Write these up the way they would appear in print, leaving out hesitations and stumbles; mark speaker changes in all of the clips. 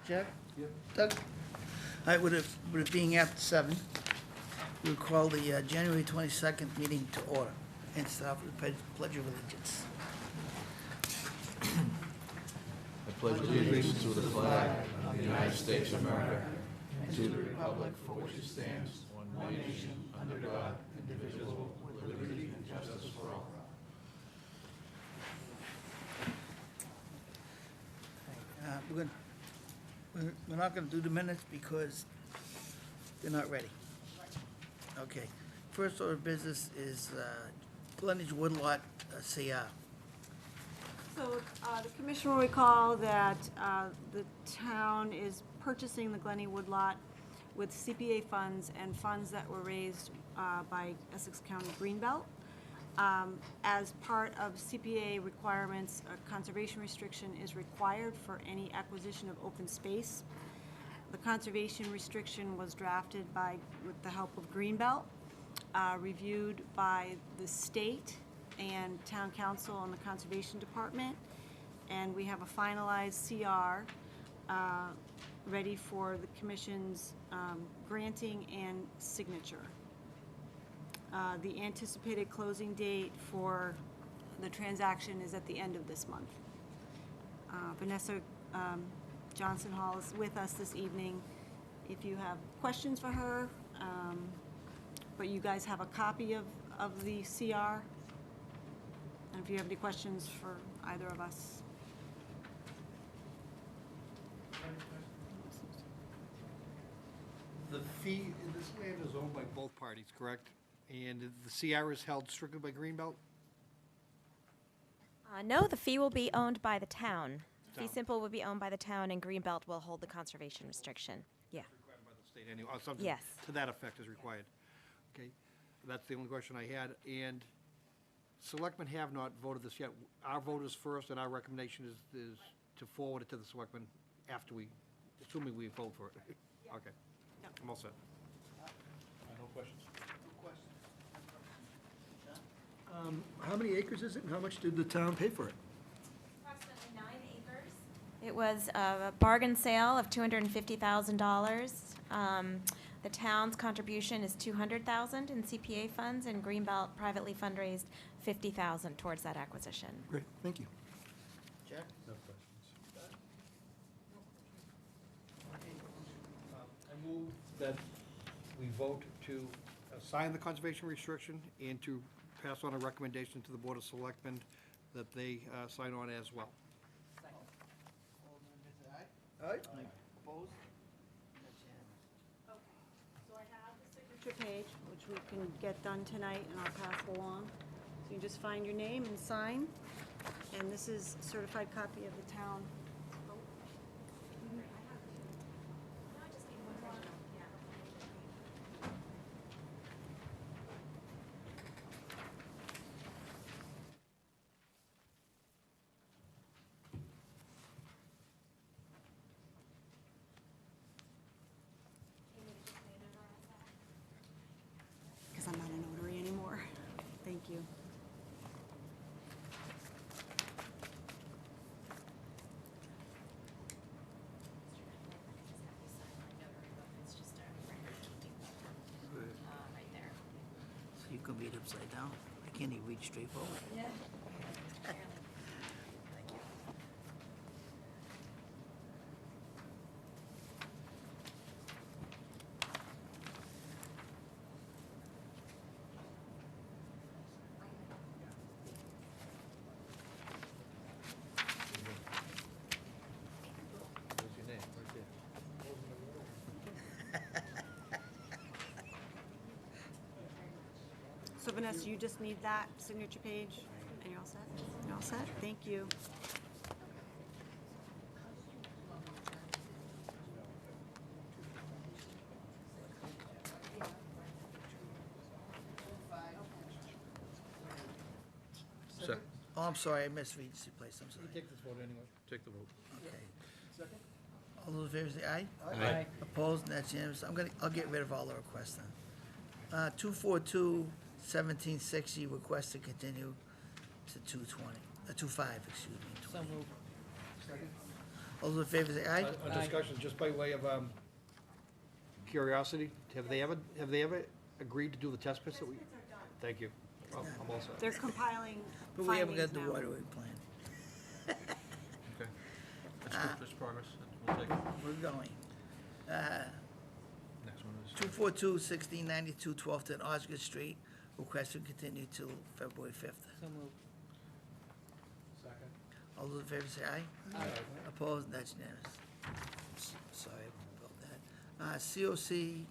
Speaker 1: Jack?
Speaker 2: Yep.
Speaker 1: Doug? All right, with it being after 7, we'll call the January 22nd meeting to order and start with the Pledge of Allegiance.
Speaker 3: I pledge allegiance to the flag of the United States of America and to the republic for which it stands, one nation, under God, indivisible, with liberty and justice for all.
Speaker 1: We're not going to do the minutes because they're not ready. Okay. First order of business is Glenage Woodlot CR.
Speaker 4: So the commission will recall that the town is purchasing the Glenny Woodlot with CPA funds and funds that were raised by Essex County Greenbelt. As part of CPA requirements, a conservation restriction is required for any acquisition of open space. The conservation restriction was drafted with the help of Greenbelt, reviewed by the state and town council and the conservation department, and we have a finalized CR ready for the commission's granting and signature. The anticipated closing date for the transaction is at the end of this month. Vanessa Johnson Hall is with us this evening. If you have questions for her, but you guys have a copy of the CR. And if you have any questions for either of us.
Speaker 2: The fee, this land is owned by both parties, correct? And the CR is held strictly by Greenbelt?
Speaker 5: No, the fee will be owned by the town. Fee
Speaker 2: Town.
Speaker 5: simple will be owned by the town, and Greenbelt will hold the conservation restriction. Yeah.
Speaker 2: Required by the state anyway, or something
Speaker 5: Yes.
Speaker 2: to that effect is required. Okay, that's the only question I had. And selectmen have not voted this yet. Our vote is first, and our recommendation is to forward it to the selectmen after assuming we vote for it. Okay,
Speaker 4: Yep.
Speaker 2: I'm all set.
Speaker 3: No questions.
Speaker 6: How many acres is it, and how much did the town pay for it?
Speaker 5: Approximately 9 acres. It was a bargain sale of $250,000. The town's contribution is $200,000 in CPA funds, and Greenbelt privately fundraised $50,000 towards that acquisition.
Speaker 6: Great, thank you.
Speaker 1: Jack?
Speaker 3: No questions.
Speaker 2: I move that we vote to sign the conservation restriction and to pass on a recommendation to the Board of Selectmen that they sign on as well.
Speaker 1: All in favor, say aye.
Speaker 6: Aye.
Speaker 1: Opposed? That's unanimous.
Speaker 4: So I have the signature page, which we can get done tonight, and I'll pass along. So you just find your name and sign, and this is a certified copy of the town. Because I'm not a notary anymore. Thank you.
Speaker 1: So you can read upside down. I can't even read straight forward.
Speaker 5: Yeah.
Speaker 1: Thank you.
Speaker 3: What's your name? Right there.
Speaker 4: So Vanessa, you just need that signature page, and you're all set? You're all set? Thank you.
Speaker 3: Second.
Speaker 1: Oh, I'm sorry, I missed Regency Place, I'm sorry.
Speaker 2: Take this vote anyway.
Speaker 3: Take the vote.
Speaker 1: Okay. All those in favor say aye.
Speaker 3: Aye.
Speaker 1: Opposed, and that's unanimous. I'll get rid of all the requests then. 242-1760, request to continue to 220, 25, excuse me. 20. All those in favor say aye.
Speaker 2: A discussion, just by way of curiosity, have they ever agreed to do the test pits that we? Thank you. I'm all set.
Speaker 4: They're compiling
Speaker 1: But we haven't
Speaker 4: findings
Speaker 1: got the
Speaker 4: now.
Speaker 1: waterway plan.
Speaker 3: Okay. That's progress. We'll take it.
Speaker 1: We're going.
Speaker 3: Next one is.
Speaker 1: 242-1692 12th Osgood Street, request to continue till February 5th.
Speaker 2: Second.
Speaker 1: All those in favor say aye. Opposed, that's unanimous. Sorry about that. COC,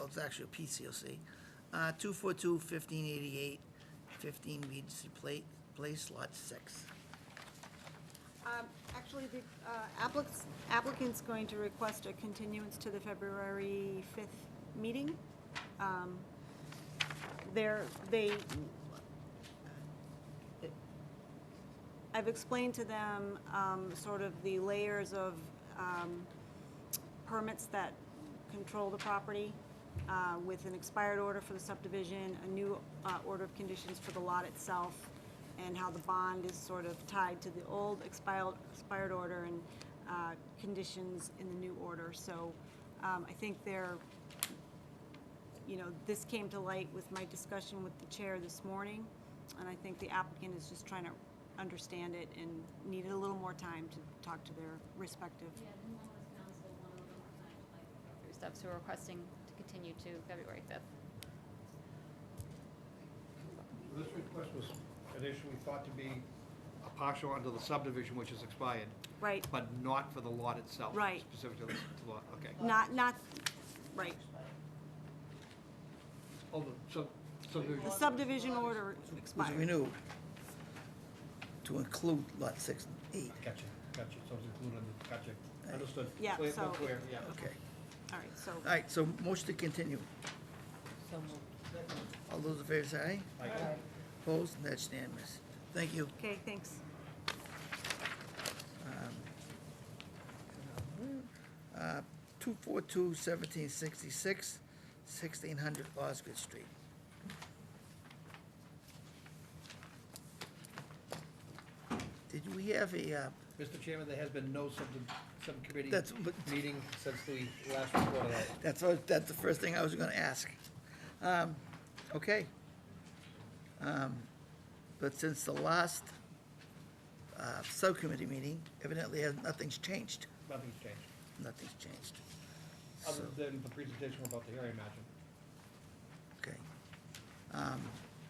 Speaker 1: oh, it's actually a PCOC. 242-1588, 15 Regency Place, Lot 6.
Speaker 4: Actually, the applicant's going to request a continuance to the February 5th meeting. I've explained to them sort of the layers of permits that control the property, with an expired order for the subdivision, a new order of conditions for the lot itself, and how the bond is sort of tied to the old expired order and conditions in the new order. So I think this came to light with my discussion with the chair this morning, and I think the applicant is just trying to understand it and needed a little more time to talk to their respective.
Speaker 7: Yeah, and one was council, one of them was like through stuff, so we're requesting to continue to February 5th.
Speaker 2: This request was initially thought to be a partial under the subdivision, which is expired,
Speaker 4: Right,
Speaker 2: but not for the lot itself.
Speaker 4: Right.
Speaker 2: Specific to the lot, okay.
Speaker 4: not, right.
Speaker 2: Oh, subdivision.
Speaker 4: The subdivision order
Speaker 1: Was
Speaker 4: expired.
Speaker 1: renewed to include Lot 6 and 8.
Speaker 2: Gotcha, so it's included in the, gotcha, understood.
Speaker 4: Yeah,
Speaker 2: Clear,
Speaker 4: so-
Speaker 2: clear, yeah.
Speaker 1: Okay.
Speaker 4: All right, so,
Speaker 1: All right, so motion to continue. All those in favor say aye.
Speaker 2: Aye.
Speaker 1: Opposed, that's unanimous. Thank you.
Speaker 4: okay, thanks.
Speaker 1: 242-1766, 1600 Osgood Street. Did we have a,
Speaker 2: Mr. Chairman, there has been no subcommittee
Speaker 1: That's-
Speaker 2: meeting since the last report of that.
Speaker 1: that's the first thing I was gonna ask. Okay. But since the last subcommittee meeting, evidently nothing's changed.
Speaker 2: Nothing's changed,
Speaker 1: Nothing's changed.
Speaker 2: other than the presentation we're about to hear, I imagine.
Speaker 1: Okay.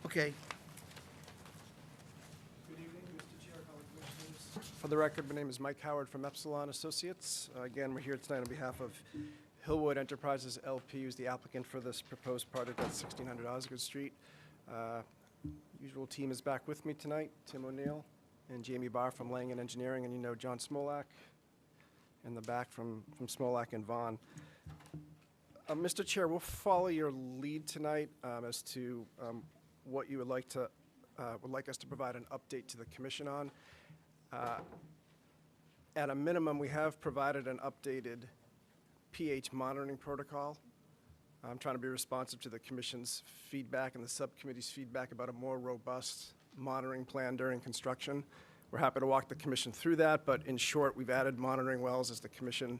Speaker 1: Okay.
Speaker 8: Good evening, Mr. Chair, fellow commissioners. For the record, my name is Mike Howard from Epsilon Associates. Again, we're here tonight on behalf of Hillwood Enterprises LP, who's the applicant for this proposed project at 1600 Osgood Street. Usual team is back with me tonight, Tim O'Neill and Jamie Barr from Langen Engineering, and you know John Smolak in the back from Smolak and Vaughn. Mr. Chair, we'll follow your lead tonight as to what you would like us to provide an update to the commission on. At a minimum, we have provided an updated pH monitoring protocol. I'm trying to be responsive to the commission's feedback and the subcommittee's feedback about a more robust monitoring plan during construction. We're happy to walk the commission through that, but in short, we've added monitoring wells as the commission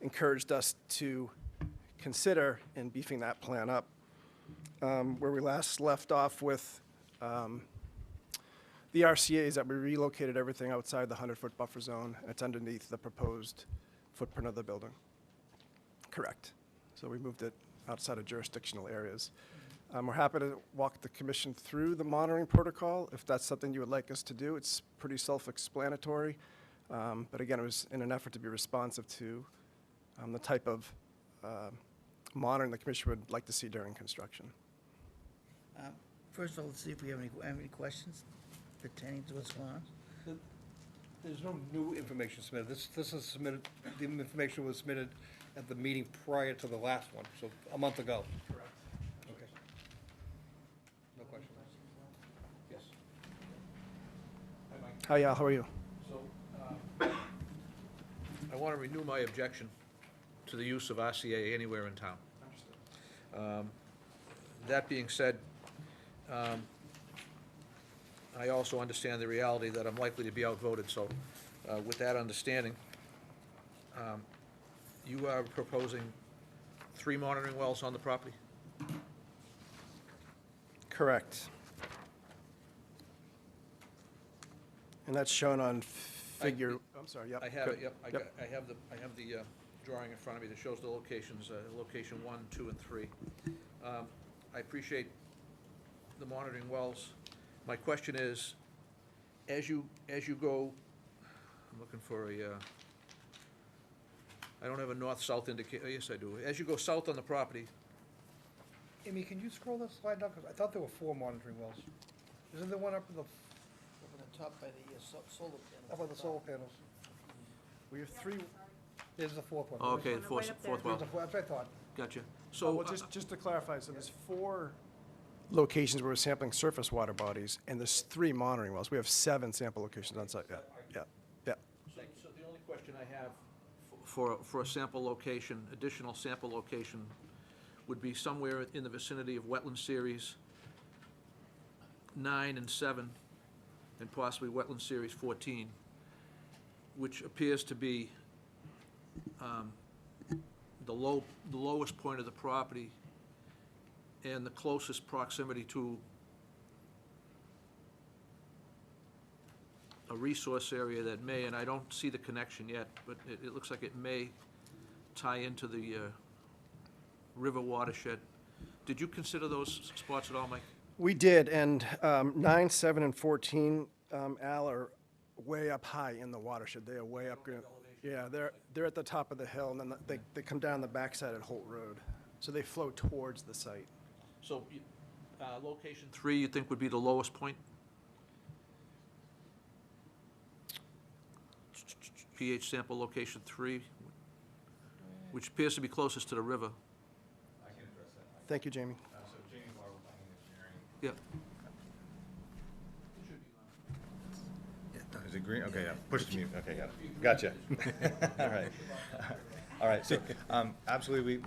Speaker 8: encouraged us to consider in beefing that plan up. Where we last left off with the RCA is that we relocated everything outside the 100-foot buffer zone, and it's underneath the proposed footprint of the building. Correct. So we moved it outside of jurisdictional areas. We're happy to walk the commission through the monitoring protocol. If that's something you would like us to do, it's pretty self-explanatory. But again, it was in an effort to be responsive to the type of monitoring the commission would like to see during construction.
Speaker 1: First of all, let's see if we have any questions pertaining to what's going on.
Speaker 2: There's no new information submitted. This is submitted, the information was submitted at the meeting prior to the last one, so a month ago. Correct. Okay. No question. Yes. Hi, Mike.
Speaker 8: Hi, Al, how are you?
Speaker 3: So, I want to renew my objection to the use of RCA anywhere in town. That being said, I also understand the reality that I'm likely to be outvoted, so with that understanding, You are proposing 3 monitoring wells on the property?
Speaker 8: Correct. And that's shown on figure, I'm sorry, yep.
Speaker 3: I have
Speaker 8: good.
Speaker 3: it, yep.
Speaker 8: Yep.
Speaker 3: I have the drawing in front of me that shows the locations, location 1, 2, and 3. I appreciate the monitoring wells. My question is, as you go, I'm looking for I don't have a north-south indicator, yes, I do. As you go south on the property,
Speaker 2: Amy, can you scroll that slide down? Because I thought there were 4 monitoring wells. Isn't there one up in the,
Speaker 1: Up on the top by the solar panels.
Speaker 2: up on the solar panels?
Speaker 8: We have 3,
Speaker 2: There's the 4th one.
Speaker 3: oh, okay,
Speaker 4: Right
Speaker 3: fourth
Speaker 4: up there.
Speaker 3: fourth well,
Speaker 2: There's the 4th, that's what I thought.
Speaker 3: gotcha.
Speaker 8: so,
Speaker 3: So,
Speaker 8: well, just to clarify, so there's 4 locations where we're sampling surface water bodies, and there's 3 monitoring wells. We have 7 sample locations on site, yeah, yeah, yeah.
Speaker 3: So the only question I have for a sample location, additional sample location, would be somewhere in the vicinity of wetland series 9 and 7, and possibly wetland series 14, which appears to be the lowest point of the property and the closest proximity to a resource area that may, and I don't see the connection yet, but it looks like it may tie into the river watershed. Did you consider those spots at all, Mike?
Speaker 8: We did, and 9, 7, and 14, Al, are way up high in the watershed. They are way up. Yeah, they're at the top of the hill, and then they come down the backside at Holt Road. So they flow towards the site.
Speaker 3: So, location 3, you think would be the lowest point? pH sample location 3, which appears to be closest to the river.
Speaker 9: I can address that.
Speaker 8: Thank you, Jamie.
Speaker 9: So Jamie Marble, Planning and
Speaker 3: Yeah.
Speaker 9: Engineering. Is it green? Okay, yeah, push to mute, okay, got it. Gotcha. All right. All right, so, absolutely,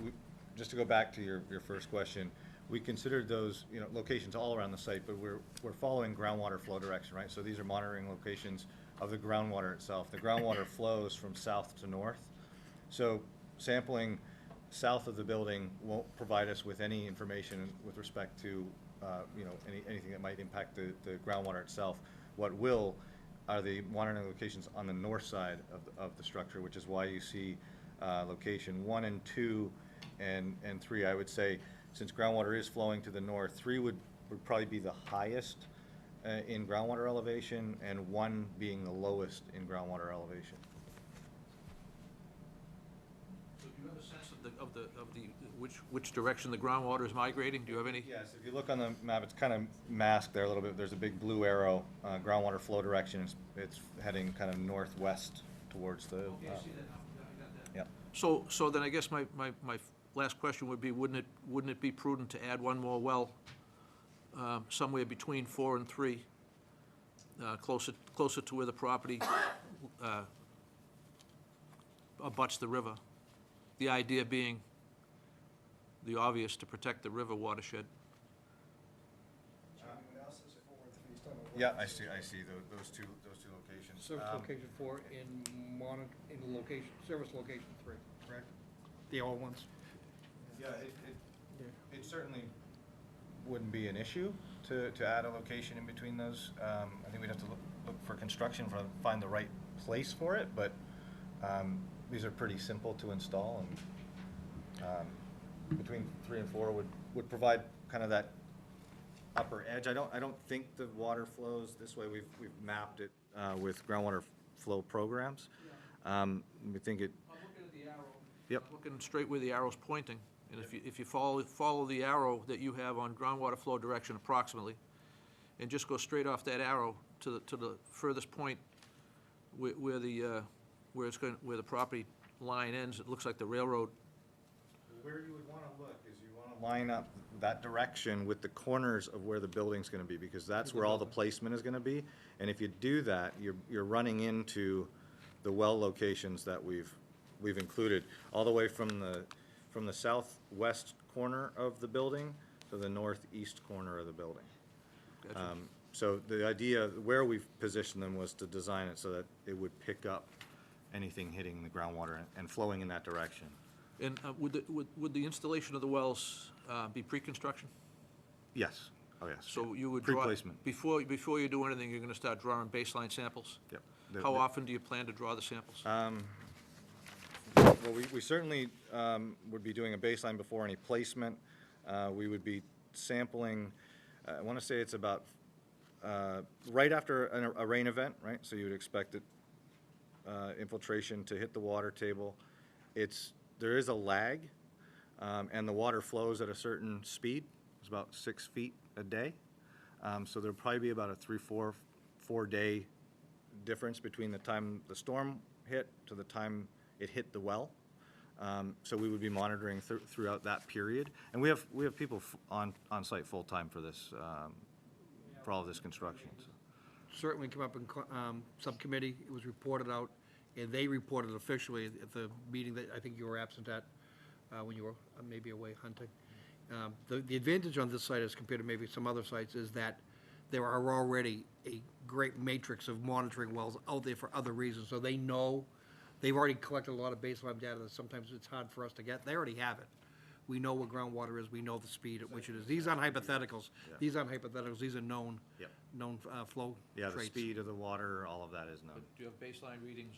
Speaker 9: just to go back to your first question, we considered those, locations all around the site, but we're following groundwater flow direction, right? So these are monitoring locations of the groundwater itself. The groundwater flows from south to north. So sampling south of the building won't provide us with any information with respect to, anything that might impact the groundwater itself. What will are the monitoring locations on the north side of the structure, which is why you see location 1 and 2 and 3. I would say, since groundwater is flowing to the north, 3 would probably be the highest in groundwater elevation, and 1 being the lowest in groundwater elevation.
Speaker 3: So do you have a sense of which direction the groundwater is migrating? Do you have any?
Speaker 9: Yes, if you look on the map, it's kind of masked there a little bit. There's a big blue arrow, groundwater flow direction. It's heading kind of northwest towards the.
Speaker 3: Okay, I see that now. I got that.
Speaker 9: Yep.
Speaker 3: So then I guess my last question would be, wouldn't it be prudent to add one more well somewhere between 4 and 3, closer to where the property abuts the river? The idea being the obvious, to protect the river watershed.
Speaker 9: Yeah, I see those two locations.
Speaker 2: Service location 4 in the location, service location 3, correct? The old ones.
Speaker 9: Yeah, it certainly wouldn't be an issue to add a location in between those. I think we'd have to look for construction, find the right place for it, but these are pretty simple to install, and between 3 and 4 would provide kind of that upper edge. I don't think the water flows this way. We've mapped it with groundwater flow programs. We think it.
Speaker 3: I'm looking at the arrow.
Speaker 9: Yep.
Speaker 3: I'm looking straight where the arrow's pointing, and if you follow the arrow that you have on groundwater flow direction approximately, and just go straight off that arrow to the furthest point where the property line ends, it looks like the railroad.
Speaker 9: Where you would want to look is you want to line up that direction with the corners of where the building's going to be, because that's where all the placement is going to be. And if you do that, you're running into the well locations that we've included, all the way from the southwest corner of the building to the northeast corner of the building.
Speaker 3: Gotcha.
Speaker 9: So the idea, where we've positioned them, was to design it so that it would pick up anything hitting the groundwater and flowing in that direction.
Speaker 3: And would the installation of the wells be pre-construction?
Speaker 9: Yes, oh, yes.
Speaker 3: So you would draw...
Speaker 9: Pre-placement.
Speaker 3: Before you do anything, you're going to start drawing baseline samples?
Speaker 9: Yep.
Speaker 3: How often do you plan to draw the samples?
Speaker 9: Well, we certainly would be doing a baseline before any placement. We would be sampling, I want to say it's about right after a rain event, right? So you would expect it, infiltration to hit the water table. There is a lag, and the water flows at a certain speed. It's about 6 feet a day. So there'll probably be about a 4-day difference between the time the storm hit to the time it hit the well. So we would be monitoring throughout that period. And we have people on site full-time for this, for all of this construction. So.
Speaker 2: Certainly come up in subcommittee, it was reported out, and they reported officially at the meeting that I think you were absent at, when you were maybe away hunting. The advantage on this site as compared to maybe some other sites is that there are already a great matrix of monitoring wells out there for other reasons, so they know, they've already collected a lot of baseline data that sometimes it's hard for us to get. They already have it. We know what groundwater is, we know the speed at which it is. These aren't hypotheticals.
Speaker 9: Yeah.
Speaker 2: These aren't hypotheticals, these are known,
Speaker 9: Yep.
Speaker 2: known flow
Speaker 9: Yeah, the
Speaker 2: traits.
Speaker 9: speed of the water, all of that is known.
Speaker 3: Do you have baseline readings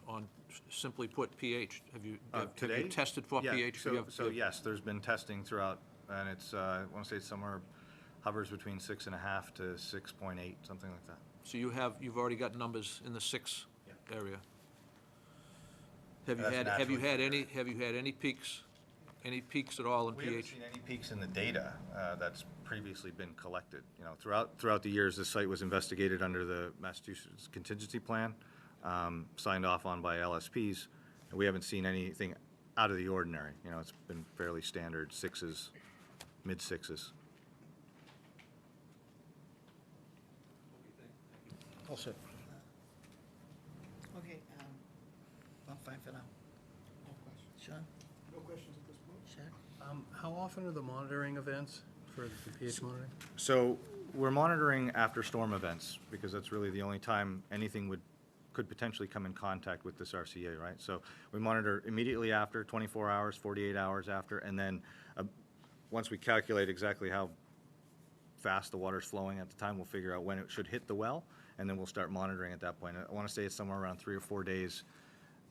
Speaker 3: on simply put pH? Have you
Speaker 9: Today?
Speaker 3: tested for
Speaker 9: Yeah,
Speaker 3: pH? Do you have-
Speaker 9: So yes, there's been testing throughout, and it's, I want to say it's somewhere, hovers between 6.5 to 6.8, something like that.
Speaker 3: So you've already got numbers in the 6
Speaker 9: Yeah.
Speaker 3: area? Have you
Speaker 9: That's
Speaker 3: had
Speaker 9: naturally
Speaker 3: any peaks? Any peaks at all in
Speaker 9: We haven't
Speaker 3: pH?
Speaker 9: seen any peaks in the data that's previously been collected. You know, throughout the years, this site was investigated under the Massachusetts Contingency Plan, signed off on by LSPs, and we haven't seen anything out of the ordinary. You know, it's been fairly standard, 6s, mid-6s.
Speaker 2: All set.
Speaker 1: Okay, I'm fine for now. Sean?
Speaker 6: No questions at this point.
Speaker 1: Shaq?
Speaker 10: How often are the monitoring events for the pH monitoring?
Speaker 9: So we're monitoring after storm events, because that's really the only time anything could potentially come in contact with this RCA, right? So we monitor immediately after, 24 hours, 48 hours after, and then once we calculate exactly how fast the water's flowing at the time, we'll figure out when it should hit the well, and then we'll start monitoring at that point. I want to say it's somewhere around 3 or 4 days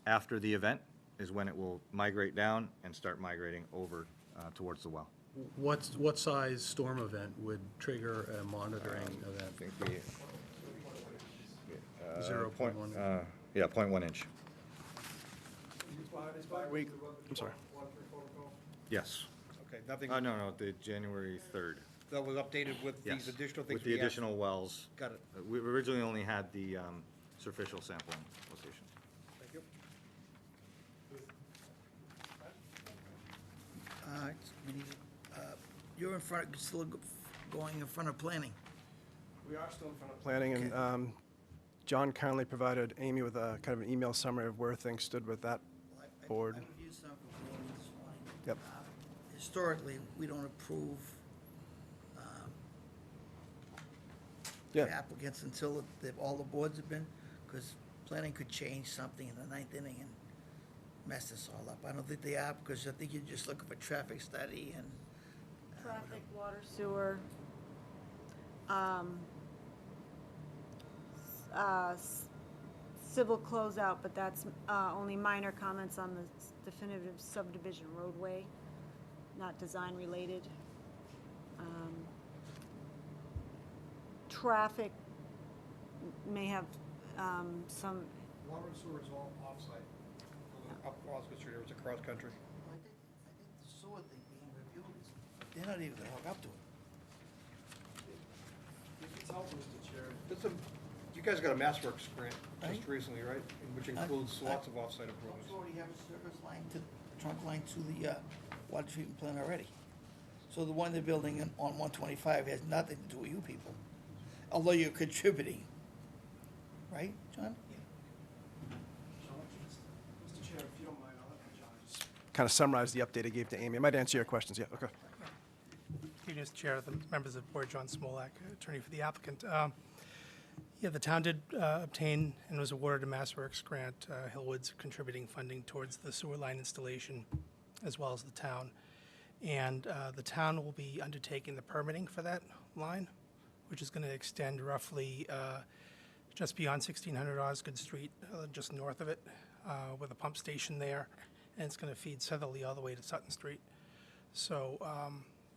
Speaker 9: after the event is when it will migrate down and start migrating over towards the well.
Speaker 10: What size storm event would trigger a monitoring event?
Speaker 9: I think we...
Speaker 10: 0.1.
Speaker 9: Yeah, 0.1 inch.
Speaker 8: I'm sorry.
Speaker 9: Yes.
Speaker 2: Okay, nothing,
Speaker 9: No, the January 3rd.
Speaker 2: that was updated with
Speaker 9: Yes.
Speaker 2: these additional things
Speaker 9: With the
Speaker 2: we added.
Speaker 9: additional wells.
Speaker 2: Got it.
Speaker 9: We originally only had the superficial sampling location.
Speaker 2: Thank you.
Speaker 1: You're in front, still going in front of planning.
Speaker 8: We are still in front of planning, and John kindly provided Amy with a kind of an email summary of where things stood with that. Board.
Speaker 1: I reviewed some from Amy this morning.
Speaker 8: Yep.
Speaker 1: Historically, we don't approve
Speaker 8: Yeah.
Speaker 1: applicants until all the boards have been, because planning could change something in the ninth inning and mess this all up. I don't think they are, because I think you're just looking for traffic study and.
Speaker 4: Traffic, water, sewer, civil closeout, but that's only minor comments on the definitive subdivision roadway, not design-related. Traffic may have some,
Speaker 2: Water and sewer is all off-site. Up Osgood Street, it was across country.
Speaker 1: I think the sewer thing being reviewed is, they're not even gonna hook up to it.
Speaker 2: You guys got a MassWorks grant
Speaker 1: Right.
Speaker 2: just recently, right? Which includes lots of off-site improvements.
Speaker 1: We already have a service line to, trunk line to the water treatment plant already. So the one they're building on 125 has nothing to do with you people, although you're contributing. Right, John?
Speaker 8: Mr. Chair, if you don't mind, I'll let John just kind of summarize the update I gave to Amy. I might answer your questions, yeah, okay.
Speaker 11: Mr. Chair, the members of the board, John Smolak, attorney for the applicant. Yeah, the town did obtain and was awarded a MassWorks grant, Hillwood's contributing funding towards the sewer line installation, as well as the town. And the town will be undertaking the permitting for that line, which is going to extend roughly just beyond 1600 Osgood Street, just north of it, with a pump station there. And it's going to feed southerly all the way to Sutton Street. So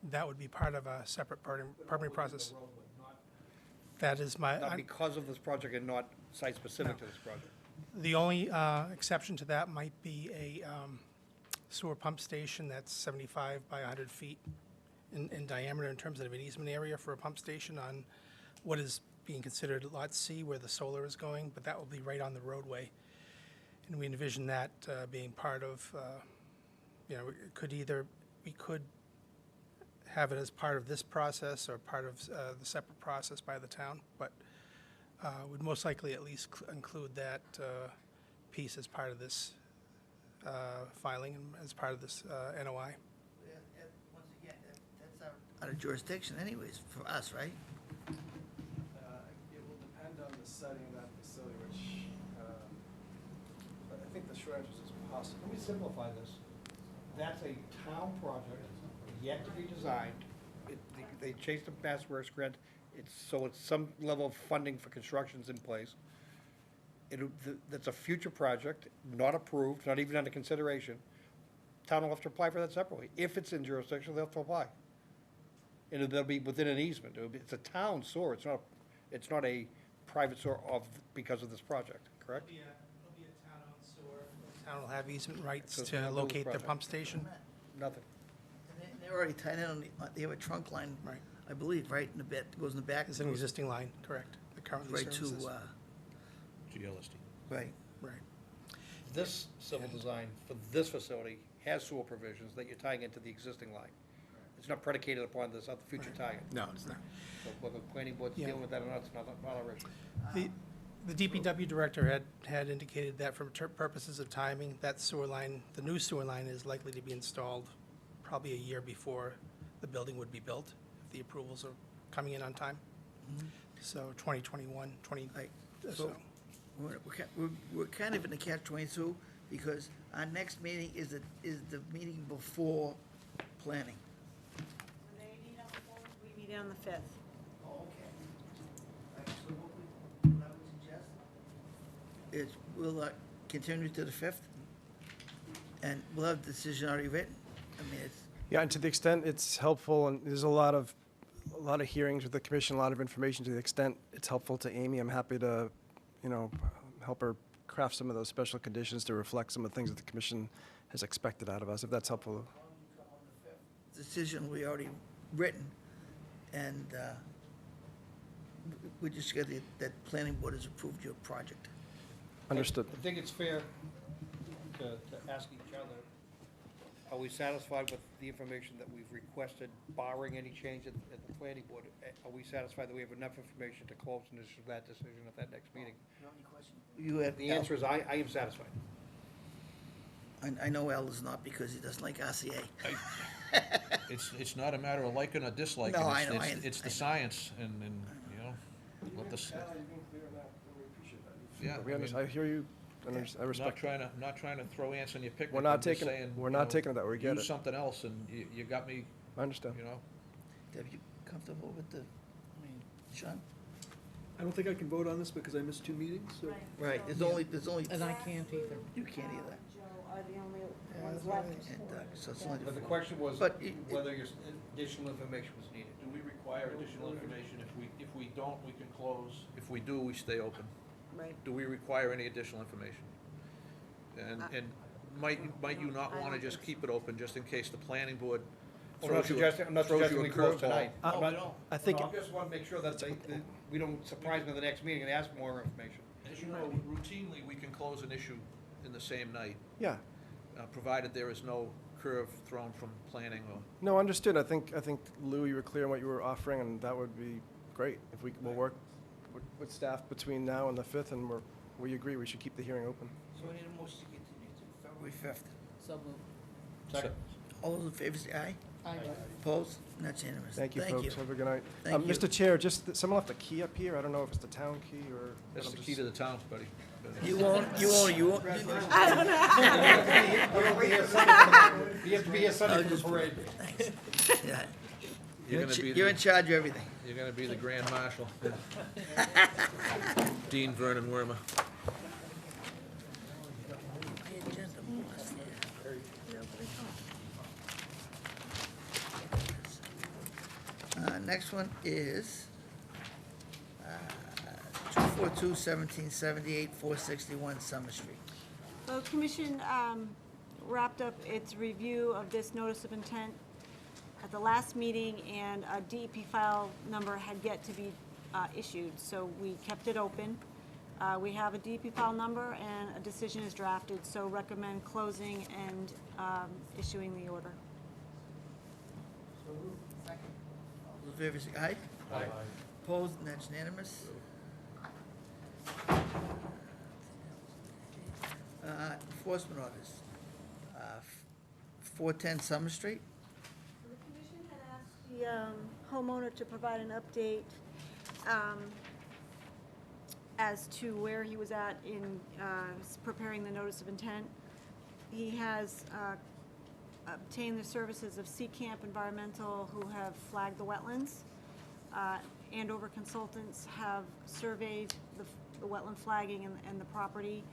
Speaker 11: that would be part of a separate permitting process. That is my,
Speaker 2: Not because of this project and not site-specific to this project.
Speaker 11: the only exception to that might be a sewer pump station that's 75 by 100 feet in diameter in terms of an easement area for a pump station on what is being considered Lot C, where the solar is going, but that will be right on the roadway. And we envision that being part of, it could either, we could have it as part of this process or part of the separate process by the town, but would most likely at least include that piece as part of this filing and as part of this NOI.
Speaker 1: Once again, that's out of jurisdiction anyways, for us, right?
Speaker 8: It will depend on the setting of that facility, which, I think the short answer is possible.
Speaker 2: Let me simplify this. That's a town project, yet to be designed. They chased the MassWorks grant, so it's some level of funding for construction's in place. That's a future project, not approved, not even under consideration. Town will have to apply for that separately. If it's in jurisdiction, they'll have to apply. And they'll be within an easement. It's a town sewer, it's not a private sewer because of this project, correct?
Speaker 11: It'll be a town-owned sewer. The town will have easement rights
Speaker 2: So it's
Speaker 11: to
Speaker 2: not a
Speaker 11: locate their
Speaker 2: project.
Speaker 11: pump station.
Speaker 2: Nothing.
Speaker 1: And they're already tied in on they have a trunk line,
Speaker 11: Right.
Speaker 1: I believe, right in the back, goes in the back.
Speaker 11: It's an existing line, correct, that currently
Speaker 1: Right to,
Speaker 11: services.
Speaker 10: GLSD.
Speaker 1: right.
Speaker 11: Right.
Speaker 2: This civil design for this facility has sewer provisions that you're tying into the existing line. It's not predicated upon this other future tie-in.
Speaker 11: No, it's not.
Speaker 2: So whether the planning board's
Speaker 11: Yeah.
Speaker 2: dealing with that or not, it's not our issue.
Speaker 11: The DPW director had indicated that for purposes of timing, that sewer line, the new sewer line is likely to be installed probably a year before the building would be built, if the approvals are coming in on time. So 2021,
Speaker 1: Right.
Speaker 11: so,
Speaker 1: We're kind of in the catch-22 because our next meeting is the meeting before planning.
Speaker 4: We meet on the 5th.
Speaker 1: Oh, okay. So what I would suggest is we'll continue to the 5th, and we'll have the decision already written. I mean, it's,
Speaker 8: Yeah, and to the extent it's helpful, and there's a lot of hearings with the commission, a lot of information, to the extent it's helpful to Amy, I'm happy to, help her craft some of those special conditions to reflect some of the things that the commission has expected out of us, if that's helpful.
Speaker 1: decision we already written, and we just got that planning board has approved your project.
Speaker 8: Understood.
Speaker 2: I think it's fair to ask each other, are we satisfied with the information that we've requested, barring any change at the planning board? Are we satisfied that we have enough information to close and issue that decision at that next meeting?
Speaker 1: You have any questions? You have,
Speaker 2: The answer is I am satisfied.
Speaker 1: I know Al is not because he doesn't like RCA.
Speaker 3: It's not a matter of liking or disliking.
Speaker 1: No,
Speaker 3: It's-
Speaker 1: I know,
Speaker 3: It's
Speaker 1: I
Speaker 3: the
Speaker 1: know.
Speaker 3: science, and, let this, yeah.
Speaker 8: We I hear you, and I
Speaker 3: I'm not
Speaker 8: respect.
Speaker 3: not trying to throw ants on your picnic.
Speaker 8: We're not
Speaker 3: I'm just
Speaker 8: taking-
Speaker 3: saying,
Speaker 8: we're
Speaker 3: you
Speaker 8: not
Speaker 3: know,
Speaker 8: taking it that way, we get
Speaker 3: use
Speaker 8: it.
Speaker 3: something else, and you got me,
Speaker 8: I understand.
Speaker 1: Deb, you comfortable with Sean?
Speaker 6: I don't think I can vote on this because I missed 2 meetings, so.
Speaker 1: Right, there's only.
Speaker 12: And I can't either.
Speaker 1: You can't either.
Speaker 4: Joe are the only
Speaker 1: Yeah,
Speaker 4: ones
Speaker 1: that's
Speaker 4: left.
Speaker 1: right. And, so it's only
Speaker 2: But the question was
Speaker 1: But it-
Speaker 2: whether additional information was needed.
Speaker 3: do we require additional information? If we don't, we can close. If we do, we stay open.
Speaker 4: Right.
Speaker 3: Do we require any additional information? And might you not
Speaker 4: I
Speaker 3: want to
Speaker 4: don't
Speaker 3: just
Speaker 4: think
Speaker 3: keep it open, just in case the planning board
Speaker 2: I'm not suggesting we close tonight.
Speaker 8: I think,
Speaker 2: I just want to make sure that we don't surprise them at the next meeting and ask for more information.
Speaker 3: As you know, routinely, we can close an issue in the same night,
Speaker 8: yeah,
Speaker 3: provided there is no curve thrown from planning or.
Speaker 8: no, understood. I think, Lou, you were clear on what you were offering, and that would be great. If we'll work with staff between now and the 5th, and we agree we should keep the hearing open.
Speaker 1: So we need a motion to continue to February 5th.
Speaker 12: So moved.
Speaker 2: Second.
Speaker 1: All those in favor say aye. Opposed? That's unanimous.
Speaker 8: Thank you, folks. Have a good night.
Speaker 1: Thank you.
Speaker 8: Mr. Chair, just, someone left a key up here. I don't know if it's the town key or.
Speaker 3: That's
Speaker 8: I'm
Speaker 3: the
Speaker 8: just-
Speaker 3: key to the town, buddy.
Speaker 1: You won't.
Speaker 2: You have to be here Sunday for the parade.
Speaker 1: Yeah.
Speaker 3: You're gonna be
Speaker 1: You're in
Speaker 3: the,
Speaker 1: charge of everything.
Speaker 3: you're gonna be the grand marshal. Dean Vernon Wormer.
Speaker 1: Next one is 242-1778, 461 Summer Street.
Speaker 4: So the commission wrapped up its review of this notice of intent at the last meeting, and a DEP file number had yet to be issued, so we kept it open. We have a DEP file number, and a decision is drafted, so recommend closing and issuing the order.
Speaker 1: All those in favor say aye. Aye. Opposed? And that's unanimous. Enforcement orders. 410 Summer Street.
Speaker 4: The commission had asked the homeowner to provide an update as to where he was at in preparing the notice of intent. He has obtained the services of Seacamp Environmental, who have flagged the wetlands. Andover Consultants have surveyed the wetland flagging and the property,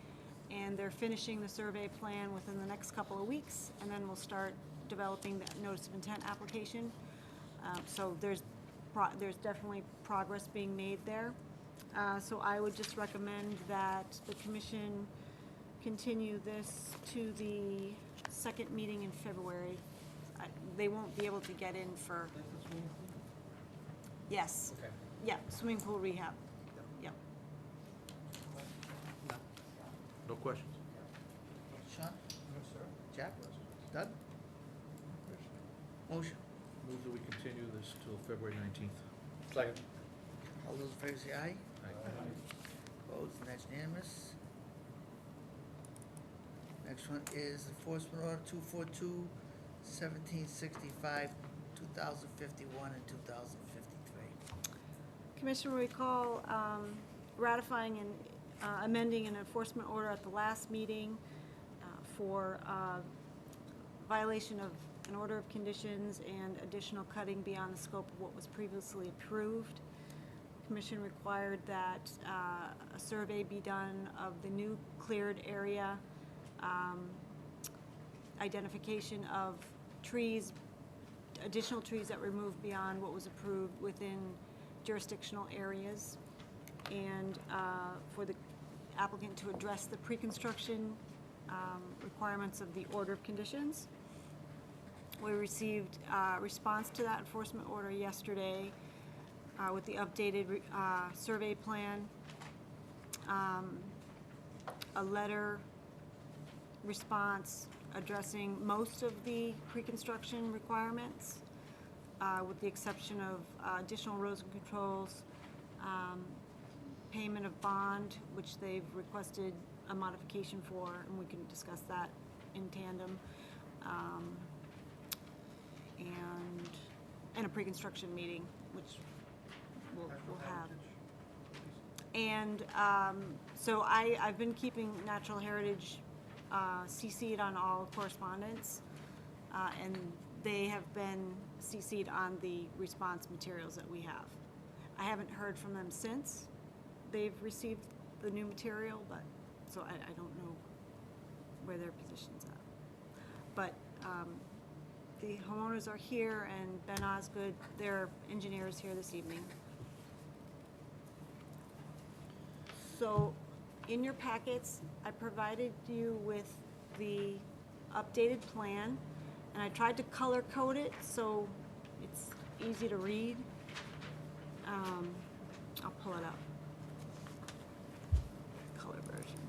Speaker 4: and they're finishing the survey plan within the next couple of weeks, and then we'll start developing the notice of intent application. So there's definitely progress being made there. So I would just recommend that the commission continue this to the second meeting in February. They won't be able to get in for, yes.
Speaker 2: Okay.
Speaker 4: Yeah, swimming pool rehab. Yep.
Speaker 3: No questions?
Speaker 1: Sean? No, sir. Jack? Doug? Motion.
Speaker 3: Move that we continue this till February 19th.
Speaker 2: Second.
Speaker 1: All those in favor say aye.
Speaker 3: Aye.
Speaker 1: Opposed? And that's unanimous. Next one is enforcement order 242-1765, 2051 and 2053.
Speaker 4: Commission will recall ratifying and amending an enforcement order at the last meeting for violation of an order of conditions and additional cutting beyond the scope of what was previously approved. Commission required that a survey be done of the new cleared area, identification of trees, additional trees that were removed beyond what was approved within jurisdictional areas, and for the applicant to address the pre-construction requirements of the order of conditions. We received response to that enforcement order yesterday with the updated survey plan, a letter response addressing most of the pre-construction requirements, with the exception of additional erosion controls, payment of bond, which they've requested a modification for, and we can discuss that in tandem, and a pre-construction meeting, which we'll have. And so I've been keeping Natural Heritage CC'd on all correspondence, and they have been CC'd on the response materials that we have. I haven't heard from them since they've received the new material, but, so I don't know where their position's at. But the homeowners are here, and Ben Osgood, their engineer, is here this evening. So, in your packets, I provided you with the updated plan, and I tried to color code it so it's easy to read. I'll pull it up. Color version.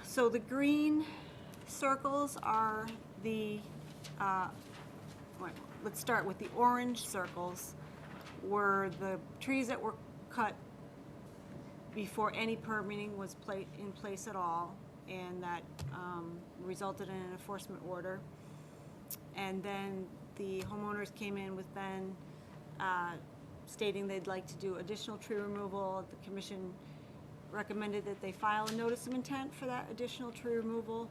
Speaker 4: So the green circles are the, let's start with the orange circles, were the trees that were cut before any permitting was in place at all, and that resulted in an enforcement order. And then the homeowners came in with then stating they'd like to do additional tree removal. The commission recommended that they file a notice of intent for that additional tree removal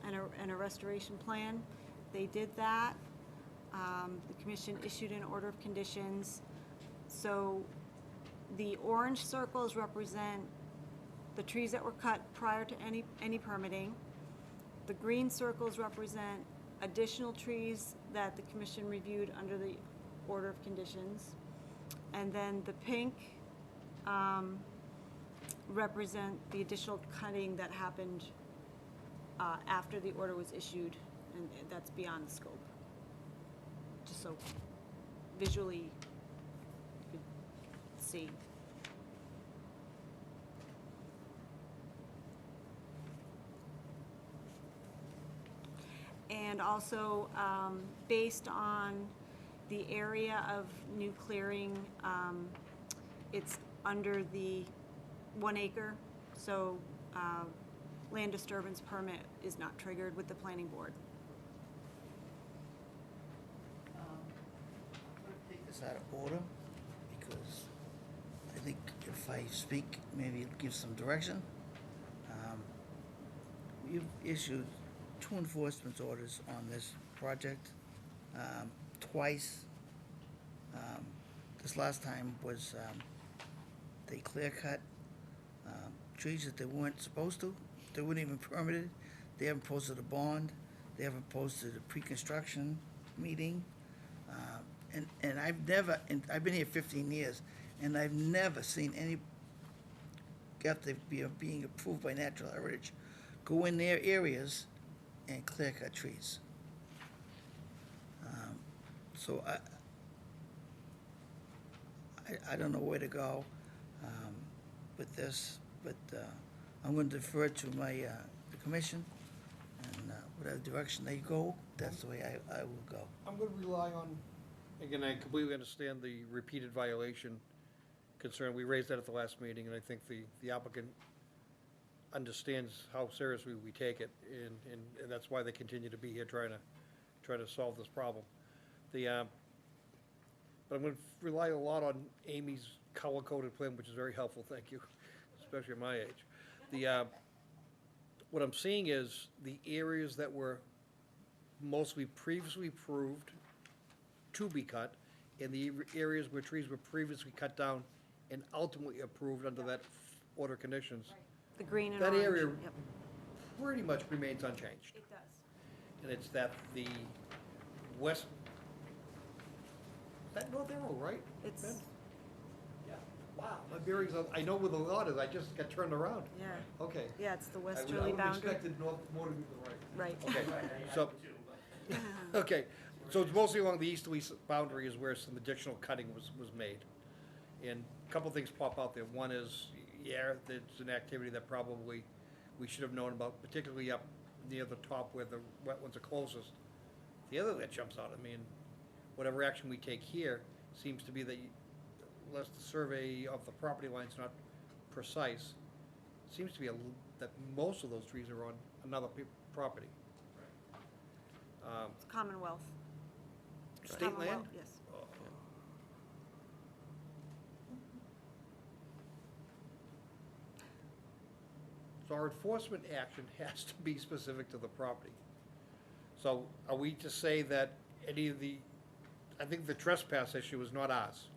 Speaker 4: and a restoration plan. They did that. The commission issued an order of conditions. So the orange circles represent the trees that were cut prior to any permitting. The green circles represent additional trees that the commission reviewed under the order of conditions. And then the pink represent the additional cutting that happened after the order was issued, and that's beyond the scope. Just so visually you could see. And also, based on the area of new clearing, it's under the 1 acre, so land disturbance permit is not triggered with the planning board.
Speaker 1: I'm gonna take this out of order, because I think if I speak, maybe it'll give some direction. We've issued 2 enforcement orders on this project, twice. This last time was, they clear cut trees that they weren't supposed to. They weren't even permitted. They haven't posted a bond. They haven't posted a pre-construction meeting. And I've never, and I've been here 15 years, and I've never seen any, after being approved by Natural Heritage, go in their areas and clear cut trees. So I don't know where to go with this, but I'm going to defer to the commission, and whatever direction they go, that's the way I will go.
Speaker 2: I'm going to rely on, again, I completely understand the repeated violation concern. We raised that at the last meeting, and I think the applicant understands how seriously we take it, and that's why they continue to be here trying to solve this problem. But I'm going to rely a lot on Amy's color-coded plan, which is very helpful, thank you, especially at my age. What I'm seeing is the areas that were mostly previously approved to be cut, and the areas where trees were previously cut down and ultimately approved under that order of conditions.
Speaker 4: The green and
Speaker 2: That
Speaker 4: orange.
Speaker 2: area
Speaker 4: Yep.
Speaker 2: pretty much remains unchanged.
Speaker 4: It does.
Speaker 2: And it's that the west, is that North Arrow, right?
Speaker 4: It's,
Speaker 2: Ben? Yeah. Wow, my bearings, I know where the lot is, I just got turned around.
Speaker 4: yeah,
Speaker 2: Okay.
Speaker 4: yeah, it's the
Speaker 2: I
Speaker 4: westerly
Speaker 2: would have
Speaker 4: boundary.
Speaker 2: expected north, more to be the right.
Speaker 4: Right.
Speaker 2: Okay, so, okay, so it's mostly along the easterly boundary is where some additional cutting was made. And a couple things pop out there. One is, yeah, it's an activity that probably we should have known about, particularly up near the top where the wetlands are closest. The other that jumps out, I mean, whatever action we take here seems to be that, unless the survey of the property line's not precise, seems to be that most of those trees are on another property.
Speaker 4: It's Commonwealth.
Speaker 2: State land?
Speaker 4: Commonwealth, yes.
Speaker 2: So our enforcement action has to be specific to the property. So are we to say that any of the, I think the trespass issue is not ours,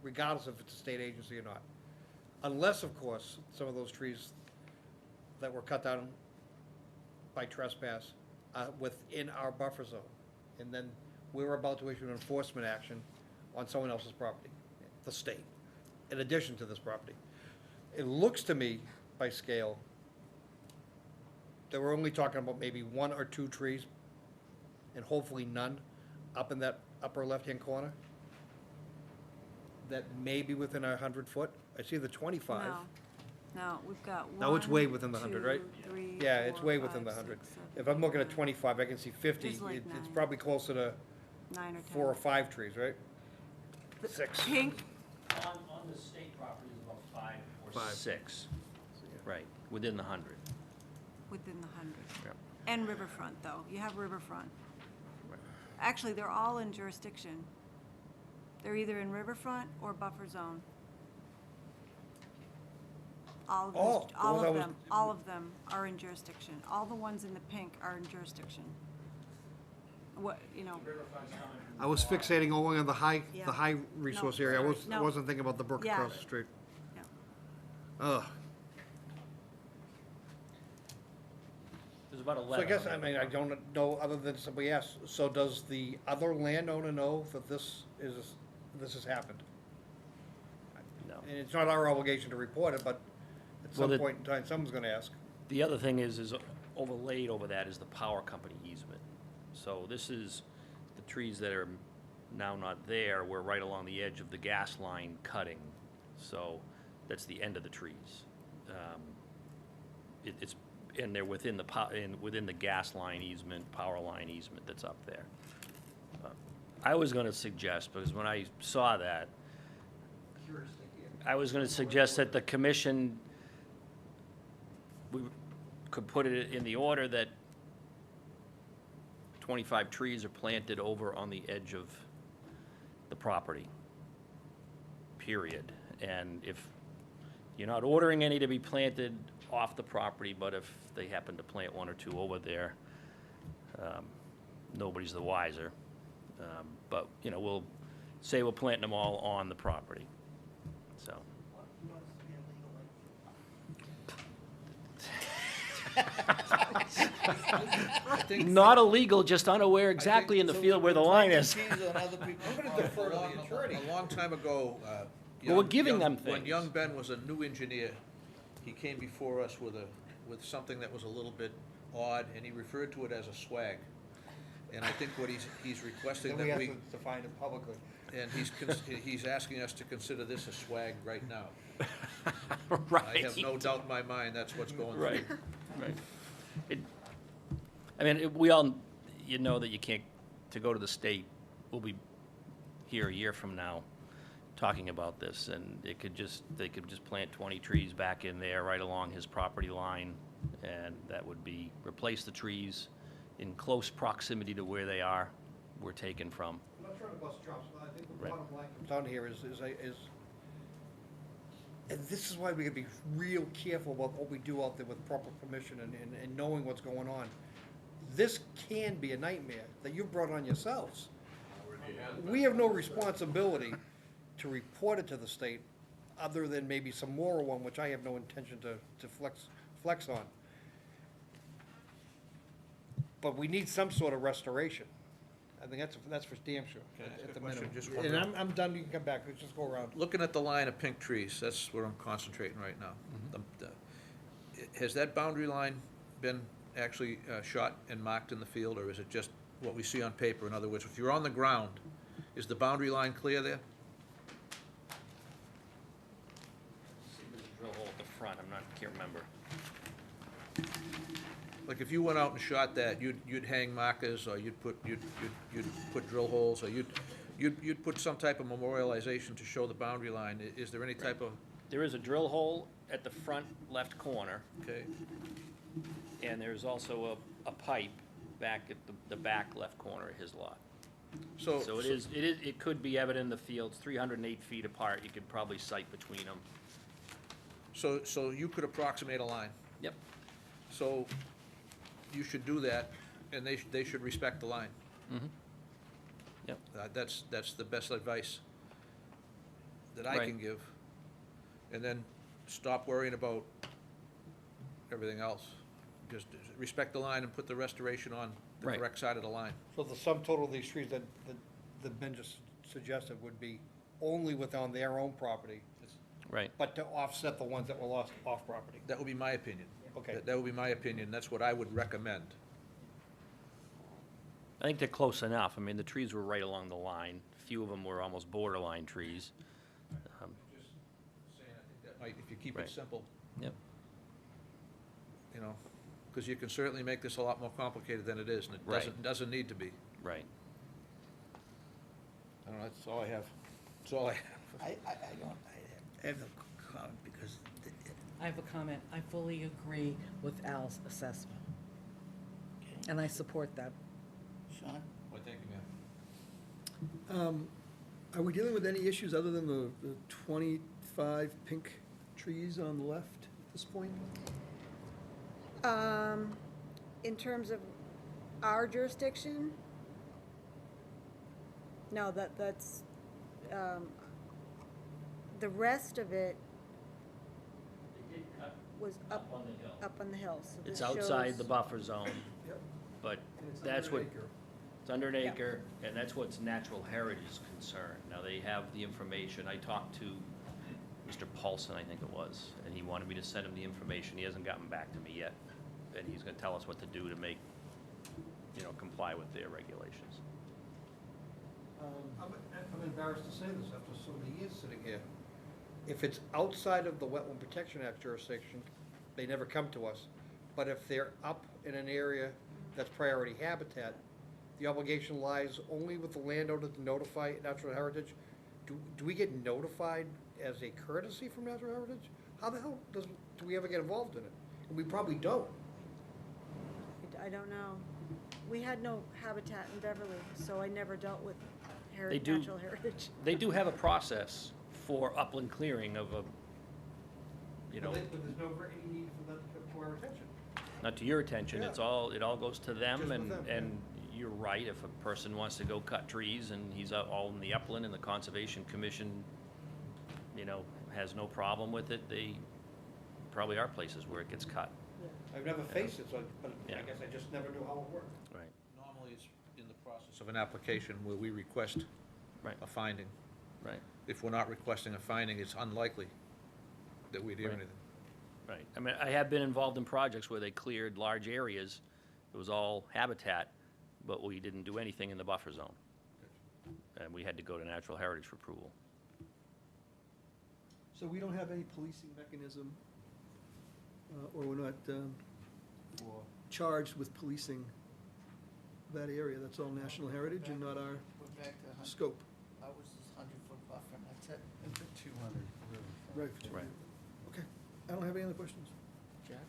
Speaker 2: regardless if it's a state agency or not. Unless, of course, some of those trees that were cut down by trespass are within our buffer zone. And then we're about to issue an enforcement action on someone else's property, the state, in addition to this property. It looks to me, by scale, that we're only talking about maybe 1 or 2 trees, and hopefully none, up in that upper left-hand corner, that may be within our 100-foot. I see the 25.
Speaker 4: No, we've got one.
Speaker 2: No, it's way within the 100, right?
Speaker 4: 2, 3,
Speaker 2: Yeah, it's
Speaker 4: 4,
Speaker 2: way within
Speaker 4: 5,
Speaker 2: the 100.
Speaker 4: 6, 7,
Speaker 2: If I'm looking at
Speaker 4: 8,
Speaker 2: 25, I can see 50.
Speaker 4: There's like
Speaker 2: It's
Speaker 4: 9.
Speaker 2: probably closer to
Speaker 4: 9 or 10.
Speaker 2: 4 or 5 trees, right?
Speaker 4: The
Speaker 2: 6.
Speaker 4: Pink,
Speaker 12: On the state property is about 5 or
Speaker 2: 1.5.
Speaker 12: right, within the 100.
Speaker 4: within the 100.
Speaker 12: Yep.
Speaker 4: And riverfront, though. You have riverfront.
Speaker 12: Right.
Speaker 4: Actually, they're all in jurisdiction. They're either in riverfront or buffer zone. All of
Speaker 1: Oh,
Speaker 4: these, all
Speaker 1: well, that
Speaker 4: of
Speaker 1: was-
Speaker 4: them, all of them are in jurisdiction. All the ones in the pink are in jurisdiction. What, you know,
Speaker 2: I was fixating only on the high
Speaker 4: Yeah.
Speaker 2: resource
Speaker 4: No,
Speaker 2: area. I
Speaker 4: sorry,
Speaker 2: I
Speaker 4: no.
Speaker 2: wasn't thinking about the brook
Speaker 4: Yeah.
Speaker 2: across the street.
Speaker 4: yeah.
Speaker 2: Ugh.
Speaker 12: There's about
Speaker 2: So
Speaker 12: 11.
Speaker 2: I guess, I mean, I don't know, other than somebody asked, so does the other landowner know that this has happened?
Speaker 12: No.
Speaker 2: And it's not our obligation to report it, but at
Speaker 12: Well,
Speaker 2: some
Speaker 12: the-
Speaker 2: point in time, someone's gonna ask.
Speaker 12: The other thing is overlaid over that is the power company easement. So this is, the trees that are now not there, were right along the edge of the gas line cutting. So that's the end of the trees. It's, and they're within the within the gas line easement, power line easement that's up there. I was gonna suggest, because when I saw that, I was gonna suggest that the commission, we could put it in the order that 25 trees are planted over on the edge of the property, period. And if you're not ordering any to be planted off the property, but if they happen to plant one or two over there, nobody's the wiser. But, you know, we'll say we're planting them all on the property, so. Not illegal, just unaware exactly in the field where the line is.
Speaker 1: Trees on other people's
Speaker 2: I'm gonna
Speaker 1: property.
Speaker 2: defer to the attorney.
Speaker 13: A long time ago,
Speaker 12: Well, we're giving them
Speaker 13: When
Speaker 12: things.
Speaker 13: young Ben was a new engineer, he came before us with something that was a little bit odd, and he referred to it as a swag. And I think what he's requesting
Speaker 2: Then we
Speaker 13: that
Speaker 2: have
Speaker 13: we,
Speaker 2: to define it publicly.
Speaker 13: and he's asking us to consider this a swag right now.
Speaker 12: Right.
Speaker 13: I have no doubt in my mind that's what's going through.
Speaker 12: Right, right. I mean, we all, you know that you can't, to go to the state, we'll be here a year from now talking about this, and they could just plant 20 trees back in there right along his property line, and that would be, replace the trees in close proximity to where they were taken from.
Speaker 2: I'm not trying to bust chops, but I think the
Speaker 12: Right.
Speaker 2: bottom line comes down here is, and this is why we gotta be real careful about what we do out there with proper permission and knowing what's going on. This can be a nightmare that you brought on yourselves. We have no responsibility to report it to the state, other than maybe some moral one, which I have no intention to flex on. But we need some sort of restoration. I think that's for damn sure,
Speaker 13: Can I ask
Speaker 2: at
Speaker 13: a
Speaker 2: the
Speaker 13: question?
Speaker 2: minimum.
Speaker 13: Just one
Speaker 2: And
Speaker 13: minute.
Speaker 2: I'm done, you can come back, let's just go around.
Speaker 13: Looking at the line of pink trees, that's where I'm concentrating right now. Has that boundary line been actually shot and marked in the field, or is it just what we see on paper? In other words, if you're on the ground, is the boundary line clear there?
Speaker 12: There's a drill hole at the front, can't remember.
Speaker 13: Like if you went out and shot that, you'd hang markers, or you'd put drill holes, or you'd put some type of memorialization to show the boundary line. Is there any type of,
Speaker 12: There is a drill hole at the front left corner,
Speaker 13: okay,
Speaker 12: and there's also a pipe back at the back left corner of his lot.
Speaker 13: so.
Speaker 12: So it could be evident in the fields, 308 feet apart, you could probably sight between them.
Speaker 13: So you could approximate a line.
Speaker 12: Yep.
Speaker 13: So you should do that, and they should respect the line.
Speaker 12: Mm-hmm. Yep.
Speaker 13: That's the best advice that I
Speaker 12: Right.
Speaker 13: can give. And then stop worrying about everything else. Just respect the line and put the restoration on the
Speaker 12: Right.
Speaker 13: correct side of the line.
Speaker 2: So the sum total of these trees that Ben just suggested would be only within their own property,
Speaker 12: Right.
Speaker 2: but to offset the ones that were lost off property.
Speaker 13: That would be my opinion.
Speaker 2: Okay.
Speaker 13: That would be my opinion. That's what I would recommend.
Speaker 12: I think they're close enough. I mean, the trees were right along the line. A few of them were almost borderline trees.
Speaker 13: Just saying, I think that might, if you keep
Speaker 12: Right.
Speaker 13: it simple,
Speaker 12: Yep.
Speaker 13: you know, because you can certainly make this a lot more complicated than it is, and it
Speaker 12: Right.
Speaker 13: doesn't need to be.
Speaker 12: Right.
Speaker 13: I don't know, that's all I have. That's all I have.
Speaker 1: I have no comment, because
Speaker 14: I have a comment. I fully agree with Al's assessment,
Speaker 1: Okay.
Speaker 14: and I support that.
Speaker 1: Sean?
Speaker 13: Well, thank you, ma'am.
Speaker 6: Are we dealing with any issues other than the 25 pink trees on the left at this point?
Speaker 4: In terms of our jurisdiction? No, that's, the rest of it was up
Speaker 12: on the hill.
Speaker 4: on the hill. So
Speaker 12: It's
Speaker 4: this
Speaker 12: outside
Speaker 4: shows-
Speaker 12: the buffer zone,
Speaker 6: Yep.
Speaker 12: but
Speaker 6: And it's
Speaker 12: that's
Speaker 6: under
Speaker 12: what,
Speaker 6: an acre.
Speaker 12: it's under an
Speaker 4: Yeah.
Speaker 12: acre, and that's what's natural heritage is concerned. Now, they have the information. I talked to Mr. Paulson, I think it was, and he wanted me to send him the information. He hasn't gotten back to me yet, and he's gonna tell us what to do to make, comply with their regulations.
Speaker 2: I'm embarrassed to say this after so many years sitting here. If it's outside of the Wetland Protection Act jurisdiction, they never come to us. But if they're up in an area that's priority habitat, the obligation lies only with the landowner to notify Natural Heritage. Do we get notified as a courtesy from Natural Heritage? How the hell do we ever get involved in it? And we probably don't.
Speaker 4: I don't know. We had no habitat in Beverly, so I never dealt with
Speaker 12: They do-
Speaker 4: natural heritage.
Speaker 12: They do have a process for upland clearing of a,
Speaker 2: But there's no any need for that to come to our attention.
Speaker 12: not to your attention, it all goes to them,
Speaker 2: Just with
Speaker 12: and,
Speaker 2: them,
Speaker 12: and you're right, if a person wants to go cut trees and he's out all in the upland and the Conservation Commission, has no problem with it, they probably are places where it gets cut.
Speaker 2: I've never faced it, but I
Speaker 12: Yeah.
Speaker 2: guess I just never knew how it worked.
Speaker 12: Right.
Speaker 13: Normally, it's in the process of an application where we request
Speaker 12: Right.
Speaker 13: a finding.
Speaker 12: Right,
Speaker 13: If we're not requesting a finding, it's unlikely that we'd hear
Speaker 12: Right.
Speaker 13: anything.
Speaker 12: right. I mean, I have been involved in projects where they cleared large areas, it was all habitat, but we didn't do anything in the buffer zone. And we had to go to Natural Heritage for approval.
Speaker 6: So we don't have any policing mechanism, or we're not charged with policing that area? That's all National Heritage and not our
Speaker 1: We're back to 100.
Speaker 6: scope?
Speaker 1: I was 100-foot buffer, and that's it.
Speaker 10: It's a 200.
Speaker 6: Right.
Speaker 12: Right.
Speaker 6: Okay. I don't have any other questions.
Speaker 1: Jack?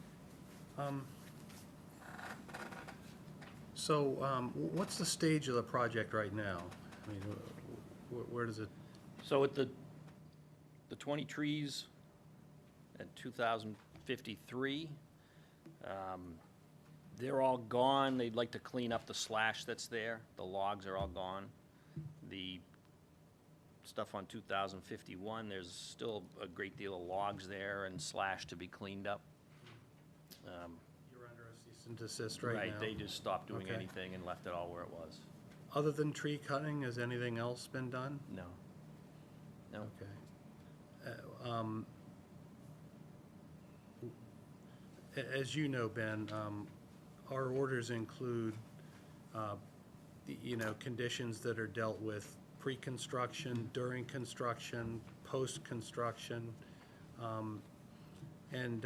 Speaker 10: What's the stage of the project right now? I mean, where does it,
Speaker 12: So with the 20 trees at 2053, they're all gone. They'd like to clean up the slash that's there. The logs are all gone. The stuff on 2051, there's still a great deal of logs there and slash to be cleaned up.
Speaker 10: you're under a cease and desist right now?
Speaker 12: Right, they just stopped doing
Speaker 10: Okay.
Speaker 12: anything and left it all where it was.
Speaker 10: Other than tree cutting, has anything else been done?
Speaker 12: No. No.
Speaker 10: Okay. As you know, Ben, our orders include, conditions that are dealt with pre-construction, during construction, post-construction, and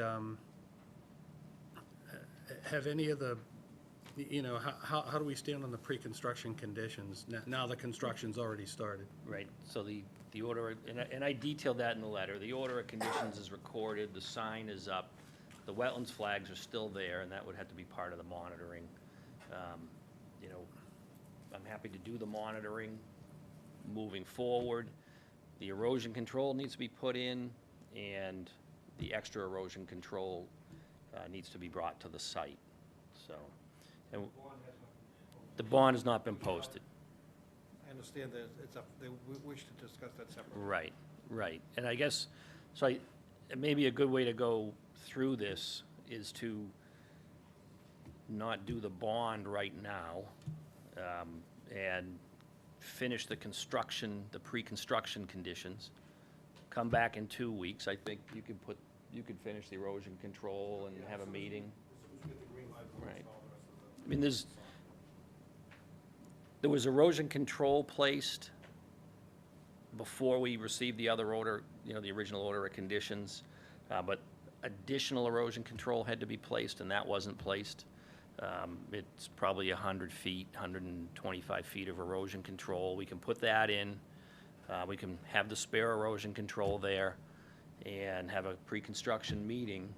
Speaker 10: have any of the, how do we stand on the pre-construction conditions now the construction's already started?
Speaker 12: Right, so the order, and I detailed that in the letter, the order of conditions is recorded, the sign is up, the wetlands flags are still there, and that would have to be part of the monitoring. I'm happy to do the monitoring moving forward. The erosion control needs to be put in, and the extra erosion control needs to be brought to the site, so. And the bond has not been posted.
Speaker 2: I understand that it's up, they wish to discuss that separately.
Speaker 12: Right, right. And I guess, maybe a good way to go through this is to not do the bond right now, and finish the construction, the pre-construction conditions. Come back in 2 weeks. I think you could finish the erosion control and have a meeting. Right. I mean, there was erosion control placed before we received the other order, the original order of conditions, but additional erosion control had to be placed, and that wasn't placed. It's probably 100 feet, 125 feet of erosion control. We can put that in. We can have the spare erosion control there, and have a pre-construction meeting,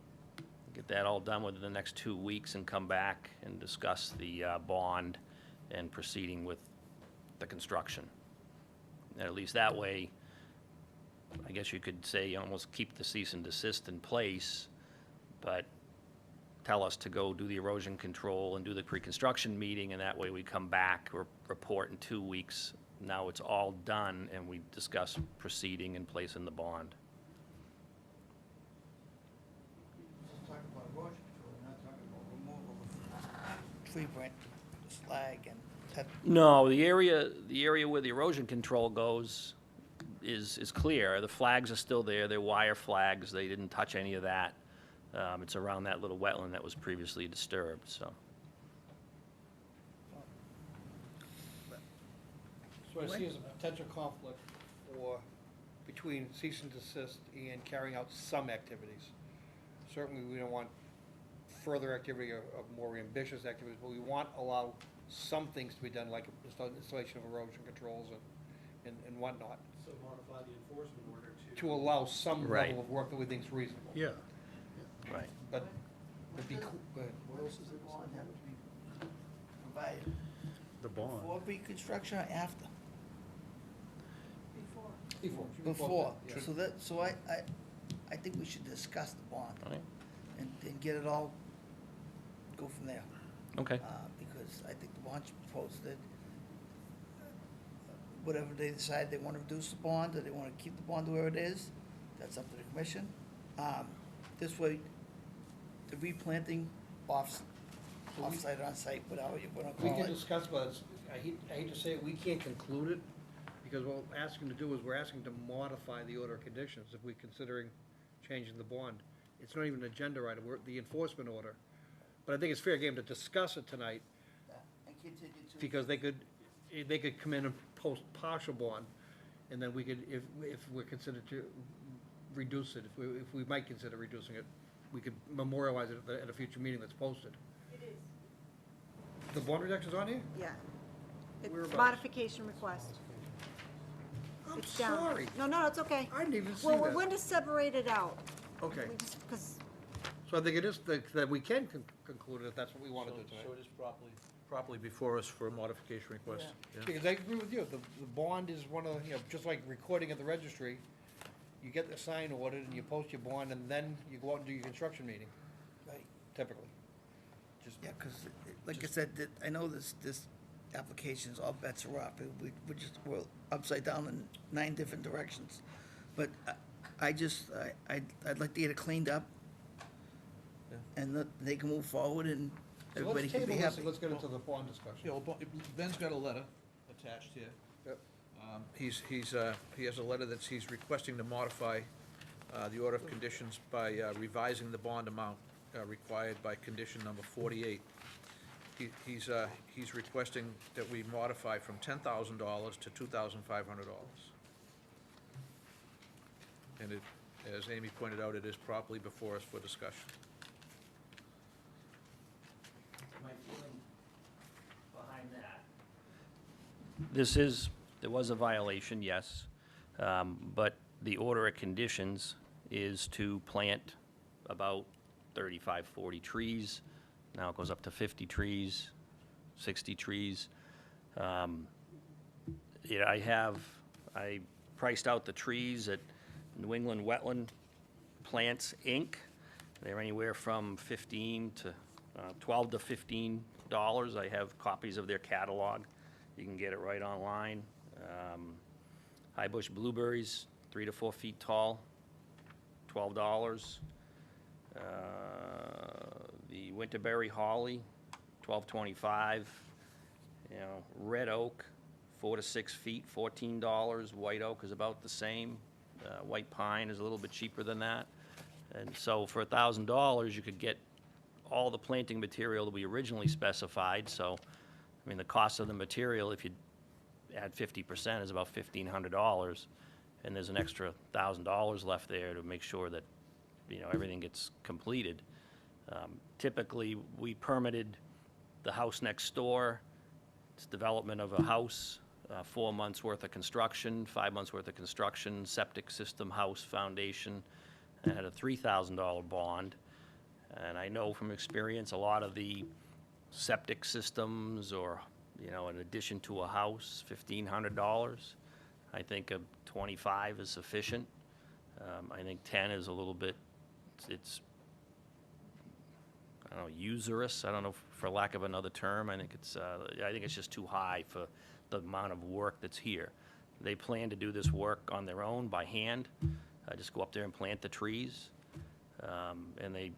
Speaker 12: get that all done within the next 2 weeks, and come back and discuss the bond and proceeding with the construction. And at least that way, I guess you could say, almost keep the cease and desist in place, but tell us to go do the erosion control and do the pre-construction meeting, and that way we come back, report in 2 weeks. Now it's all done, and we discuss proceeding and placing the bond.
Speaker 1: Talking about erosion control, we're not talking about removal of tree branch, slag, and that.
Speaker 12: No, the area where the erosion control goes is clear. The flags are still there. They're wire flags. They didn't touch any of that. It's around that little wetland that was previously disturbed, so.
Speaker 2: So I see as a potential conflict between cease and desist and carrying out some activities. Certainly, we don't want further activity of more ambitious activities, but we want to allow some things to be done, like installation of erosion controls and whatnot,
Speaker 10: So modify the enforcement order
Speaker 2: to allow some
Speaker 12: Right.
Speaker 2: level of work that we think is reasonable.
Speaker 10: Yeah.
Speaker 12: Right.
Speaker 2: But be, go ahead.
Speaker 1: What else does the bond have to be provided?
Speaker 10: The bond.
Speaker 1: Before pre-construction or after?
Speaker 2: Before. Yeah.
Speaker 1: So I think we should discuss the bond
Speaker 12: All right.
Speaker 1: and get it all, go from there.
Speaker 12: Okay.
Speaker 1: Because I think the bond should be posted. Whatever they decide, they want to reduce the bond, or they want to keep the bond where it is, that's up to the commission. This way, the replanting off-site, on-site, whatever you want to
Speaker 2: We
Speaker 1: call
Speaker 2: can
Speaker 1: it.
Speaker 2: discuss, but it's, I hate to say it, we can't conclude it, because what we're asking to do is we're asking to modify the order of conditions if we're considering changing the bond. It's not even an agenda item, we're the enforcement order. But I think it's fair game to discuss it tonight,
Speaker 1: And continue to.
Speaker 2: because they could come in and post partial bond, and then we could, if we're considered to reduce it, if we might consider reducing it, we could memorialize it at a future meeting that's posted.
Speaker 4: It is.
Speaker 2: The bond reduction's on here?
Speaker 4: Yeah. It's
Speaker 2: Whereabouts?
Speaker 4: modification request.
Speaker 2: I'm
Speaker 4: It's down.
Speaker 2: sorry.
Speaker 4: No, it's okay.
Speaker 2: I didn't even see
Speaker 4: Well, we're
Speaker 2: that.
Speaker 4: going to separate it out.
Speaker 2: Okay,
Speaker 4: We just, because,
Speaker 2: so I think it is, that we can conclude it if that's what we want to do tonight.
Speaker 13: So it is properly before us for a modification request. Yeah.
Speaker 2: Because I agree with you, the bond is one of, just like recording at the registry, you get the sign ordered and you post your bond, and then you go out and do your construction meeting,
Speaker 1: Right.
Speaker 2: typically.
Speaker 1: Yeah, because, like I said, I know this applications, all bets are off. We're upside down in 9 different directions. But I'd like to get it cleaned up,
Speaker 13: Yeah.
Speaker 1: and that they can move forward, and
Speaker 2: So
Speaker 1: everybody
Speaker 2: let's
Speaker 1: can
Speaker 2: table
Speaker 1: be
Speaker 2: this
Speaker 1: happy.
Speaker 2: and let's get into the bond discussion.
Speaker 13: Yeah, well, Ben's got a letter attached here.
Speaker 2: Yep.
Speaker 13: He has a letter he's requesting to modify the order of conditions by revising the bond amount required by condition number 48. He's requesting that we modify from $10,000 to $2,500. And it, as Amy pointed out, it is properly before us for discussion.
Speaker 12: My feeling behind that. There was a violation, yes, but the order of conditions is to plant about 35, 40 trees. Now it goes up to 50 trees, 60 trees. I priced out the trees at New England Wetland Plants, Inc. They're anywhere from $12 to $15. I have copies of their catalog. You can get it right online. High bush blueberries, 3 to 4 feet tall, $12. The winterberry holly, $12.25. Red oak, 4 to 6 feet, $14. White oak is about the same. White pine is a little bit cheaper than that. And so for $1,000, you could get all the planting material that we originally specified. So, I mean, the cost of the material, if you add 50%, is about $1,500. And there's an extra $1,000 left there to make sure that, everything gets completed. Typically, we permitted the house next door. It's development of a house, 4 months worth of construction, 5 months worth of construction, septic system, house, foundation. and had a $3,000 bond. And I know from experience, a lot of the septic systems or, you know, in addition to a house, $1,500. I think a 25 is sufficient. I think 10 is a little bit, it's, I don't know, usurious, I don't know, for lack of another term. I think it's just too high for the amount of work that's here. They plan to do this work on their own by hand, just go up there and plant the trees. And they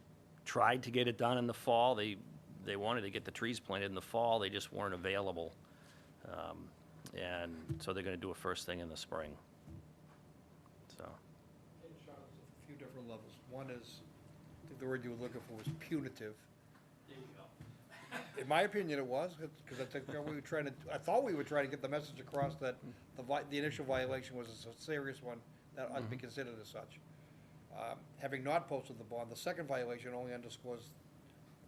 Speaker 12: tried to get it done in the fall. They wanted to get the trees planted in the fall, they just weren't available. And so they're gonna do it first thing in the spring. So,
Speaker 2: Hey, Sean, there's a few different levels. One is, I think the word you were looking for was punitive.
Speaker 10: There you go.
Speaker 2: In my opinion, it was, because I think I thought we were trying to get the message across that the initial violation was a serious one that ought to be considered as such. Having not posted the bond, the second violation only underscores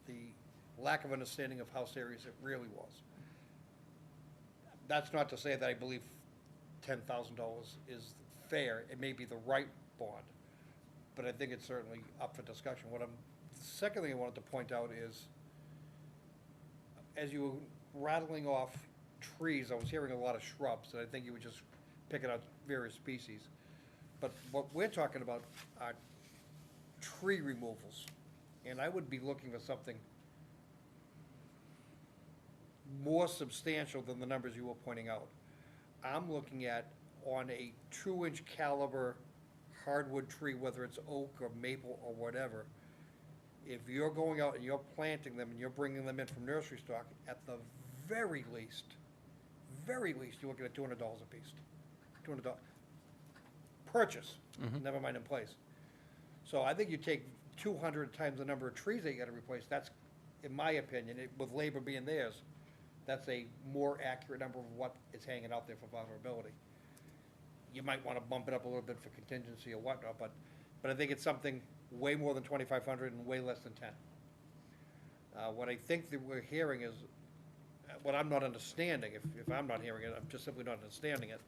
Speaker 2: the lack of understanding of how serious it really was. That's not to say that I believe $10,000 is fair. It may be the right bond, but I think it's certainly up for discussion. The second thing I wanted to point out is, as you were rattling off trees, I was hearing a lot of shrubs, and I think you were just picking out various species. But what we're talking about are tree removals, and I would be looking for something more substantial than the numbers you were pointing out. I'm looking at, on a 2-inch caliber hardwood tree, whether it's oak or maple or whatever, if you're going out and you're planting them and you're bringing them in from nursery stock, at the very least, you're looking at $200 a piece. $200 purchase, never mind in place. So I think you take 200 times the number of trees that you gotta replace, that's, in my opinion, with labor being theirs, that's a more accurate number of what is hanging out there for vulnerability. You might wanna bump it up a little bit for contingency or whatnot, but I think it's something way more than 2,500 and way less than 10. What I think that we're hearing is, what I'm not understanding, if I'm not hearing it, I'm just simply not understanding it,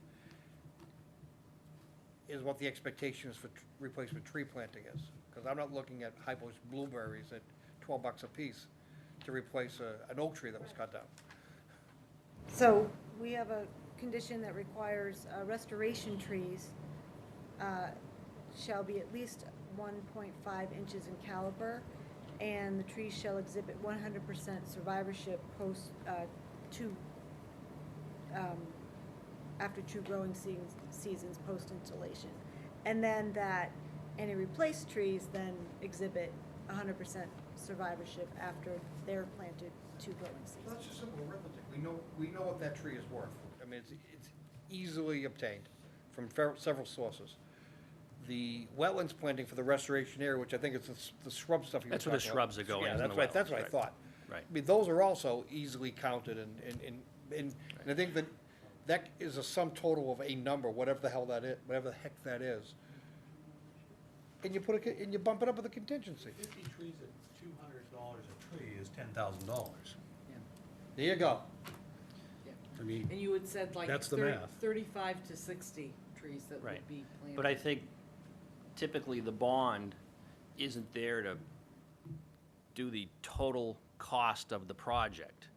Speaker 2: is what the expectations for replacement tree planting is. Because I'm not looking at high bush blueberries at $12 a piece to replace an oak tree that was cut down.
Speaker 4: So we have a condition that requires restoration trees shall be at least 1.5 inches in caliber, and the trees shall exhibit 100% survivorship after 2 growing seasons post-installation. And then that any replaced trees then exhibit 100% survivorship after they're planted 2 growing seasons.
Speaker 2: Well, that's just simple arithmetic. We know what that tree is worth. I mean, it's easily obtained from several sources. The wetlands planting for the restoration area, which I think is the shrub stuff you were
Speaker 12: that's where the
Speaker 2: talking about.
Speaker 12: shrubs are going.
Speaker 2: Yeah,
Speaker 12: in the
Speaker 2: that's
Speaker 12: wetlands,
Speaker 2: what I
Speaker 12: right.
Speaker 2: thought.
Speaker 12: Right.
Speaker 2: I mean, those are also easily counted, and I think that is a sum total of a number, whatever the hell that is, whatever the heck that is. And you bump it up with a contingency.
Speaker 10: 50 trees at $200 a tree is $10,000.
Speaker 2: There you go.
Speaker 10: I mean,
Speaker 14: And you had said like
Speaker 10: That's the math.
Speaker 14: 35 to 60 trees that
Speaker 12: Right.
Speaker 14: would be planted.
Speaker 12: But I think typically the bond isn't there to do the total cost of the project.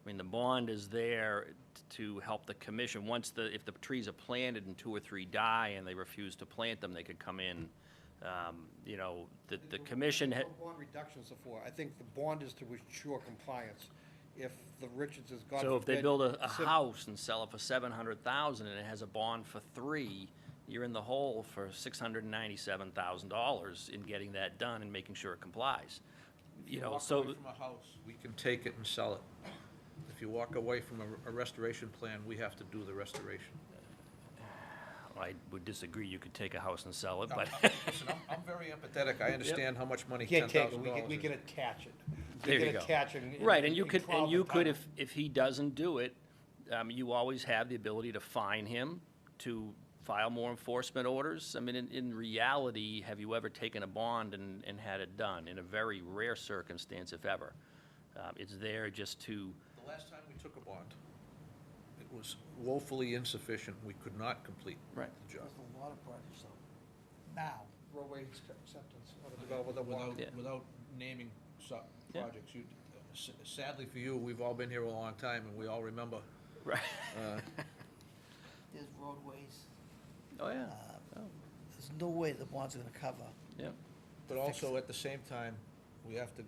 Speaker 12: I mean, the bond is there to help the commission. If the trees are planted and 2 or 3 die and they refuse to plant them, they could come in, you know, the commission had.
Speaker 2: That's what bond reductions are for. I think the bond is to ensure compliance. If the Richards has gone.
Speaker 12: So if they build a house and sell it for $700,000 and it has a bond for 3, you're in the hole for $697,000 in getting that done and making sure it complies. You know,
Speaker 13: Walk
Speaker 12: so,
Speaker 13: away from a house, we can take it and sell it. If you walk away from a restoration plan, we have to do the restoration.
Speaker 12: I would disagree, you could take a house and sell it, but.
Speaker 13: Listen, I'm very empathetic, I understand how much money
Speaker 2: We can't take it,
Speaker 13: $10,000
Speaker 2: we
Speaker 13: is.
Speaker 2: can attach it.
Speaker 12: There
Speaker 2: We
Speaker 12: you
Speaker 2: can
Speaker 12: go.
Speaker 2: attach it
Speaker 12: Right, and you could,
Speaker 2: trial
Speaker 12: and you
Speaker 2: the
Speaker 12: could,
Speaker 2: title.
Speaker 12: if he doesn't do it, you always have the ability to fine him, to file more enforcement orders. I mean, in reality, have you ever taken a bond and had it done? In a very rare circumstance, if ever. It's there just to,
Speaker 13: The last time we took a bond, it was woefully insufficient, we could not complete
Speaker 12: Right.
Speaker 13: the job.
Speaker 1: There's a lot of projects though, now,
Speaker 2: roadway acceptance of the development of water.
Speaker 12: Yeah.
Speaker 13: Without naming
Speaker 12: Yeah.
Speaker 13: projects, sadly for you, we've all been here a long time, and we all remember.
Speaker 12: Right.
Speaker 1: There's roadways,
Speaker 12: Oh, yeah. Oh,
Speaker 1: there's no way the bond's gonna cover.
Speaker 12: yeah.
Speaker 13: But also, at the same time, we have to,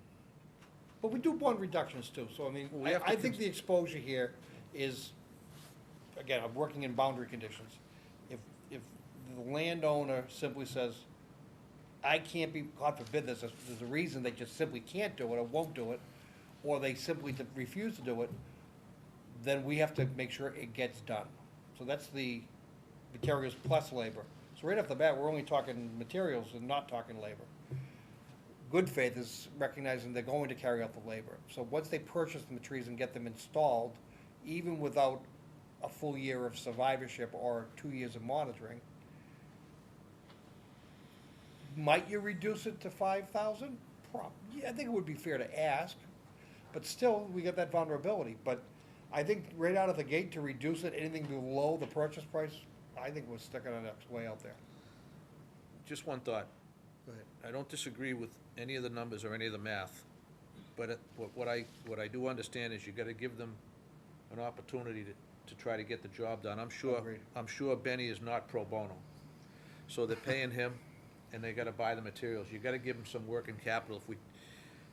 Speaker 2: But we do bond reductions too, so I mean,
Speaker 13: Well, we have to
Speaker 2: I think the exposure here is, again, I'm working in boundary conditions. If the landowner simply says, I can't be, God forbid, there's a reason they just simply can't do it or won't do it, or they simply refuse to do it, then we have to make sure it gets done. So that's the materials plus labor. So right off the bat, we're only talking materials and not talking labor. Good faith is recognizing they're going to carry out the labor. So once they purchase the trees and get them installed, even without a full year of survivorship or 2 years of monitoring, might you reduce it to 5,000? Yeah, I think it would be fair to ask, but still, we got that vulnerability. But I think right out of the gate, to reduce it, anything below the purchase price, I think we're sticking our necks way out there.
Speaker 13: just one thought.
Speaker 2: Go ahead.
Speaker 13: I don't disagree with any of the numbers or any of the math, but what I do understand is you gotta give them an opportunity to try to get the job done.
Speaker 2: Agreed.
Speaker 13: I'm sure Benny is not pro bono. So they're paying him, and they gotta buy the materials. You gotta give them some working capital. If we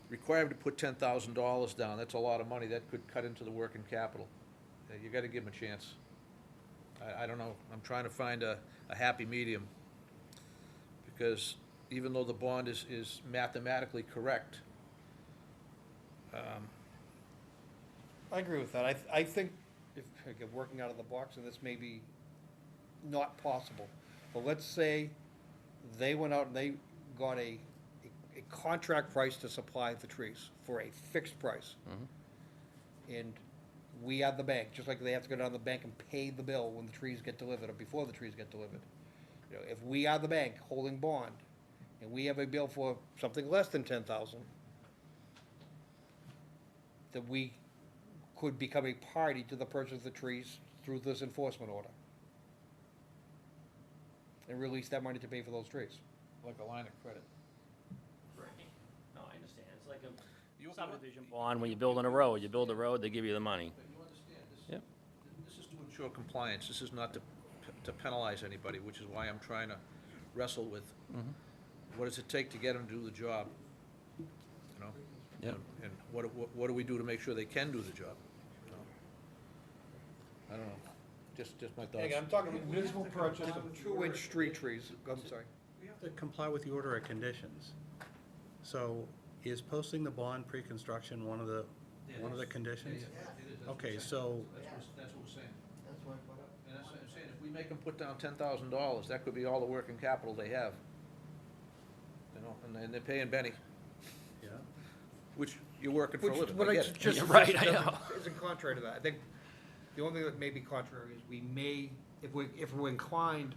Speaker 13: require them to put $10,000 down, that's a lot of money. That could cut into the working capital. You gotta give them a chance. I don't know, I'm trying to find a happy medium, because even though the bond is mathematically correct,
Speaker 2: I agree with that. I think, if, again, working out of the box, and this may be not possible, but let's say they went out and they got a contract price to supply the trees for a fixed price. And we are the bank, just like they have to go down to the bank and pay the bill when the trees get delivered or before the trees get delivered. You know, if we are the bank holding bond, and we have a bill for something less than 10,000, that we could become a party to the purchase of the trees through this enforcement order. And release that money to pay for those trees.
Speaker 13: like a line of credit.
Speaker 12: Right. No, I understand. It's like
Speaker 13: You-
Speaker 12: a subdivision bond, when you're building a road, you build a road, they give you the money.
Speaker 13: But you understand,
Speaker 12: Yep.
Speaker 13: this is to ensure compliance, this is not to penalize anybody, which is why I'm trying to wrestle with, what does it take to get them to do the job? You know?
Speaker 12: Yep.
Speaker 13: And what do we do to make sure they can do the job? You know? I don't know, just my thoughts.
Speaker 2: Again, I'm talking municipal purchase of 2-inch street trees, I'm sorry.
Speaker 10: We have to comply with the order of conditions. So is posting the bond pre-construction one of the conditions? Okay, so,
Speaker 13: That's what we're saying.
Speaker 1: That's what I brought up.
Speaker 13: And that's what I'm saying, if we make them put down $10,000, that could be all the working capital they have. You know, and they're paying Benny,
Speaker 10: yeah.
Speaker 13: which you're working for a living,
Speaker 2: What
Speaker 13: I
Speaker 2: I
Speaker 13: get it.
Speaker 2: just
Speaker 12: You're right, I
Speaker 2: suggested
Speaker 12: know.
Speaker 2: isn't contrary to that. I think the only thing that may be contrary is we may, if we're inclined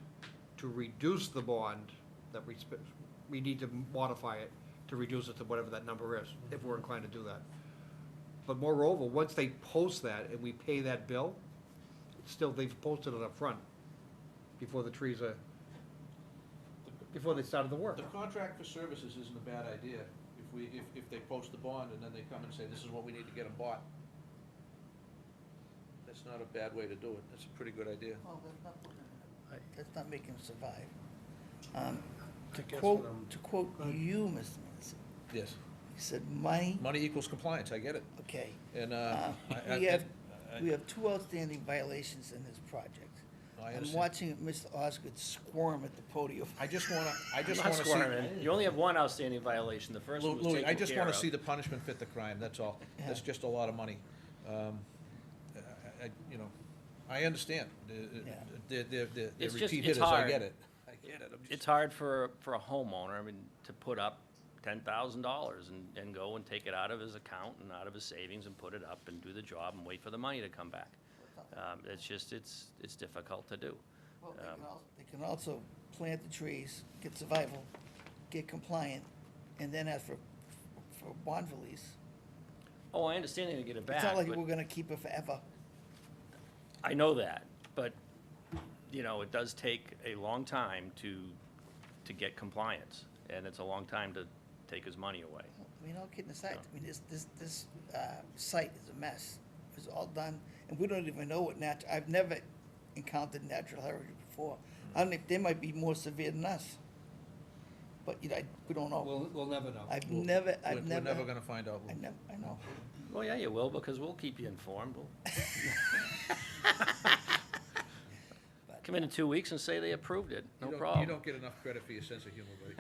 Speaker 2: to reduce the bond, that we need to modify it to reduce it to whatever that number is, if we're inclined to do that. But moreover, once they post that and we pay that bill, still, they've posted it up front before the trees are, before they started the work.
Speaker 13: The contract for services isn't a bad idea, if they post the bond and then they come and say, this is what we need to get them bought. That's not a bad way to do it, that's a pretty good idea.
Speaker 1: Well,
Speaker 10: I-
Speaker 1: that's not making them survive.
Speaker 10: I guess what I'm-
Speaker 1: To quote you, Mr. Mansell,
Speaker 13: Yes.
Speaker 1: you said money,
Speaker 13: Money equals compliance, I get it.
Speaker 1: okay.
Speaker 13: And,
Speaker 1: We have, we have 2 outstanding violations in this project.
Speaker 13: I
Speaker 1: I'm
Speaker 13: understand.
Speaker 1: watching Mr. Osgood squirm at the podium.
Speaker 13: I just wanna
Speaker 12: I'm not
Speaker 13: see.
Speaker 12: squirming. You only have one outstanding violation. The first one was
Speaker 13: Louis,
Speaker 12: taken
Speaker 13: I just
Speaker 12: care
Speaker 13: wanna
Speaker 12: of.
Speaker 13: see the punishment fit the crime, that's all. That's
Speaker 1: Yeah.
Speaker 13: just a lot of money. You know, I understand. They're
Speaker 12: It's just-
Speaker 13: repeat
Speaker 12: it's
Speaker 13: hitters, I
Speaker 12: hard.
Speaker 13: get it. I get it. I'm just-
Speaker 12: It's hard for a homeowner, I mean, to put up $10,000 and go and take it out of his account and out of his savings and put it up and do the job and wait for the money to come back. It's just, it's difficult to do.
Speaker 1: Well, they can also plant the trees, get survival, get compliant, and then ask for bond release.
Speaker 12: Oh, I understand they're gonna get it back,
Speaker 1: It's not like
Speaker 12: but
Speaker 1: we're gonna keep it forever.
Speaker 12: I know that, but, you know, it does take a long time to to get compliance, and it's a long time to take his money away.
Speaker 1: I mean, all kidding aside, I mean, this site is a mess. It's all done, and we don't even know what I've never encountered natural heritage before. I don't know, they might be more severe than us. But, you know, we don't know.
Speaker 2: We'll never know.
Speaker 1: I've
Speaker 13: We're never gonna find out.
Speaker 1: I know.
Speaker 12: Well, yeah, you will, because we'll keep you informed. We'll come in 2 weeks and say they approved it, no problem.
Speaker 13: You don't get enough credit for your sense of humor, buddy.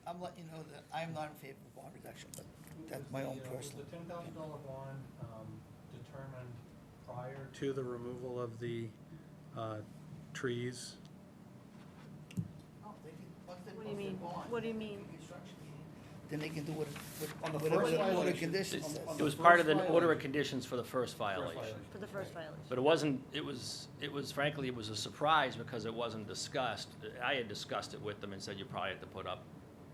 Speaker 1: I'm letting you know that I'm not in favor of bond reduction, but that's my own personal.
Speaker 10: Was the $10,000 bond determined prior to the removal of the trees?
Speaker 4: What do you mean? What do you mean?
Speaker 1: Then they can do
Speaker 2: On the
Speaker 1: whatever
Speaker 2: first
Speaker 1: the order
Speaker 2: violation,
Speaker 1: conditions
Speaker 2: it's-
Speaker 1: says.
Speaker 2: on
Speaker 12: It was
Speaker 2: the
Speaker 12: part of
Speaker 2: first
Speaker 12: the order of
Speaker 2: violation.
Speaker 12: conditions for the first violation.
Speaker 4: For the first violation?
Speaker 12: But it wasn't, it was frankly, it was a surprise because it wasn't discussed. I had discussed it with them and said you probably have to put up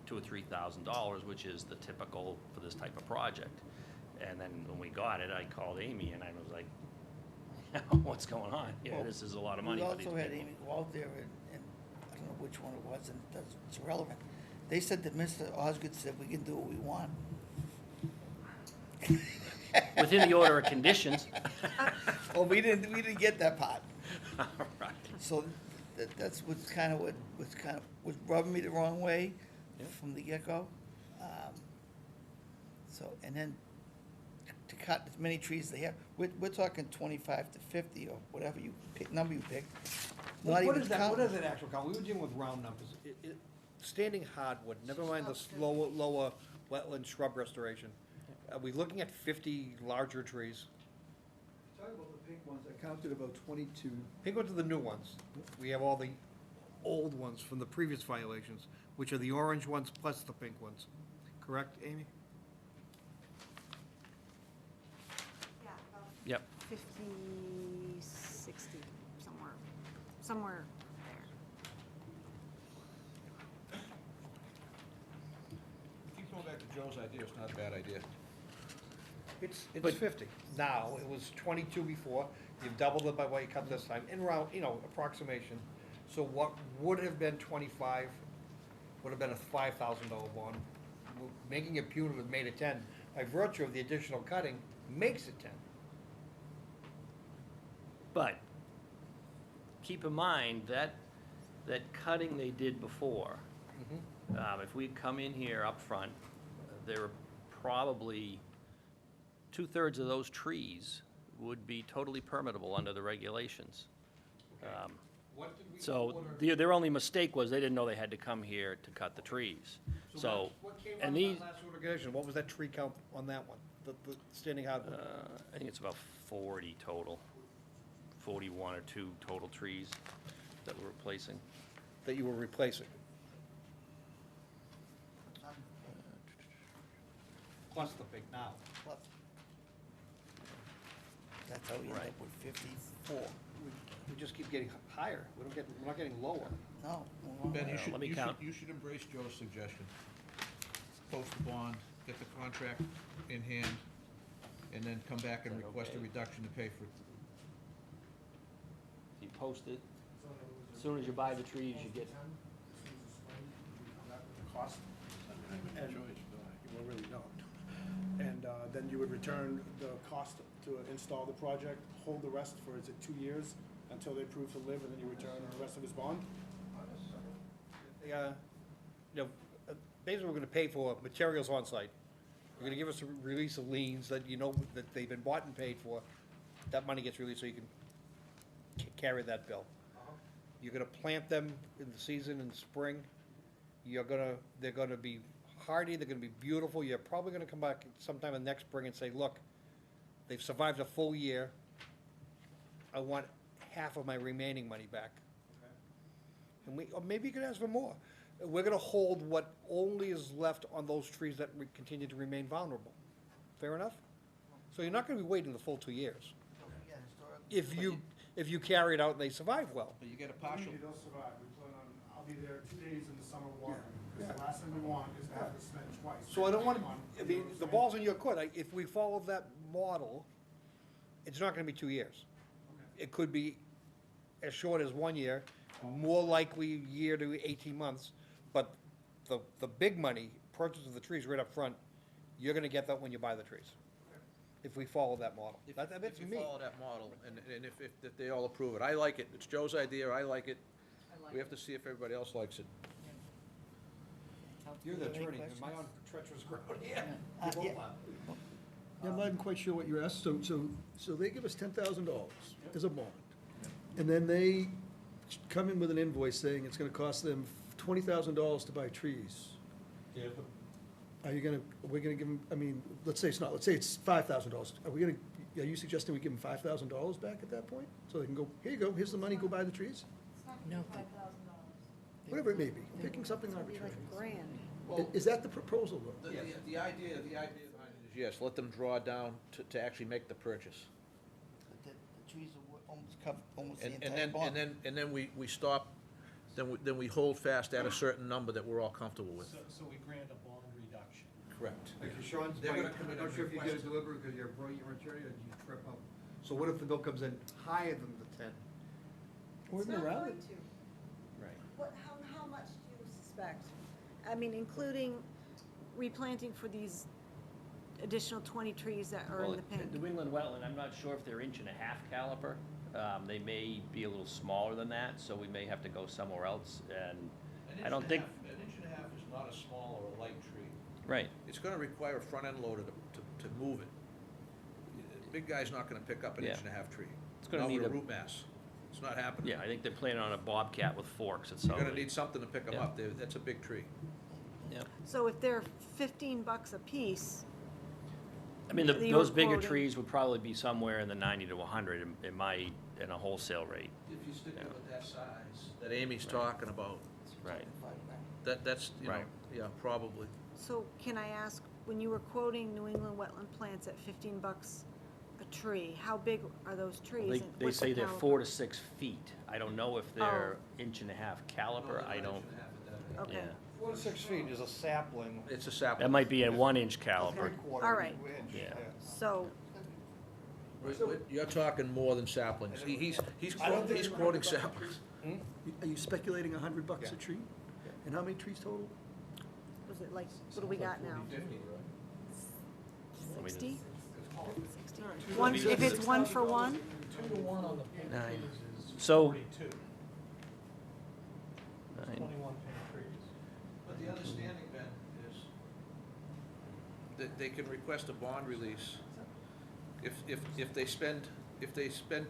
Speaker 12: $2,000 or $3,000, which is the typical for this type of project. And then when we got it, I called Amy and I was like, what's going on? Yeah,
Speaker 1: Well,
Speaker 12: this is a lot of money for these
Speaker 1: We also had
Speaker 12: people.
Speaker 1: Amy go out there and I don't know which one it was, and it's irrelevant. They said that Mr. Osgood said we can do what we want.
Speaker 12: Within the order of conditions.
Speaker 1: Well, we didn't get that part.
Speaker 12: All right.
Speaker 1: So that's what's rubbing me the wrong way
Speaker 12: Yeah.
Speaker 1: from the get-go. So, and then to cut as many trees as they have, we're talking 25 to 50 or whatever number you pick. Not
Speaker 2: What
Speaker 1: even
Speaker 2: is that, what
Speaker 1: counting.
Speaker 2: is an actual count? We were dealing with round numbers. Standing hardwood, never mind the lower wetland shrub restoration. Are we looking at 50 larger trees?
Speaker 6: Talking about the pink ones, I counted about 22.
Speaker 2: Pick one to the new ones. We have all the old ones from the previous violations, which are the orange ones plus the pink ones. Correct, Amy?
Speaker 4: Yeah, about
Speaker 12: Yep.
Speaker 4: 50, 60, somewhere there.
Speaker 13: Keep going back to Joe's idea, it's not a bad idea.
Speaker 2: It's
Speaker 12: But-
Speaker 2: 50 now. It was 22 before. You've doubled it by what you cut this time, in round, approximation. So what would have been 25 would have been a $5,000 bond. Making it punitive made it 10. By virtue of the additional cutting, makes it 10.
Speaker 12: But keep in mind that cutting they did before, if we'd come in here up front, there were probably 2/3 of those trees would be totally permittable under the regulations.
Speaker 2: What did we
Speaker 12: So
Speaker 2: order?
Speaker 12: their only mistake was they didn't know they had to come here to cut the trees. So,
Speaker 2: What came out
Speaker 12: and
Speaker 2: of
Speaker 12: these,
Speaker 2: that last order condition? What was that tree count on that one? The standing hardwood?
Speaker 12: I think it's about 40 total, 41 or 2 total trees that we're replacing.
Speaker 2: That you were replacing? Plus the big now.
Speaker 1: Plus. That's how we end
Speaker 12: Right.
Speaker 1: up with 54.
Speaker 2: We just keep getting higher. We're not getting lower.
Speaker 1: No.
Speaker 13: Ben,
Speaker 12: let me count.
Speaker 13: you should embrace Joe's suggestion. Post the bond, get the contract in hand, and then come back and
Speaker 12: Is that
Speaker 13: request a
Speaker 12: okay?
Speaker 13: reduction to pay for.
Speaker 12: You post it, as soon as you buy the trees, you get,
Speaker 11: Cost. And, you really don't. And then you would return the cost to install the project, hold the rest for, is it 2 years, until they prove to live, and then you return the rest of his bond?
Speaker 2: Basically, we're gonna pay for materials on site. You're gonna give us a release of liens that you know that they've been bought and paid for. That money gets released so you can carry that bill. You're gonna plant them in the season in spring. They're gonna be hardy, they're gonna be beautiful. You're probably gonna come back sometime in next spring and say, look, they've survived a full year. I want half of my remaining money back. And or maybe you can ask for more. We're gonna hold what only is left on those trees that continue to remain vulnerable. Fair enough? So you're not gonna be waiting the full 2 years. If you carry it out and they survive well.
Speaker 13: But you get a partial.
Speaker 11: Maybe they'll survive. We plan on, I'll be there 2 days in the summer watering, because the last thing we want is to have to spend twice.
Speaker 2: So I don't want, the ball's in your court. If we follow that model, it's not gonna be 2 years. It could be as short as 1 year, more likely year to 18 months, but the big money, purchase of the trees right up front, you're gonna get that when you buy the trees. If we follow that model. That's
Speaker 13: If you
Speaker 2: me.
Speaker 13: follow that model, and if they all approve it, I like it, it's Joe's idea, I like it. We have to see if everybody else likes it.
Speaker 2: You're the
Speaker 1: Any
Speaker 2: attorney, am I
Speaker 1: questions?
Speaker 2: on treacherous ground here?
Speaker 1: Yeah.
Speaker 6: Yeah, I'm not even quite sure what you're asked, so they give us $10,000 as a bond. And then they come in with an invoice saying it's gonna cost them $20,000 to buy trees. Are we're gonna give them, I mean, let's say it's $5,000. Are you suggesting we give them $5,000 back at that point? So they can go, here you go, here's the money, go buy the trees?
Speaker 14: No.
Speaker 6: Whatever it may be, picking something arbitrary.
Speaker 4: $1,000,000.
Speaker 6: Is that the proposal, though?
Speaker 13: The idea behind it is, yes, let them draw down to actually make the purchase.
Speaker 1: The trees are almost covered, almost the
Speaker 13: And
Speaker 1: entire
Speaker 13: then,
Speaker 1: bond.
Speaker 13: and then we stop, then we hold fast at a certain number that we're all comfortable with.
Speaker 10: So we grant a bond reduction.
Speaker 13: Correct.
Speaker 2: Like Sean's,
Speaker 13: They're
Speaker 2: point,
Speaker 13: gonna come in
Speaker 2: I'm not
Speaker 13: and
Speaker 2: sure if you get
Speaker 13: request
Speaker 2: it delivered because you're a brilliant attorney or you trip up. So what if the bill comes in higher than the 10?
Speaker 6: Or even around it?
Speaker 12: Right.
Speaker 4: How much do you suspect? I mean, including replanting for these additional 20 trees that are
Speaker 12: Well,
Speaker 4: in the pink.
Speaker 12: New England wetland, I'm not sure if they're 1.5 caliper. They may be a little smaller than that, so we may have to go somewhere else, and I don't think,
Speaker 13: An inch and a half is not a small or a light tree.
Speaker 12: right,
Speaker 13: It's gonna require a front-end loader to move it. The big guy's not gonna pick up an
Speaker 12: Yeah.
Speaker 13: inch and a half tree.
Speaker 12: It's gonna
Speaker 13: Not
Speaker 12: need
Speaker 13: with
Speaker 12: a-
Speaker 13: root mass. It's not happening.
Speaker 12: yeah, I think they're planning on a bobcat with forks at some
Speaker 13: You're gonna
Speaker 12: rate.
Speaker 13: need something to pick them
Speaker 12: Yeah.
Speaker 13: up. That's a big tree.
Speaker 12: Yep.
Speaker 4: So if they're $15 a piece,
Speaker 12: I mean,
Speaker 4: that you
Speaker 12: those
Speaker 4: were
Speaker 12: bigger
Speaker 4: quoting.
Speaker 12: trees would probably be somewhere in the 90 to 100 in a wholesale rate.
Speaker 13: If you stick
Speaker 12: it
Speaker 13: with that size. That Amy's talking about,
Speaker 12: Right.
Speaker 13: that's, you know,
Speaker 12: Right.
Speaker 13: yeah, probably.
Speaker 4: so can I ask, when you were quoting New England wetland plants at $15 a tree, how big are those trees? and
Speaker 12: They
Speaker 4: what's the
Speaker 12: say they're
Speaker 4: caliber?
Speaker 12: 4 to 6 feet. I don't know if they're
Speaker 4: Oh.
Speaker 12: 1.5 caliper, I don't,
Speaker 4: Okay,
Speaker 12: yeah.
Speaker 2: 4 to 6 feet is a sapling.
Speaker 13: It's a sapling.
Speaker 12: That might be a 1-inch caliber.
Speaker 4: All right.
Speaker 12: Yeah.
Speaker 4: so,
Speaker 13: You're talking more than saplings. He's quoting saplings.
Speaker 6: Are you speculating $100 a tree? And how many trees total?
Speaker 4: was it like, what do we got now? 60? One, if it's 1 for 1?
Speaker 10: 2 to 1 on the pink
Speaker 12: Nine.
Speaker 10: trees is
Speaker 12: So-
Speaker 10: 42. 21 pink trees.
Speaker 13: But the understanding, Ben, is that they can request a bond release if they spend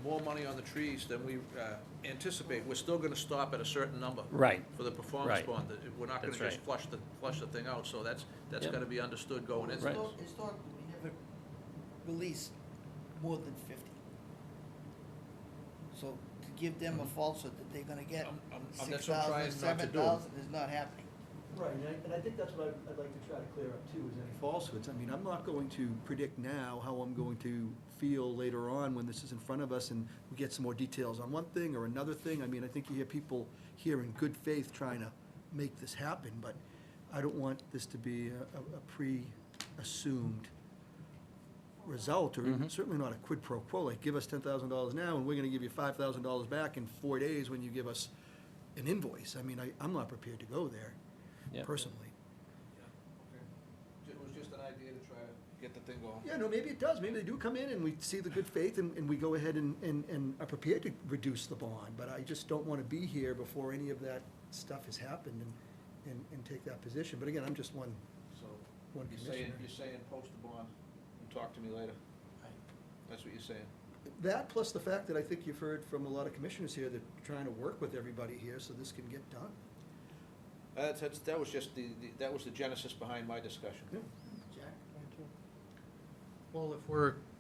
Speaker 13: more money on the trees than we anticipate. We're still gonna stop at a certain number.
Speaker 12: Right.
Speaker 13: For the performance
Speaker 12: Right.
Speaker 13: bond. We're not gonna
Speaker 12: That's
Speaker 13: just flush the thing out, so that's
Speaker 12: Yep.
Speaker 13: gotta be understood going into
Speaker 12: Right.
Speaker 13: this.
Speaker 1: Historically, we never released more than 50. So to give them a falsehood that they're gonna get
Speaker 13: That's what I'm trying
Speaker 1: 6,000,
Speaker 13: not to do.
Speaker 1: 7,000 is not happening.
Speaker 6: Right, and I think that's what I'd like to try to clear up too, is any falsehoods. I mean, I'm not going to predict now how I'm going to feel later on when this is in front of us and we get some more details on one thing or another thing. I mean, I think you hear people here in good faith trying to make this happen, but I don't want this to be a pre-assumed result, or certainly not a quid pro quo, like give us $10,000 now and we're gonna give you $5,000 back in 4 days when you give us an invoice. I mean, I'm not prepared to go there.
Speaker 12: Yep.
Speaker 6: Personally.
Speaker 13: It was just an idea to try to get the thing going.
Speaker 6: Yeah, no, maybe it does. Maybe they do come in and we see the good faith and we go ahead and are prepared to reduce the bond. But I just don't want to be here before any of that stuff has happened and take that position. But again, I'm just one commissioner.
Speaker 13: You're saying post the bond and talk to me later? That's what you're saying?
Speaker 6: That plus the fact that I think you've heard from a lot of commissioners here that are trying to work with everybody here so this can get done.
Speaker 13: That was just that was the genesis behind my discussion.
Speaker 10: Well,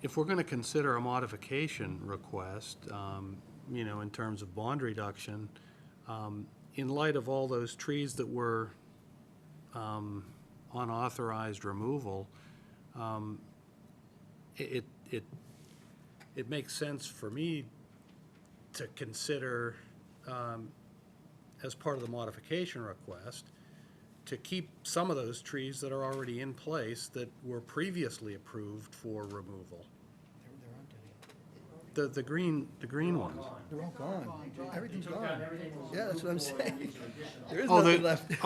Speaker 10: if we're going to consider a modification request, in terms of bond reduction, in light of all those trees that were unauthorized removal, it makes sense for me to consider, as part of the modification request, to keep some of those trees that are already in place that were previously approved for removal. the green ones.
Speaker 6: They're all gone. Everything's gone. Yeah, that's what I'm saying. There is
Speaker 10: Oh,
Speaker 6: nothing left.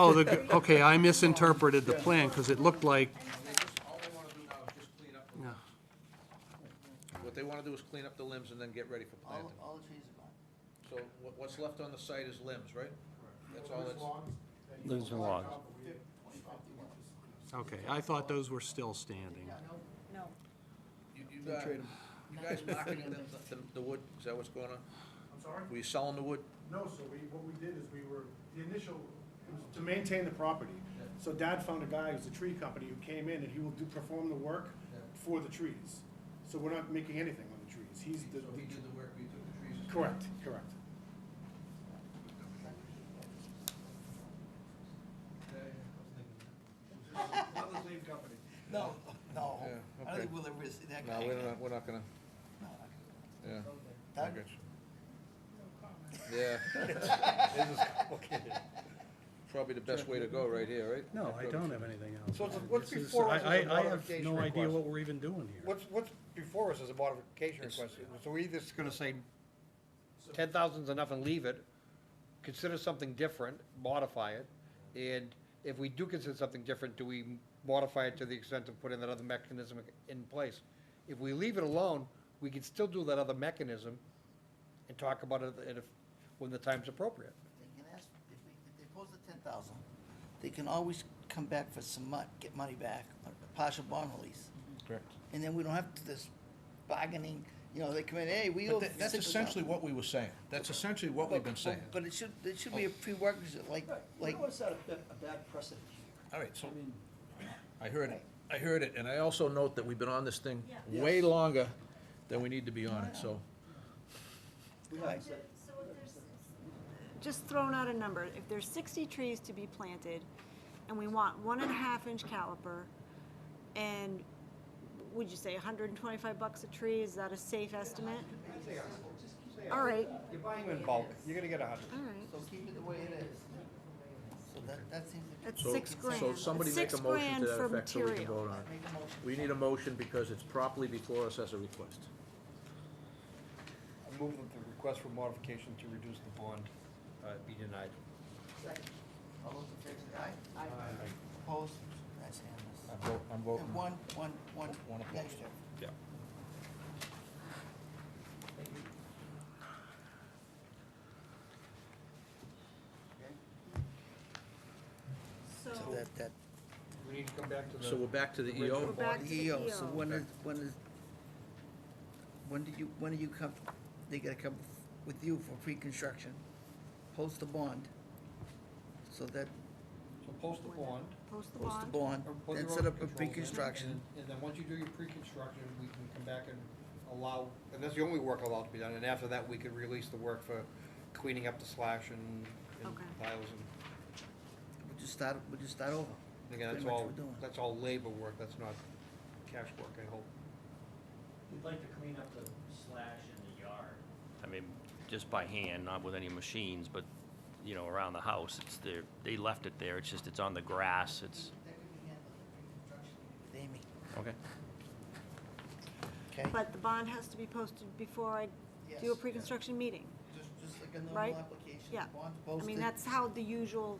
Speaker 10: okay, I misinterpreted the plan, because it looked like,
Speaker 13: All they wanna do now is just clean up.
Speaker 10: no.
Speaker 13: What they wanna do is clean up the limbs and then get ready for planting.
Speaker 1: All the trees are gone.
Speaker 13: So what's left on the site is limbs, right? That's all that's,
Speaker 12: Those are logs.
Speaker 10: Okay, I thought those were still standing.
Speaker 4: No.
Speaker 13: you
Speaker 6: Trade 'em.
Speaker 13: guys marketing the wood, is that what's going on?
Speaker 15: I'm sorry?
Speaker 13: Were you selling the wood?
Speaker 15: No, so what we did is the initial, it was to maintain the property. So Dad found a guy who's a tree company who came in and he will perform the work for the trees. So we're not making anything on the trees. He's the.
Speaker 13: So he did the work, we took the trees. and-
Speaker 15: Correct, correct. Not the same company.
Speaker 1: No, no,
Speaker 13: Yeah,
Speaker 1: I don't
Speaker 13: okay.
Speaker 1: think we'll ever see that
Speaker 13: No,
Speaker 1: guy.
Speaker 13: we're not gonna,
Speaker 1: No,
Speaker 13: yeah.
Speaker 1: Doug?
Speaker 13: I got you. Yeah. Probably the best way to go right here, right?
Speaker 10: No, I don't have anything else.
Speaker 2: So what's
Speaker 10: This is-
Speaker 2: before us is a
Speaker 10: I have
Speaker 2: modification
Speaker 10: no idea
Speaker 2: request.
Speaker 10: what we're even doing here.
Speaker 2: What's before us is a modification request, so we're either just gonna say 10,000's enough and leave it, consider something different, modify it, and if we do consider something different, do we modify it to the extent of putting that other mechanism in place? If we leave it alone, we can still do that other mechanism and talk about it when the time's appropriate.
Speaker 1: They can ask, if they post the 10,000, they can always come back for some get money back, a partial bond release.
Speaker 13: Correct.
Speaker 1: And then we don't have to this bargaining, they come in, hey, we owe.
Speaker 13: That's
Speaker 1: 6,000.
Speaker 13: essentially what we were saying. That's essentially what we've been saying.
Speaker 1: But it should be a prerequisite, like,
Speaker 6: You know, it's not a bad precedent.
Speaker 13: All right, so
Speaker 6: I mean,
Speaker 13: I heard it, and I also note that we've been on this thing
Speaker 6: Yeah.
Speaker 13: way longer than we need to be on it, so.
Speaker 6: we haven't said,
Speaker 4: So if there's, just throwing out a number, if there's 60 trees to be planted, and we want 1.5-inch caliper, and would you say $125 a tree, is that a safe estimate? All right,
Speaker 2: You're buying in bulk, you're gonna get 100.
Speaker 4: all right,
Speaker 1: so keep it the way it is. So that seems.
Speaker 4: that's
Speaker 13: So-
Speaker 4: $6,000.
Speaker 13: So somebody
Speaker 4: That's
Speaker 13: make a motion to
Speaker 4: $6,000
Speaker 13: that
Speaker 4: for
Speaker 13: effect so we can
Speaker 4: material.
Speaker 13: vote on it. We need a motion because it's properly before us as a request.
Speaker 2: I move that the request for modification to reduce the bond be denied.
Speaker 1: Second. All those in favor say aye? Aye. Opposed? That's unanimous.
Speaker 13: I'm voting.
Speaker 1: And one
Speaker 13: One opposed.
Speaker 1: negative.
Speaker 13: Yeah.
Speaker 4: So,
Speaker 1: So that,
Speaker 2: We need to come back to the.
Speaker 13: So we're back to the EO?
Speaker 4: We're back to the
Speaker 1: EO, so
Speaker 4: EO.
Speaker 1: when do you come, they gotta come with you for pre-construction, post the bond, so that,
Speaker 2: So post the bond.
Speaker 4: Post the
Speaker 1: post the
Speaker 4: bond.
Speaker 1: bond,
Speaker 2: or put
Speaker 1: then
Speaker 2: your
Speaker 1: set
Speaker 2: own
Speaker 1: up a
Speaker 2: controls in,
Speaker 1: pre-construction.
Speaker 2: And then once you do your pre-construction, we can come back and allow, and that's the only work allowed to be done, and after that, we could release the work for cleaning up the slash and
Speaker 4: Okay.
Speaker 2: piles and,
Speaker 1: We'll just start over.
Speaker 2: again,
Speaker 1: Pretty
Speaker 2: that's
Speaker 1: much
Speaker 2: all,
Speaker 1: what we're doing.
Speaker 2: that's all labor work, that's not cash work, I hope.
Speaker 12: We'd like to clean up the slash in the yard. I mean, just by hand, not with any machines, but, around the house, they left it there, it's on the grass, it's,
Speaker 1: That could be handled in pre-construction with Amy,
Speaker 12: okay.
Speaker 1: okay?
Speaker 4: But the bond has to be posted before I do a
Speaker 1: Yes.
Speaker 4: pre-construction meeting.
Speaker 1: Just like a
Speaker 4: Right?
Speaker 1: normal application,
Speaker 4: Yeah.
Speaker 1: bond's
Speaker 4: I
Speaker 1: posted.
Speaker 4: mean, that's how the usual,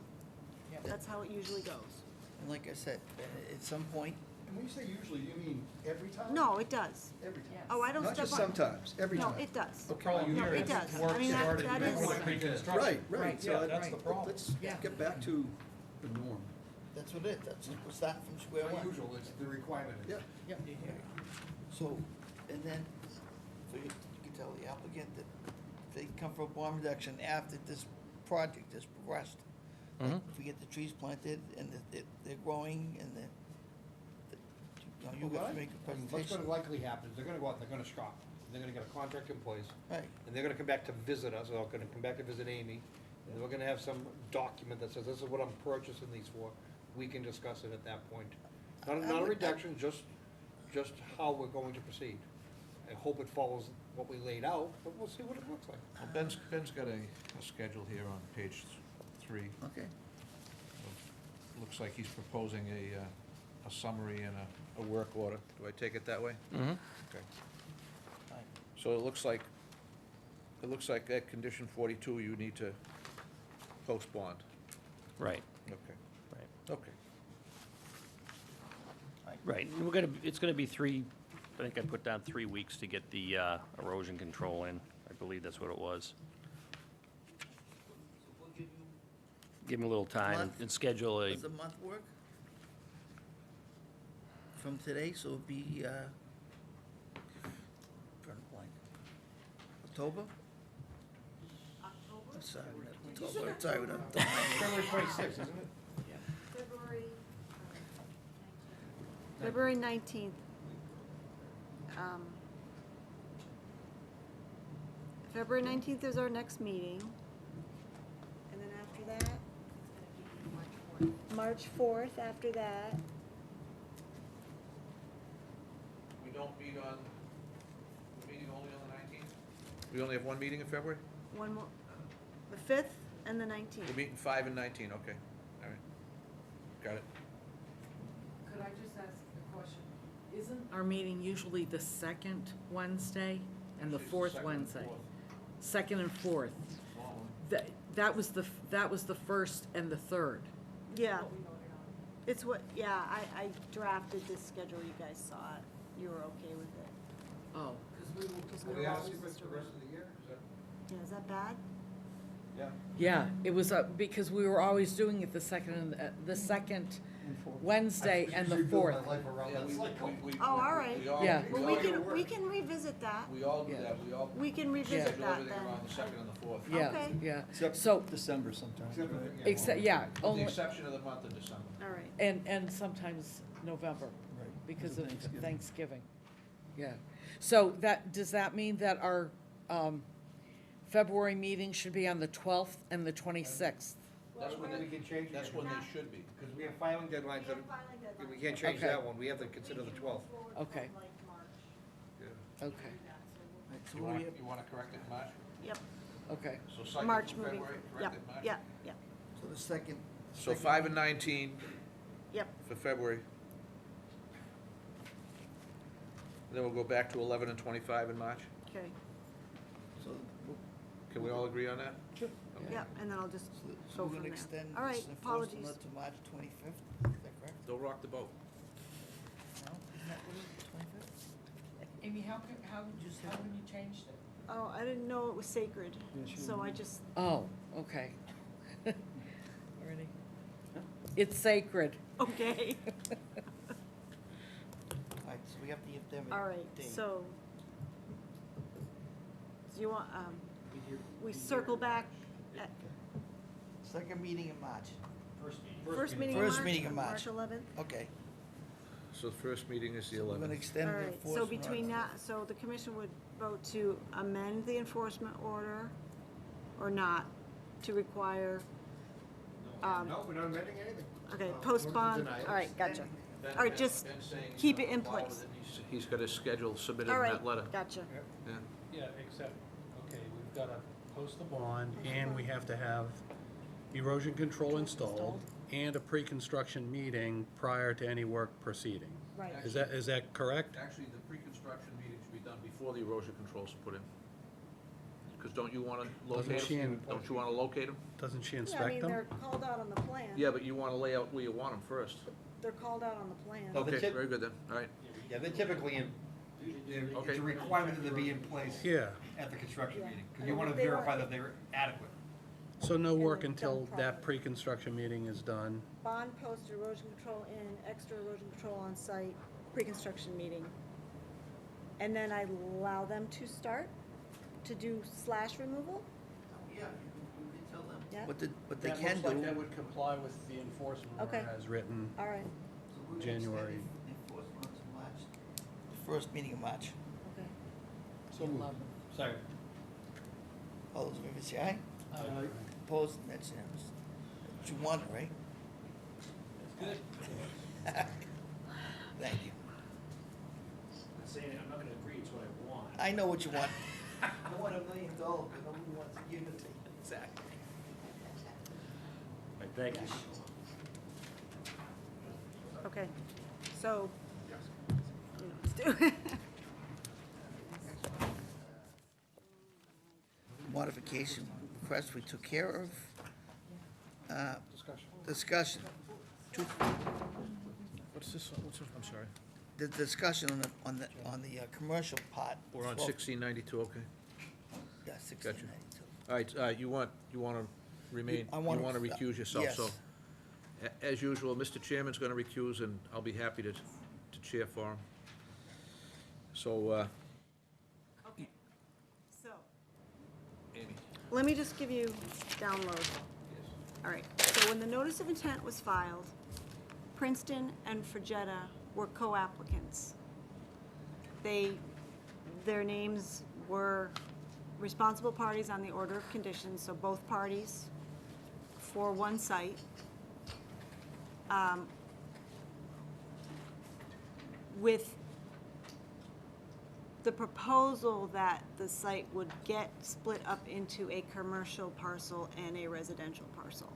Speaker 1: Yeah.
Speaker 4: that's how it usually goes.
Speaker 1: And like I said, at some point,
Speaker 6: and when you say usually, you mean every time?
Speaker 4: No, it does.
Speaker 6: Every time.
Speaker 4: Oh, I don't
Speaker 6: Not
Speaker 4: step
Speaker 6: just
Speaker 4: on.
Speaker 6: sometimes, every
Speaker 4: No,
Speaker 6: time.
Speaker 4: it does.
Speaker 2: The problem
Speaker 4: No,
Speaker 2: here
Speaker 4: it
Speaker 2: is
Speaker 4: does.
Speaker 2: work
Speaker 4: I mean, that
Speaker 2: started
Speaker 4: is,
Speaker 2: before pre-construction.
Speaker 6: Right,
Speaker 2: Yeah,
Speaker 6: so
Speaker 2: that's the problem.
Speaker 6: let's
Speaker 1: Yeah.
Speaker 6: get back to the norm.
Speaker 1: that's what it is, that's, we're starting from square
Speaker 2: Not
Speaker 1: one.
Speaker 2: usual, it's the requirement.
Speaker 6: Yeah.
Speaker 1: Yeah. So, and then, so you can tell the applicant that they come for a bond reduction after this project is progressed. Like, if we get the trees planted and they're growing and you got to make a
Speaker 2: What's gonna
Speaker 1: presentation.
Speaker 2: likely happen is they're gonna go out, and they're gonna shop, they're gonna get a contract in place,
Speaker 1: Right,
Speaker 2: and they're gonna come back to visit us, or they're gonna come back to visit Amy, and we're gonna have some document that says, this is what I'm purchasing these for, we can discuss it at that point.
Speaker 1: I
Speaker 2: Not a
Speaker 1: would-
Speaker 2: reduction, just how we're going to proceed. I hope it follows what we laid out, but we'll see what it looks like.
Speaker 13: Well, Ben's got a schedule here on page 3.
Speaker 1: okay.
Speaker 13: Looks like he's proposing a summary and a work order. Do I take it that way?
Speaker 12: Mm-hmm.
Speaker 13: Okay. So it looks like at condition 42, you need to post bond.
Speaker 12: Right,
Speaker 13: Okay,
Speaker 12: right.
Speaker 13: okay.
Speaker 12: Right, and it's gonna be I think I put down 3 weeks to get the erosion control in. I believe that's what it was. Give him a little time
Speaker 1: Month?
Speaker 12: and schedule a,
Speaker 1: Does a month work? From today, so it'd be, drawing a blank. October? I'm sorry, not October, I'm sorry, not
Speaker 2: February 26th, isn't it?
Speaker 4: February 19th. February 19th is our next meeting. And then after that? March 4th after that.
Speaker 13: We don't meet on, we're meeting only on the 19th? We only have one meeting in February?
Speaker 4: One more, the 5th and the 19th.
Speaker 13: We're meeting 5 and 19, okay, all right. Got it.
Speaker 14: Could I just ask a question? Isn't our meeting usually the second Wednesday and the fourth Wednesday? Second and fourth. That was the first and the third.
Speaker 4: Yeah. It's what, yeah, I drafted this schedule, you guys saw it. You were okay with it.
Speaker 14: Oh,
Speaker 4: Because we
Speaker 2: Are they
Speaker 4: were
Speaker 2: asking
Speaker 4: always
Speaker 2: for the rest of the year? Is that?
Speaker 4: Yeah, is that bad?
Speaker 2: Yeah.
Speaker 14: yeah, it was, because we were always doing it the second Wednesday and the fourth.
Speaker 4: Oh, all right.
Speaker 14: Yeah.
Speaker 4: Well, we can revisit that.
Speaker 13: We all do
Speaker 14: Yeah.
Speaker 13: that, we all
Speaker 4: We can revisit
Speaker 13: schedule
Speaker 4: that
Speaker 13: everything
Speaker 4: then.
Speaker 13: around the second and the fourth.
Speaker 14: Yeah,
Speaker 4: Okay.
Speaker 14: yeah.
Speaker 6: Except
Speaker 14: So,
Speaker 6: December sometimes, right?
Speaker 14: except, yeah,
Speaker 13: With the
Speaker 14: only,
Speaker 13: exception of the month of December.
Speaker 4: All right.
Speaker 14: and sometimes November.
Speaker 6: Right,
Speaker 14: Because of Thanksgiving. Yeah. So does that mean that our February meeting should be on the 12th and the 26th?
Speaker 13: That's when
Speaker 2: We can change it.
Speaker 13: That's when they should be.
Speaker 2: Because we have filing deadlines, that we can't change
Speaker 14: Okay.
Speaker 2: that one, we have to consider the 12th.
Speaker 14: Okay,
Speaker 13: Yeah.
Speaker 14: okay,
Speaker 1: So
Speaker 13: You
Speaker 1: what do we
Speaker 13: want,
Speaker 1: have?
Speaker 13: you want to correct it in March?
Speaker 4: Yep.
Speaker 14: okay.
Speaker 13: So cycle
Speaker 4: March
Speaker 13: from
Speaker 4: moving.
Speaker 13: February,
Speaker 4: Yep,
Speaker 13: correct it in March?
Speaker 4: yep, yep,
Speaker 1: So the second.
Speaker 13: So
Speaker 1: second
Speaker 13: 5 and 19
Speaker 4: yep.
Speaker 13: for February. Then we'll go back to 11 and 25 in March.
Speaker 4: Okay.
Speaker 1: So
Speaker 13: Can we all agree on that?
Speaker 14: Sure.
Speaker 4: Yep, and then I'll just
Speaker 1: so
Speaker 4: go
Speaker 1: we're
Speaker 4: from
Speaker 1: gonna
Speaker 4: there.
Speaker 1: extend
Speaker 4: All right,
Speaker 1: this enforcement
Speaker 4: apologies.
Speaker 1: to March 25th, is that correct?
Speaker 13: Don't rock the boat.
Speaker 1: No, isn't that what it is, 25th?
Speaker 14: Amy, how come you changed it?
Speaker 4: Oh, I didn't know it was sacred, so I just,
Speaker 14: Oh, okay. Already. It's sacred.
Speaker 4: okay.
Speaker 1: All right, so we have to give them a
Speaker 4: All right,
Speaker 1: date.
Speaker 4: so, do you want, we circle back at
Speaker 1: Second meeting in March.
Speaker 4: first meeting in March?
Speaker 1: First meeting in March.
Speaker 4: March 11th?
Speaker 1: Okay,
Speaker 13: So the first meeting is the
Speaker 1: so we're gonna
Speaker 13: 11th.
Speaker 1: extend
Speaker 4: All
Speaker 1: the
Speaker 4: right, so
Speaker 1: enforcement.
Speaker 4: between that, so the commission would vote to amend the enforcement order or not, to require,
Speaker 2: No, we're not amending anything.
Speaker 4: okay,
Speaker 2: We're
Speaker 4: postpone,
Speaker 2: denying it.
Speaker 4: all right, gotcha.
Speaker 13: Ben-
Speaker 4: All right,
Speaker 13: Ben-
Speaker 4: just
Speaker 13: Ben's saying he's
Speaker 4: keep
Speaker 13: gonna
Speaker 4: it in
Speaker 13: comply
Speaker 4: place.
Speaker 13: with it. He's got his schedule submitted
Speaker 4: All
Speaker 13: in
Speaker 4: right,
Speaker 13: that letter.
Speaker 4: gotcha.
Speaker 13: Yeah.
Speaker 10: Yeah, except, okay, we've got to post the bond, and we have to have erosion control installed, and a pre-construction meeting prior to any work proceeding.
Speaker 4: Right.
Speaker 10: Is that correct?
Speaker 13: Actually, the pre-construction meeting should be done before the erosion controls are put in. Because don't you want to locate
Speaker 10: she
Speaker 13: them?
Speaker 10: in-
Speaker 13: Don't you want to locate them?
Speaker 10: Doesn't she
Speaker 4: Yeah, I
Speaker 10: inspect
Speaker 4: mean,
Speaker 10: them?
Speaker 4: they're called out on the plan.
Speaker 13: Yeah, but you want to lay out where you want them first.
Speaker 4: They're called out on the plan.
Speaker 2: No, the
Speaker 13: Okay,
Speaker 2: tip-
Speaker 13: very good then, all right.
Speaker 2: Yeah, they're typically in,
Speaker 13: Okay.
Speaker 2: it's a requirement that they be in place
Speaker 10: Yeah,
Speaker 2: at the construction
Speaker 4: Yeah.
Speaker 2: meeting, because you want to
Speaker 4: They were-
Speaker 2: verify that they're adequate.
Speaker 10: so no
Speaker 4: And
Speaker 10: work
Speaker 4: then
Speaker 10: until
Speaker 4: done
Speaker 10: that
Speaker 4: properly.
Speaker 10: pre-construction meeting is done.
Speaker 4: Bond post erosion control in, extra erosion control on site, pre-construction meeting. And then I allow them to start to do slash removal?
Speaker 1: Yeah, you can tell them.
Speaker 4: Yeah.
Speaker 1: What they can do.
Speaker 10: That would comply with the enforcement
Speaker 4: Okay.
Speaker 10: order as written.
Speaker 4: All right,
Speaker 1: So we're gonna extend
Speaker 10: January.
Speaker 1: the enforcement to March, the first meeting in March.
Speaker 4: okay.
Speaker 6: So moved.
Speaker 10: Second.
Speaker 1: All those in favor say aye.
Speaker 6: Aye.
Speaker 1: Opposed, that's unanimous. But you want it, right?
Speaker 10: Good.
Speaker 1: Thank you.
Speaker 10: I'm saying, I'm not gonna agree, it's what I want.
Speaker 1: I know what you want. I want $1 million, but nobody wants to give it to me. Exactly.
Speaker 12: Thank you.
Speaker 4: Okay, so, you know, let's do it.
Speaker 1: modification request we took care of. Discussion.
Speaker 13: What's this, I'm sorry.
Speaker 1: The discussion on the commercial part.
Speaker 13: We're on 1692, okay.
Speaker 1: Yeah,
Speaker 13: Gotcha.
Speaker 1: 1692.
Speaker 13: All right, you want to remain,
Speaker 1: I
Speaker 13: you
Speaker 1: wanna-
Speaker 13: want to recuse yourself,
Speaker 1: yes.
Speaker 13: so. As usual, Mr. Chairman's going to recuse, and I'll be happy to chair for him. So,
Speaker 4: So,
Speaker 13: Amy.
Speaker 4: let me just give you download. All right, so when the notice of intent was filed, Princeton and Fregetta were co-applicants. Their names were responsible parties on the order of conditions, so both parties for one site. With the proposal that the site would get split up into a commercial parcel and a residential parcel.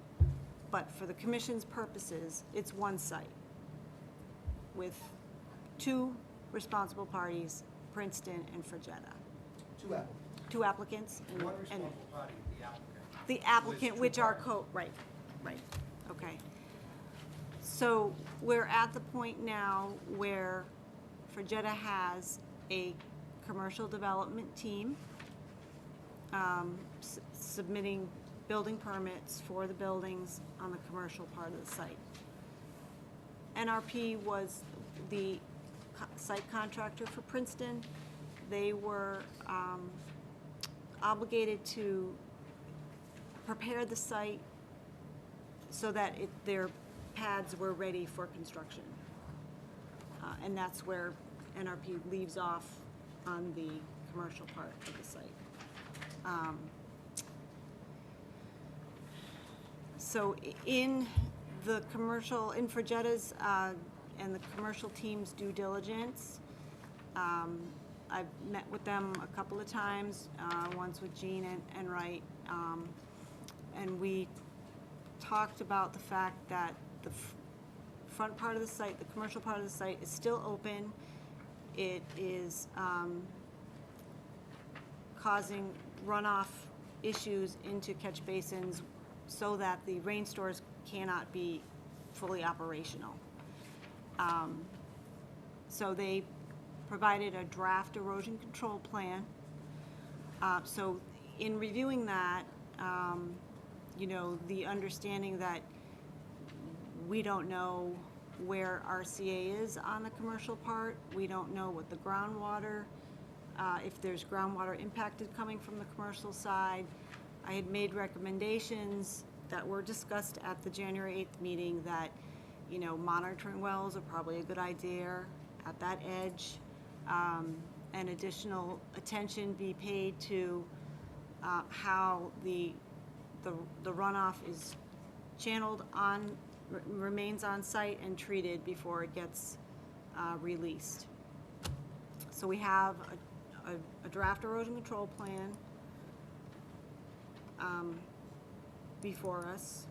Speaker 4: But for the commission's purposes, it's one site with two responsible parties, Princeton and Fregetta. Two applicants? and- and
Speaker 8: party, the applicant.
Speaker 4: the applicant, which are right, okay. So we're at the point now where Fregetta has a commercial development team submitting building permits for the buildings on the commercial part of the site. NRP was the site contractor for Princeton. They were obligated to prepare the site so that their pads were ready for construction. And that's where NRP leaves off on the commercial part of the site. So in the commercial, in Fregetta's and the commercial team's due diligence, I've met with them a couple of times, once with Gene and Wright, and we talked about the fact that the front part of the site, the commercial part of the site, is still open. It is causing runoff issues into catch basins so that the rain stores cannot be fully operational. So they provided a draft erosion control plan. So in reviewing that, you know, the understanding that we don't know where RCA is on the commercial part. We don't know what the groundwater, if there's groundwater impacted coming from the commercial side. I had made recommendations that were discussed at the January 8th meeting that, you know, monitoring wells are probably a good idea at that edge. And additional attention be paid to how the runoff is channeled on, remains on site and treated before it gets released. So we have a draft erosion control plan before us,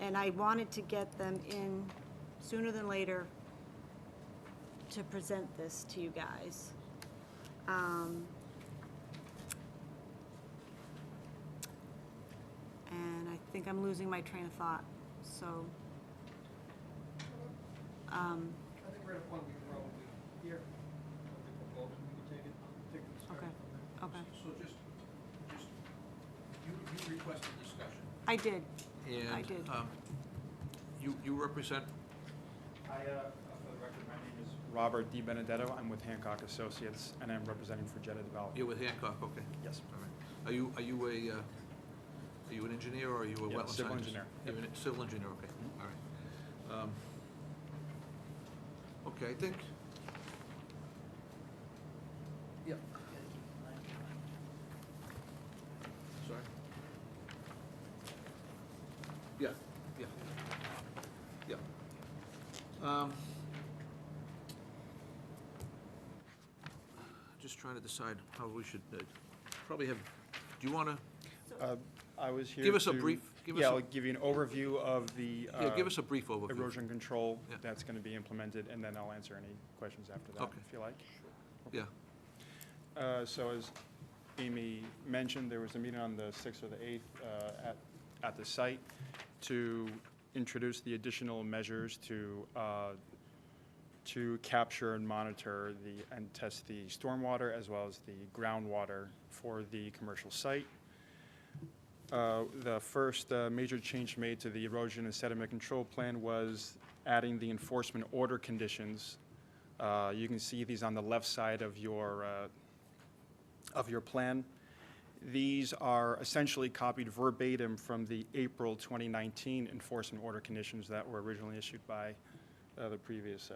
Speaker 4: and I wanted to get them in sooner than later to present this to you guys. And I think I'm losing my train of thought, so.
Speaker 2: I think we're at a point we can probably hear what they propose, and we can take the discussion
Speaker 4: Okay,
Speaker 2: from there.
Speaker 4: okay.
Speaker 13: So just, you requested discussion.
Speaker 4: I did.
Speaker 13: And,
Speaker 4: I did.
Speaker 13: You represent,
Speaker 16: For the record, my name is Robert Di Benedetto. I'm with Hancock Associates, and I'm representing Fregetta Development.
Speaker 13: you're with Hancock, okay.
Speaker 16: Yes.
Speaker 13: All right. Are you an engineer, or are you a
Speaker 16: Yeah,
Speaker 13: wetland scientist?
Speaker 16: civil engineer.
Speaker 13: You're a civil engineer, okay, all right. Okay, I think,
Speaker 1: Yep.
Speaker 13: sorry. Yeah, yeah, yeah. Just trying to decide how we should, probably have, do you want to,
Speaker 16: I was here
Speaker 13: Give us a
Speaker 16: to-
Speaker 13: brief- give us
Speaker 16: Yeah,
Speaker 13: a-
Speaker 16: I'll give you an overview of the
Speaker 13: give us a brief overview.
Speaker 16: erosion control
Speaker 13: Yeah.
Speaker 16: that's going to be implemented, and then I'll answer any questions after that,
Speaker 13: Okay.
Speaker 16: if you like.
Speaker 13: Yeah,
Speaker 16: So as Amy mentioned, there was a meeting on the 6th or the 8th at the site to introduce the additional measures to capture and monitor and test the stormwater as well as the groundwater for the commercial site. The first major change made to the erosion and sediment control plan was adding the enforcement order conditions. You can see these on the left side of your plan. These are essentially copied verbatim from the April 2019 enforcement order conditions that were originally issued by the previous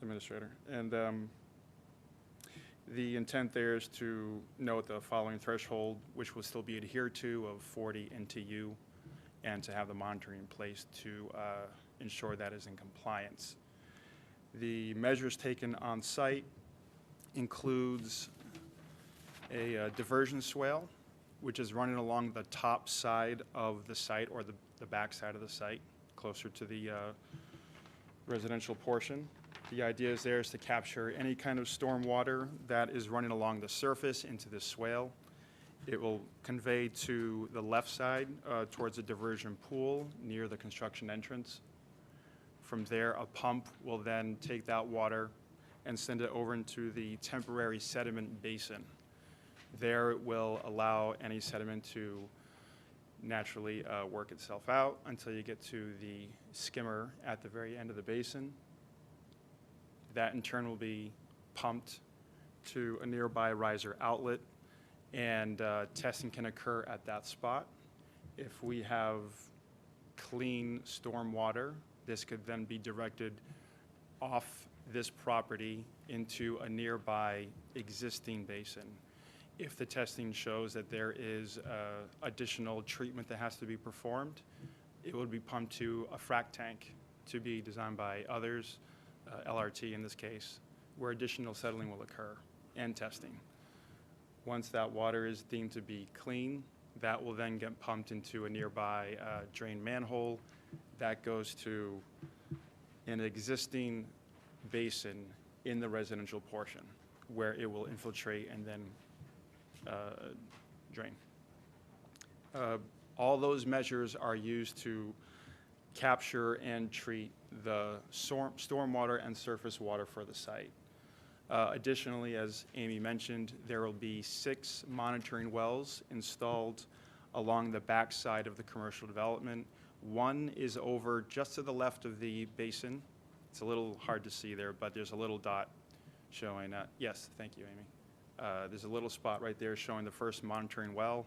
Speaker 16: administrator. And the intent there is to note the following threshold, which will still be adhered to, of 40 NTU, and to have the monitoring in place to ensure that is in compliance. The measures taken on site includes a diversion swale, which is running along the top side of the site, or the back side of the site, closer to the residential portion. The idea is there is to capture any kind of storm water that is running along the surface into the swale. It will convey to the left side towards a diversion pool near the construction entrance. From there, a pump will then take that water and send it over into the temporary sediment basin. There it will allow any sediment to naturally work itself out until you get to the skimmer at the very end of the basin. That in turn will be pumped to a nearby riser outlet, and testing can occur at that spot. If we have clean storm water, this could then be directed off this property into a nearby existing basin. If the testing shows that there is additional treatment that has to be performed, it would be pumped to a frac tank to be designed by others, LRT in this case, where additional settling will occur and testing. Once that water is deemed to be clean, that will then get pumped into a nearby drain manhole that goes to an existing basin in the residential portion, where it will infiltrate and then drain. All those measures are used to capture and treat the stormwater and surface water for the site. Additionally, as Amy mentioned, there will be 6 monitoring wells installed along the back side of the commercial development. One is over just to the left of the basin. It's a little hard to see there, but there's a little dot showing, yes, thank you, Amy. There's a little spot right there showing the first monitoring well,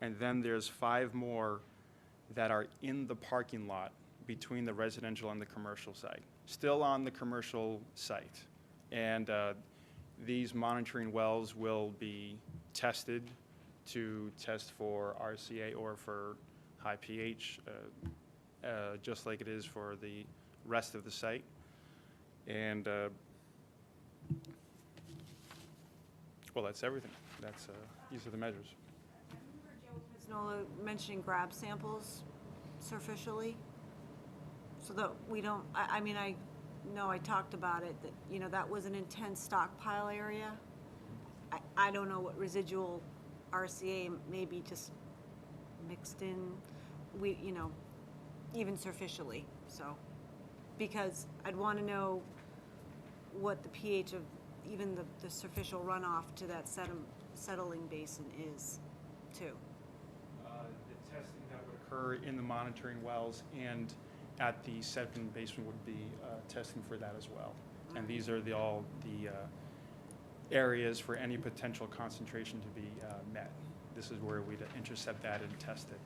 Speaker 16: and then there's 5 more that are in the parking lot between the residential and the commercial site, still on the commercial site. And these monitoring wells will be tested to test for RCA or for high pH, just like it is for the rest of the site. And well, that's everything. These are the measures.
Speaker 4: I remember Joe Pisnola mentioning grab samples surficially, so that we don't, I mean, I know I talked about it, that, you know, that was an intense stockpile area. I don't know what residual RCA may be just mixed in, you know, even surficially, so. Because I'd want to know what the pH of even the surficial runoff to that settling basin is, too.
Speaker 16: The testing that would occur in the monitoring wells and at the sediment basin would be testing for that as well. And these are all the areas for any potential concentration to be met. This is where we'd intercept that and test it.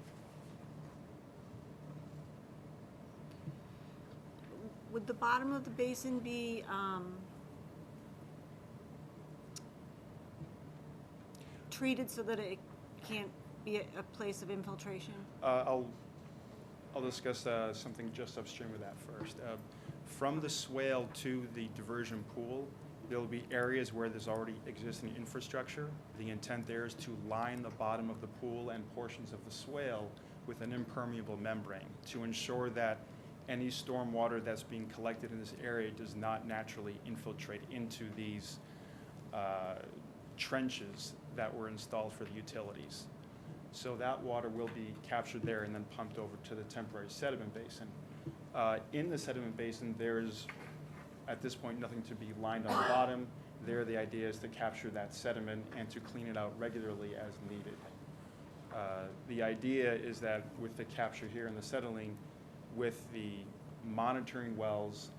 Speaker 4: Would the bottom of the basin be treated so that it can't be a place of infiltration?
Speaker 16: I'll discuss something just upstream of that first. From the swale to the diversion pool, there will be areas where there's already existing infrastructure. The intent there is to line the bottom of the pool and portions of the swale with an impermeable membrane to ensure that any storm water that's being collected in this area does not naturally infiltrate into these trenches that were installed for the utilities. So that water will be captured there and then pumped over to the temporary sediment basin. In the sediment basin, there's, at this point, nothing to be lined on the bottom. There, the idea is to capture that sediment and to clean it out regularly as needed. The idea is that with the capture here and the settling, with the monitoring wells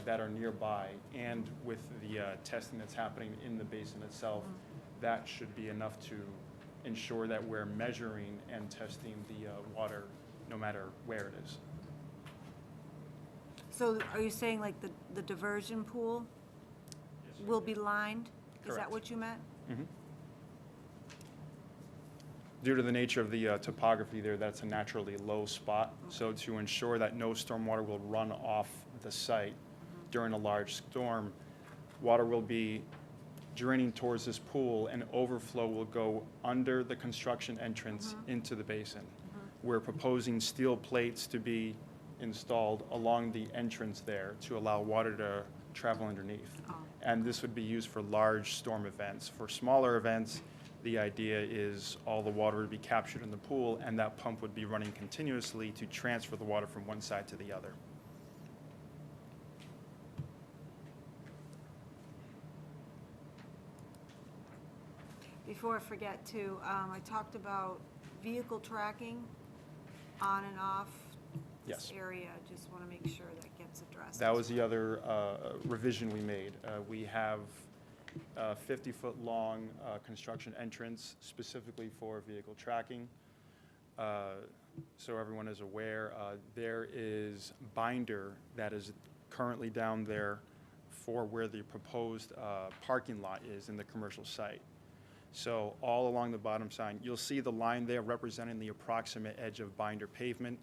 Speaker 16: that are nearby, and with the testing that's happening in the basin itself, that should be enough to ensure that we're measuring and testing the water no matter where it is.
Speaker 4: So are you saying like the diversion pool will be lined? Is that
Speaker 16: Correct.
Speaker 4: what you meant?
Speaker 16: Due to the nature of the topography there, that's a naturally low spot. So to ensure that no stormwater will run off the site during a large storm, water will be draining towards this pool and overflow will go under the construction entrance into the basin. We're proposing steel plates to be installed along the entrance there to allow water to travel underneath. And this would be used for large storm events. For smaller events, the idea is all the water would be captured in the pool and that pump would be running continuously to transfer the water from one side to the other.
Speaker 4: Before I forget too, I talked about vehicle tracking on and off this
Speaker 16: Yes.
Speaker 4: area. Just want to make sure that gets addressed.
Speaker 16: That was the other revision we made. We have a 50-foot long construction entrance specifically for vehicle tracking. So everyone is aware, there is binder that is currently down there for where the proposed parking lot is in the commercial site. So all along the bottom side, you'll see the line there representing the approximate edge of binder pavement.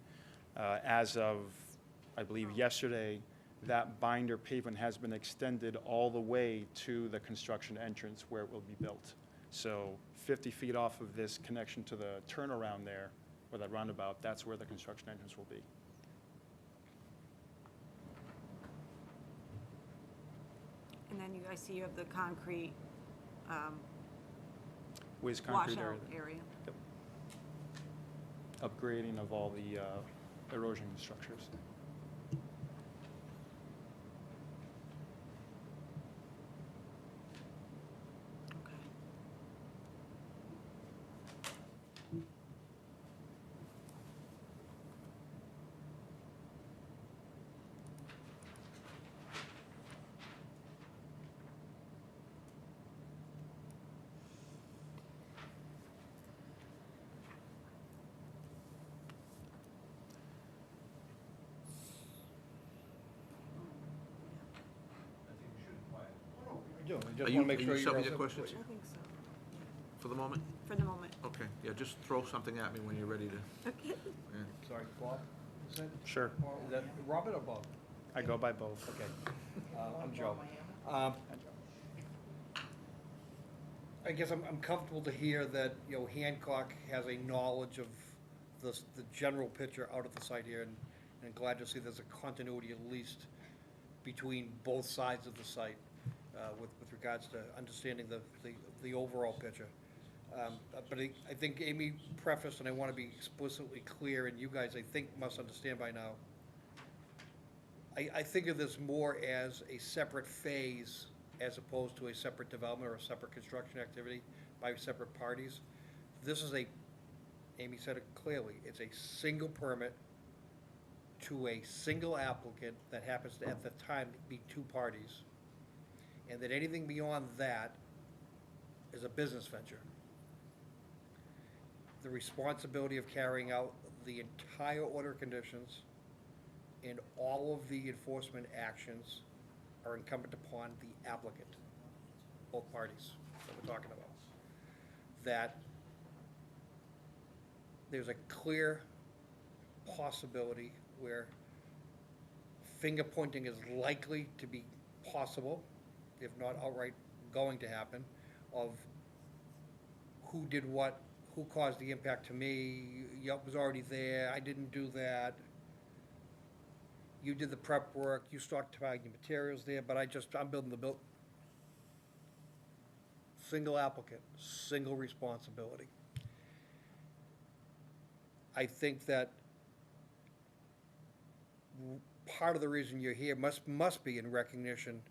Speaker 16: As of, I believe, yesterday, that binder pavement has been extended all the way to the construction entrance where it will be built. So 50 feet off of this connection to the turnaround there, or that roundabout, that's where the construction entrance will be.
Speaker 4: And then I see you have the concrete
Speaker 16: Whiz concrete
Speaker 4: washout
Speaker 16: area.
Speaker 4: area.
Speaker 16: Yep. Upgrading of all the erosion structures.
Speaker 4: Okay.
Speaker 2: I do, I
Speaker 13: Are
Speaker 2: just
Speaker 13: you,
Speaker 2: want to
Speaker 13: are
Speaker 2: make sure
Speaker 13: you
Speaker 2: you're
Speaker 13: set
Speaker 2: all
Speaker 13: with your
Speaker 2: set.
Speaker 13: questions
Speaker 4: I think so,
Speaker 13: for the moment?
Speaker 4: for the moment.
Speaker 13: Okay, yeah, just throw something at me when you're ready to,
Speaker 4: Okay.
Speaker 13: yeah.
Speaker 2: Sorry, Bob, is that,
Speaker 16: Sure.
Speaker 2: is that Robert or Bob?
Speaker 16: I go by both.
Speaker 2: Okay, I'm Joe. I guess I'm comfortable to hear that, you know, Hancock has a knowledge of the general picture out at the site here, and glad to see there's a continuity at least between both sides of the site, with regards to understanding the overall picture. But I think Amy prefaced, and I want to be explicitly clear, and you guys, I think, must understand by now, I think of this more as a separate phase as opposed to a separate development or a separate construction activity by separate parties. This is Amy said it clearly, it's a single permit to a single applicant that happens to, at the time, be two parties. And that anything beyond that is a business venture. The responsibility of carrying out the entire order of conditions and all of the enforcement actions are incumbent upon the applicant, both parties that we're talking about. That there's a clear possibility where finger pointing is likely to be possible, if not outright going to happen, of who did what, who caused the impact to me, Yelp was already there, I didn't do that. You did the prep work, you stockpiled your materials there, but I'm building the single applicant, single responsibility. I think that part of the reason you're here must be in recognition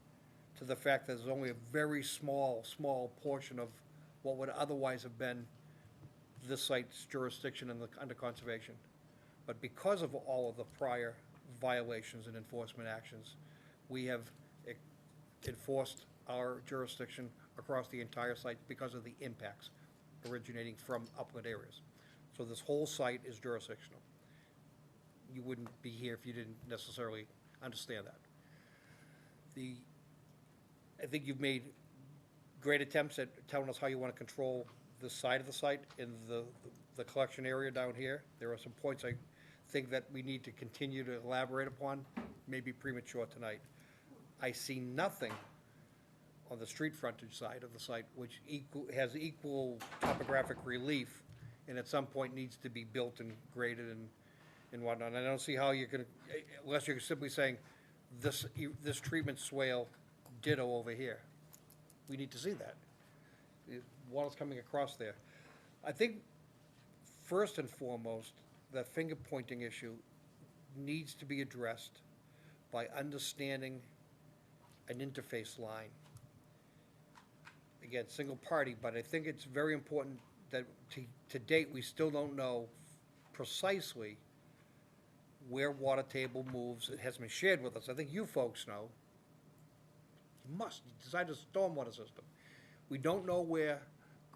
Speaker 2: to the fact that there's only a very small portion of what would otherwise have been this site's jurisdiction under conservation. But because of all of the prior violations and enforcement actions, we have enforced our jurisdiction across the entire site because of the impacts originating from upland areas. So this whole site is jurisdictional. You wouldn't be here if you didn't necessarily understand that. I think you've made great attempts at telling us how you want to control the side of the site and the collection area down here. There are some points I think that we need to continue to elaborate upon, maybe premature tonight. I see nothing on the street frontage side of the site which has equal topographic relief and at some point needs to be built and graded and whatnot. And I don't see how you're gonna, unless you're simply saying, this treatment swale ditto over here. We need to see that. Water's coming across there. I think, first and foremost, the finger pointing issue needs to be addressed by understanding an interface line. Again, single party, but I think it's very important that to date, we still don't know precisely where water table moves. It hasn't been shared with us. I think you folks know. You must. You designed a stormwater system. We don't know where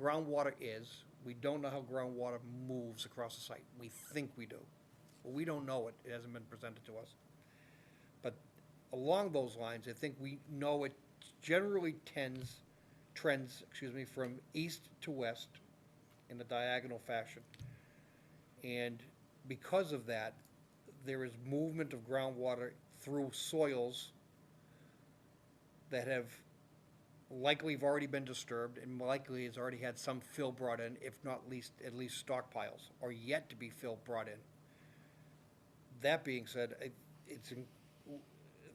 Speaker 2: groundwater is. We don't know how groundwater moves across the site. We think we do. But we don't know it. It hasn't been presented to us. But along those lines, I think we know it generally trends from east to west in a diagonal fashion. And because of that, there is movement of groundwater through soils that have already been disturbed and likely has already had some fill brought in, if not at least stockpiles, or yet to be fill brought in. That being said,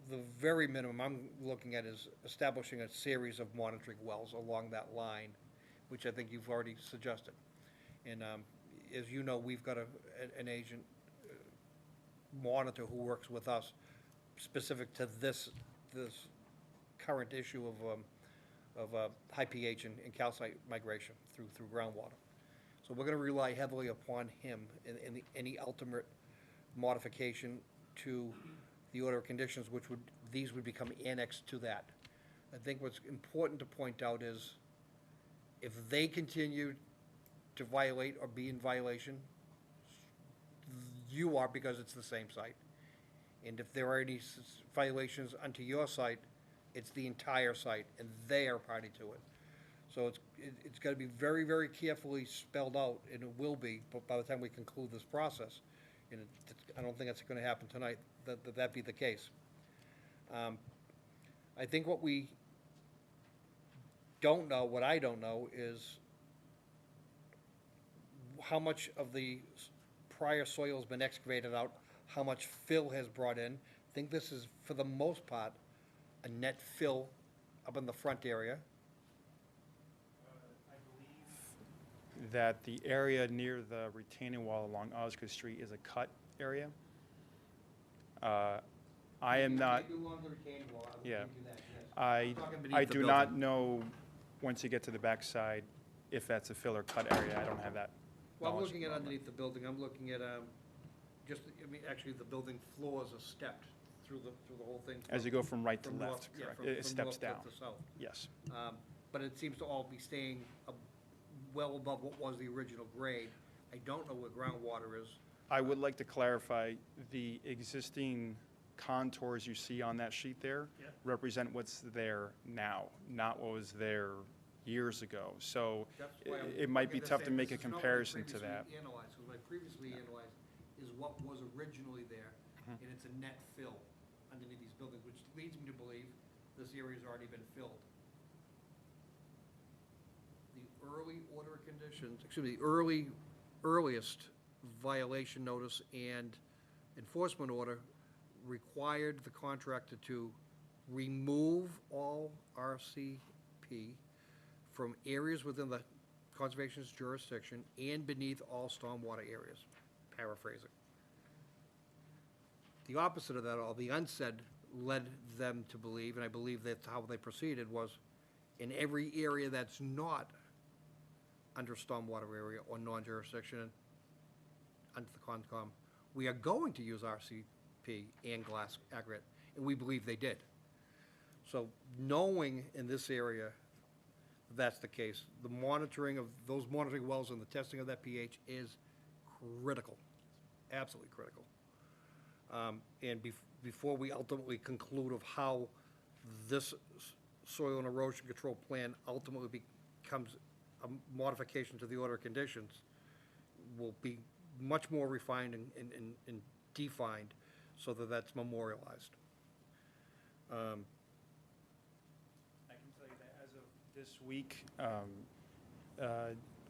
Speaker 2: the very minimum I'm looking at is establishing a series of monitoring wells along that line, which I think you've already suggested. And as you know, we've got an agent monitor who works with us specific to this current issue of high pH and calcite migration through groundwater. So we're going to rely heavily upon him in any ultimate modification to the order of conditions, these would become annexed to that. I think what's important to point out is if they continue to violate or be in violation, you are, because it's the same site. And if there are any violations onto your site, it's the entire site, and they are party to it. So it's got to be very, very carefully spelled out, and it will be, but by the time we conclude this process, and I don't think that's going to happen tonight, that be the case. I think what we don't know, what I don't know, is how much of the prior soil has been excavated out, how much fill has brought in. I think this is, for the most part, a net fill up in the front area.
Speaker 16: I believe that the area near the retaining wall along Osgood Street is a cut area. I am not, yeah, I do not know, once you get to the backside, if that's a fill or cut area. I don't have that
Speaker 2: Well, I'm
Speaker 16: knowledge
Speaker 2: looking
Speaker 16: at
Speaker 2: at
Speaker 16: the moment.
Speaker 2: underneath the building, I'm looking at, actually, the building floors are stepped through the whole thing.
Speaker 16: As you go from right to
Speaker 2: from
Speaker 16: left,
Speaker 2: north- yeah,
Speaker 16: correct.
Speaker 2: from-
Speaker 16: It
Speaker 2: from
Speaker 16: steps
Speaker 2: north
Speaker 16: down.
Speaker 2: to south.
Speaker 16: Yes.
Speaker 2: But it seems to all be staying well above what was the original grade. I don't know where groundwater is.
Speaker 16: I would like to clarify, the existing contours you see on that sheet there represent what's there now, not what was there years ago. So
Speaker 2: That's why I'm
Speaker 16: it might be
Speaker 2: looking at
Speaker 16: tough
Speaker 2: this
Speaker 16: to
Speaker 2: saying
Speaker 16: make a
Speaker 2: this is not what I
Speaker 16: comparison to that.
Speaker 2: previously analyzed. What I previously analyzed is what was originally there, and it's a net fill underneath these buildings, which leads me to believe this area's already been filled. The early order of conditions, earliest violation notice and enforcement order required the contractor to remove all RCP from areas within the conservation's jurisdiction and beneath all stormwater areas, paraphrasing. The opposite of that, or the unsaid, led them to believe, and I believe that's how they proceeded, was in every area that's not under stormwater area or non-jurisdiction under the Concom, we are going to use RCP and glass aggregate, and we believe they did. So knowing in this area that's the case, the monitoring of those monitoring wells and the testing of that pH is critical, absolutely critical. And before we ultimately conclude of how this soil and erosion control plan ultimately becomes a modification to the order of conditions, will be much more refined and defined so that that's memorialized.
Speaker 16: I can tell you that as of this week,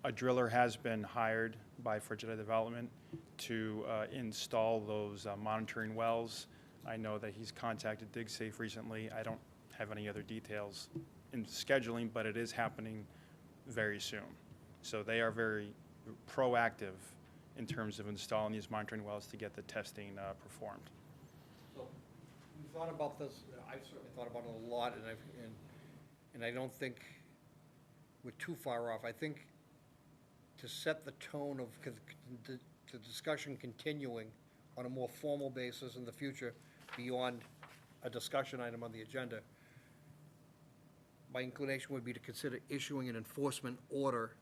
Speaker 16: a driller has been hired by Frigida Development to install those monitoring wells. I know that he's contacted DigSafe recently. I don't have any other details in scheduling, but it is happening very soon. So they are very proactive in terms of installing these monitoring wells to get the testing performed.
Speaker 2: So we thought about this, I've certainly thought about it a lot, and I don't think we're too far off. I think to set the tone of the discussion continuing on a more formal basis in the future beyond a discussion item on the agenda, my inclination would be to consider issuing an enforcement order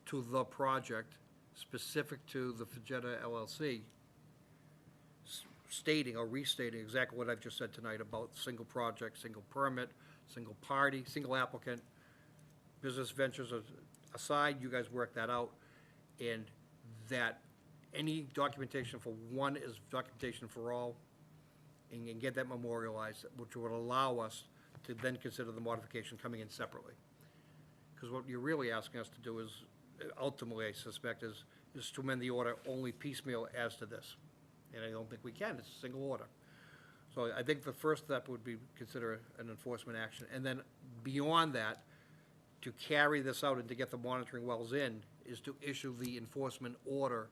Speaker 2: to the project specific to the Fagetta LLC, stating or restating exactly what I've just said tonight about single project, single permit, single party, single applicant, business ventures aside, you guys work that out, and that any documentation for one is documentation for all, and get that memorialized, which would allow us to then consider the modification coming in separately. Because what you're really asking us to do is, ultimately, I suspect, is to amend the order only piecemeal as to this. And I don't think we can, it's a single order. So I think the first step would be consider an enforcement action. And then beyond that, to carry this out and to get the monitoring wells in, is to issue the enforcement order,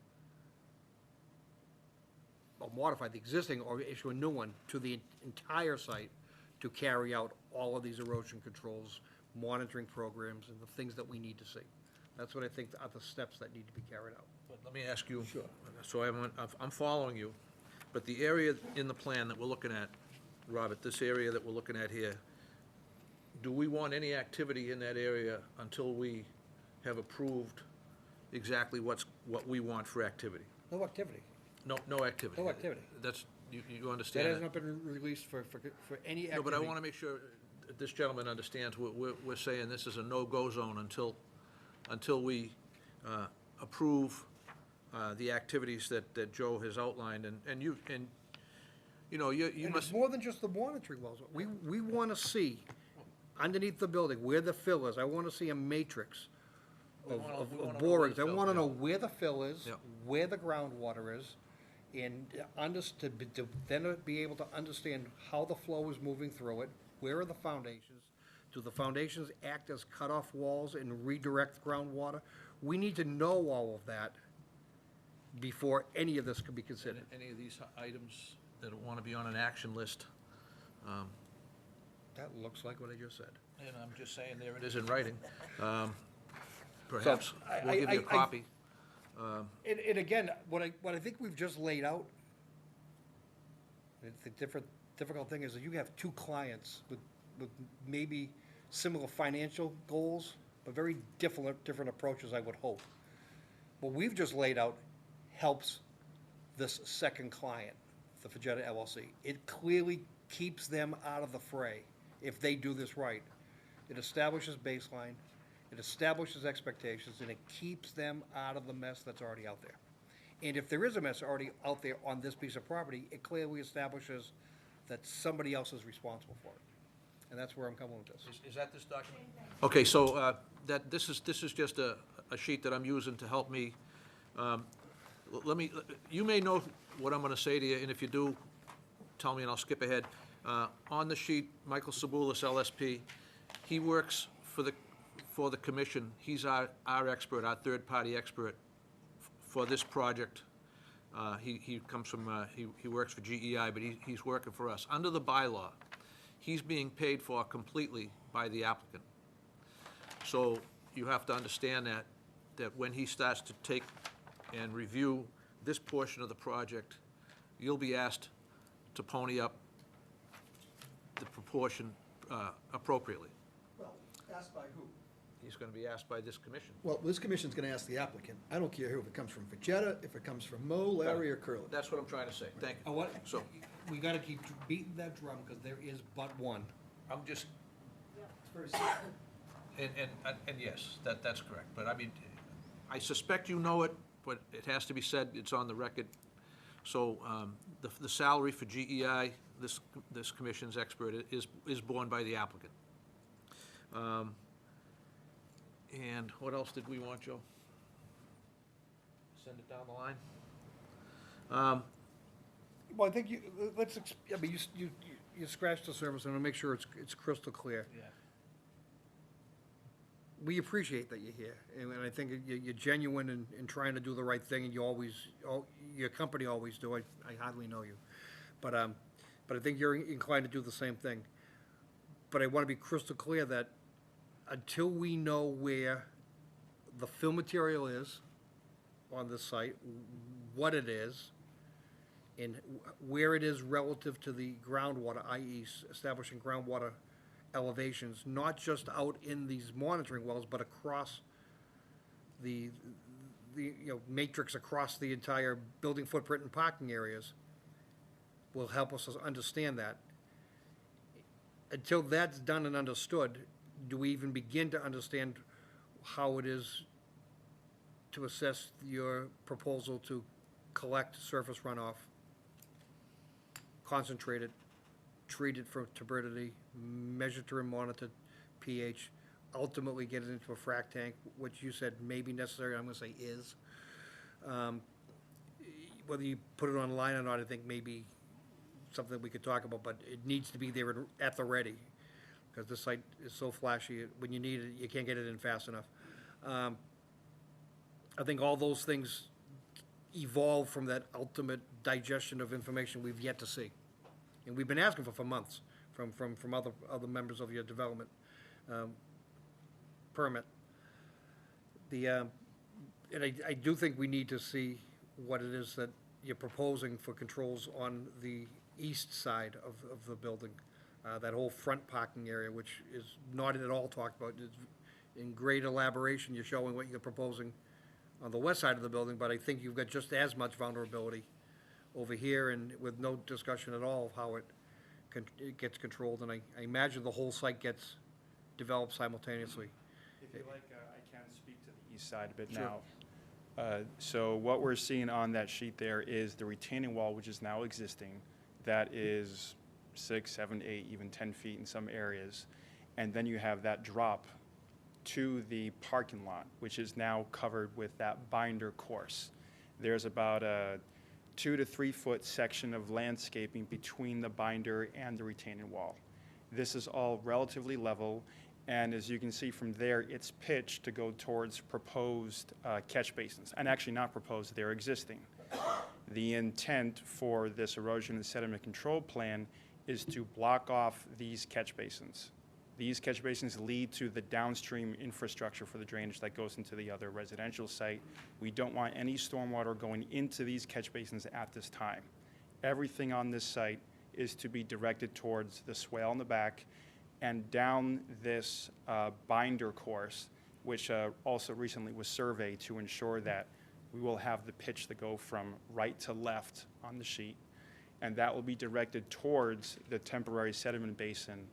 Speaker 2: or modify the existing, or issue a new one to the entire site to carry out all of these erosion controls, monitoring programs, and the things that we need to see. That's what I think are the steps that need to be carried out.
Speaker 13: But let me ask you, so I'm following you, but the area in the plan that we're looking at, Robert, this area that we're looking at here, do we want any activity in that area until we have approved exactly what we want for activity?
Speaker 2: No activity.
Speaker 13: No activity?
Speaker 2: No activity.
Speaker 13: That's, you
Speaker 2: That
Speaker 13: understand
Speaker 2: has
Speaker 13: that?
Speaker 2: not been released for any activity.
Speaker 13: No, but I want to make sure this gentleman understands, we're saying this is a no-go zone until we approve the activities that Joe has outlined, and you
Speaker 2: And
Speaker 13: must.
Speaker 2: it's more than just the monitoring wells. We want to see underneath the building where the fill is. I want to see a matrix
Speaker 13: We wanna know where
Speaker 2: of
Speaker 13: the
Speaker 2: borings. I
Speaker 13: fill
Speaker 2: want to
Speaker 13: is.
Speaker 2: know where the fill is,
Speaker 13: Yeah.
Speaker 2: where the groundwater is, and to then be able to understand how the flow is moving through it, where are the foundations? Do the foundations act as cutoff walls and redirect groundwater? We need to know all of that before any of this could be considered.
Speaker 13: Any of these items that want to be on an action list,
Speaker 2: That looks like what I just said.
Speaker 13: and I'm just saying, there it is in writing. Perhaps we'll give you a
Speaker 2: I-
Speaker 13: copy.
Speaker 2: And again, what I think we've just laid out, the difficult thing is that you have two clients with maybe similar financial goals, but very different approaches, I would hope. What we've just laid out helps this second client, the Fagetta LLC. It clearly keeps them out of the fray if they do this right. It establishes baseline, it establishes expectations, and it keeps them out of the mess that's already out there. And if there is a mess already out there on this piece of property, it clearly establishes that somebody else is responsible for it. And that's where I'm coming with this.
Speaker 13: Is that this document? Okay, so this is just a sheet that I'm using to help me. Let me, you may know what I'm going to say to you, and if you do, tell me and I'll skip ahead. On the sheet, Michael Saboulis, LSP, he works for for the commission. He's our expert, our third-party expert for this project. He comes from, he works for GEI, but he's working for us. Under the bylaw, he's being paid for completely by the applicant. So you have to understand that when he starts to take and review this portion of the project, you'll be asked to pony up the proportion appropriately.
Speaker 6: Well, asked by who?
Speaker 13: He's gonna be asked by this commission.
Speaker 6: Well, this commission's gonna ask the applicant. I don't care who, if it comes from Vegeta, if it comes from Mo, Larry, or Curly.
Speaker 13: That's what I'm trying to say, thank you.
Speaker 2: What,
Speaker 13: So,
Speaker 2: we gotta keep beating that drum, because there is but one.
Speaker 13: I'm just,
Speaker 6: It's very simple.
Speaker 13: and yes, that's correct, but I mean, I suspect you know it, but it has to be said, it's on the record. So, the salary for GEI, this commission's expert, is borne by the applicant. And what else did we want, Joe? Send it down the line?
Speaker 2: Well, I think you scratched the surface, and I'll make sure it's crystal clear.
Speaker 13: Yeah.
Speaker 2: We appreciate that you're here, and I think you're genuine in trying to do the right thing, and your company always do. I hardly know you. But I think you're inclined to do the same thing. But I want to be crystal clear that until we know where the fill material is on this site, what it is, and where it is relative to the groundwater, i.e. establishing groundwater elevations, not just out in these monitoring wells, but across the matrix across the entire building footprint and parking areas, will help us understand that. Until that's done and understood, do we even begin to understand how it is to assess your proposal to collect surface runoff, concentrate it, treat it for turbidity, measure and monitor pH, ultimately get it into a frac tank, which you said may be necessary, I'm gonna say is. Whether you put it online or not, I think may be something we could talk about, but it needs to be there at the ready, because this site is so flashy, when you need it, you can't get it in fast enough. I think all those things evolve from that ultimate digestion of information we've yet to see. And we've been asking for months from other members of your development permit. And I do think we need to see what it is that you're proposing for controls on the east side of the building. That whole front parking area, which is not at all talked about. It's in great elaboration, you're showing what you're proposing on the west side of the building, but I think you've got just as much vulnerability over here, and with no discussion at all of how it gets controlled, and I imagine the whole site gets developed simultaneously.
Speaker 16: If you like, I can speak to the east side a bit now. So what we're seeing on that sheet there is the retaining wall, which is now existing, that is 6, 7, 8, even 10 feet in some areas. And then you have that drop to the parking lot, which is now covered with that binder course. There's about a 2 to 3 foot section of landscaping between the binder and the retaining wall. This is all relatively level, and as you can see from there, it's pitched to go towards proposed catch basins, and actually not proposed, they're existing. The intent for this erosion and sediment control plan is to block off these catch basins. These catch basins lead to the downstream infrastructure for the drainage that goes into the other residential site. We don't want any stormwater going into these catch basins at this time. Everything on this site is to be directed towards the swale in the back and down this binder course, which also recently was surveyed to ensure that we will have the pitch that go from right to left on the sheet, and that will be directed towards the temporary sediment basin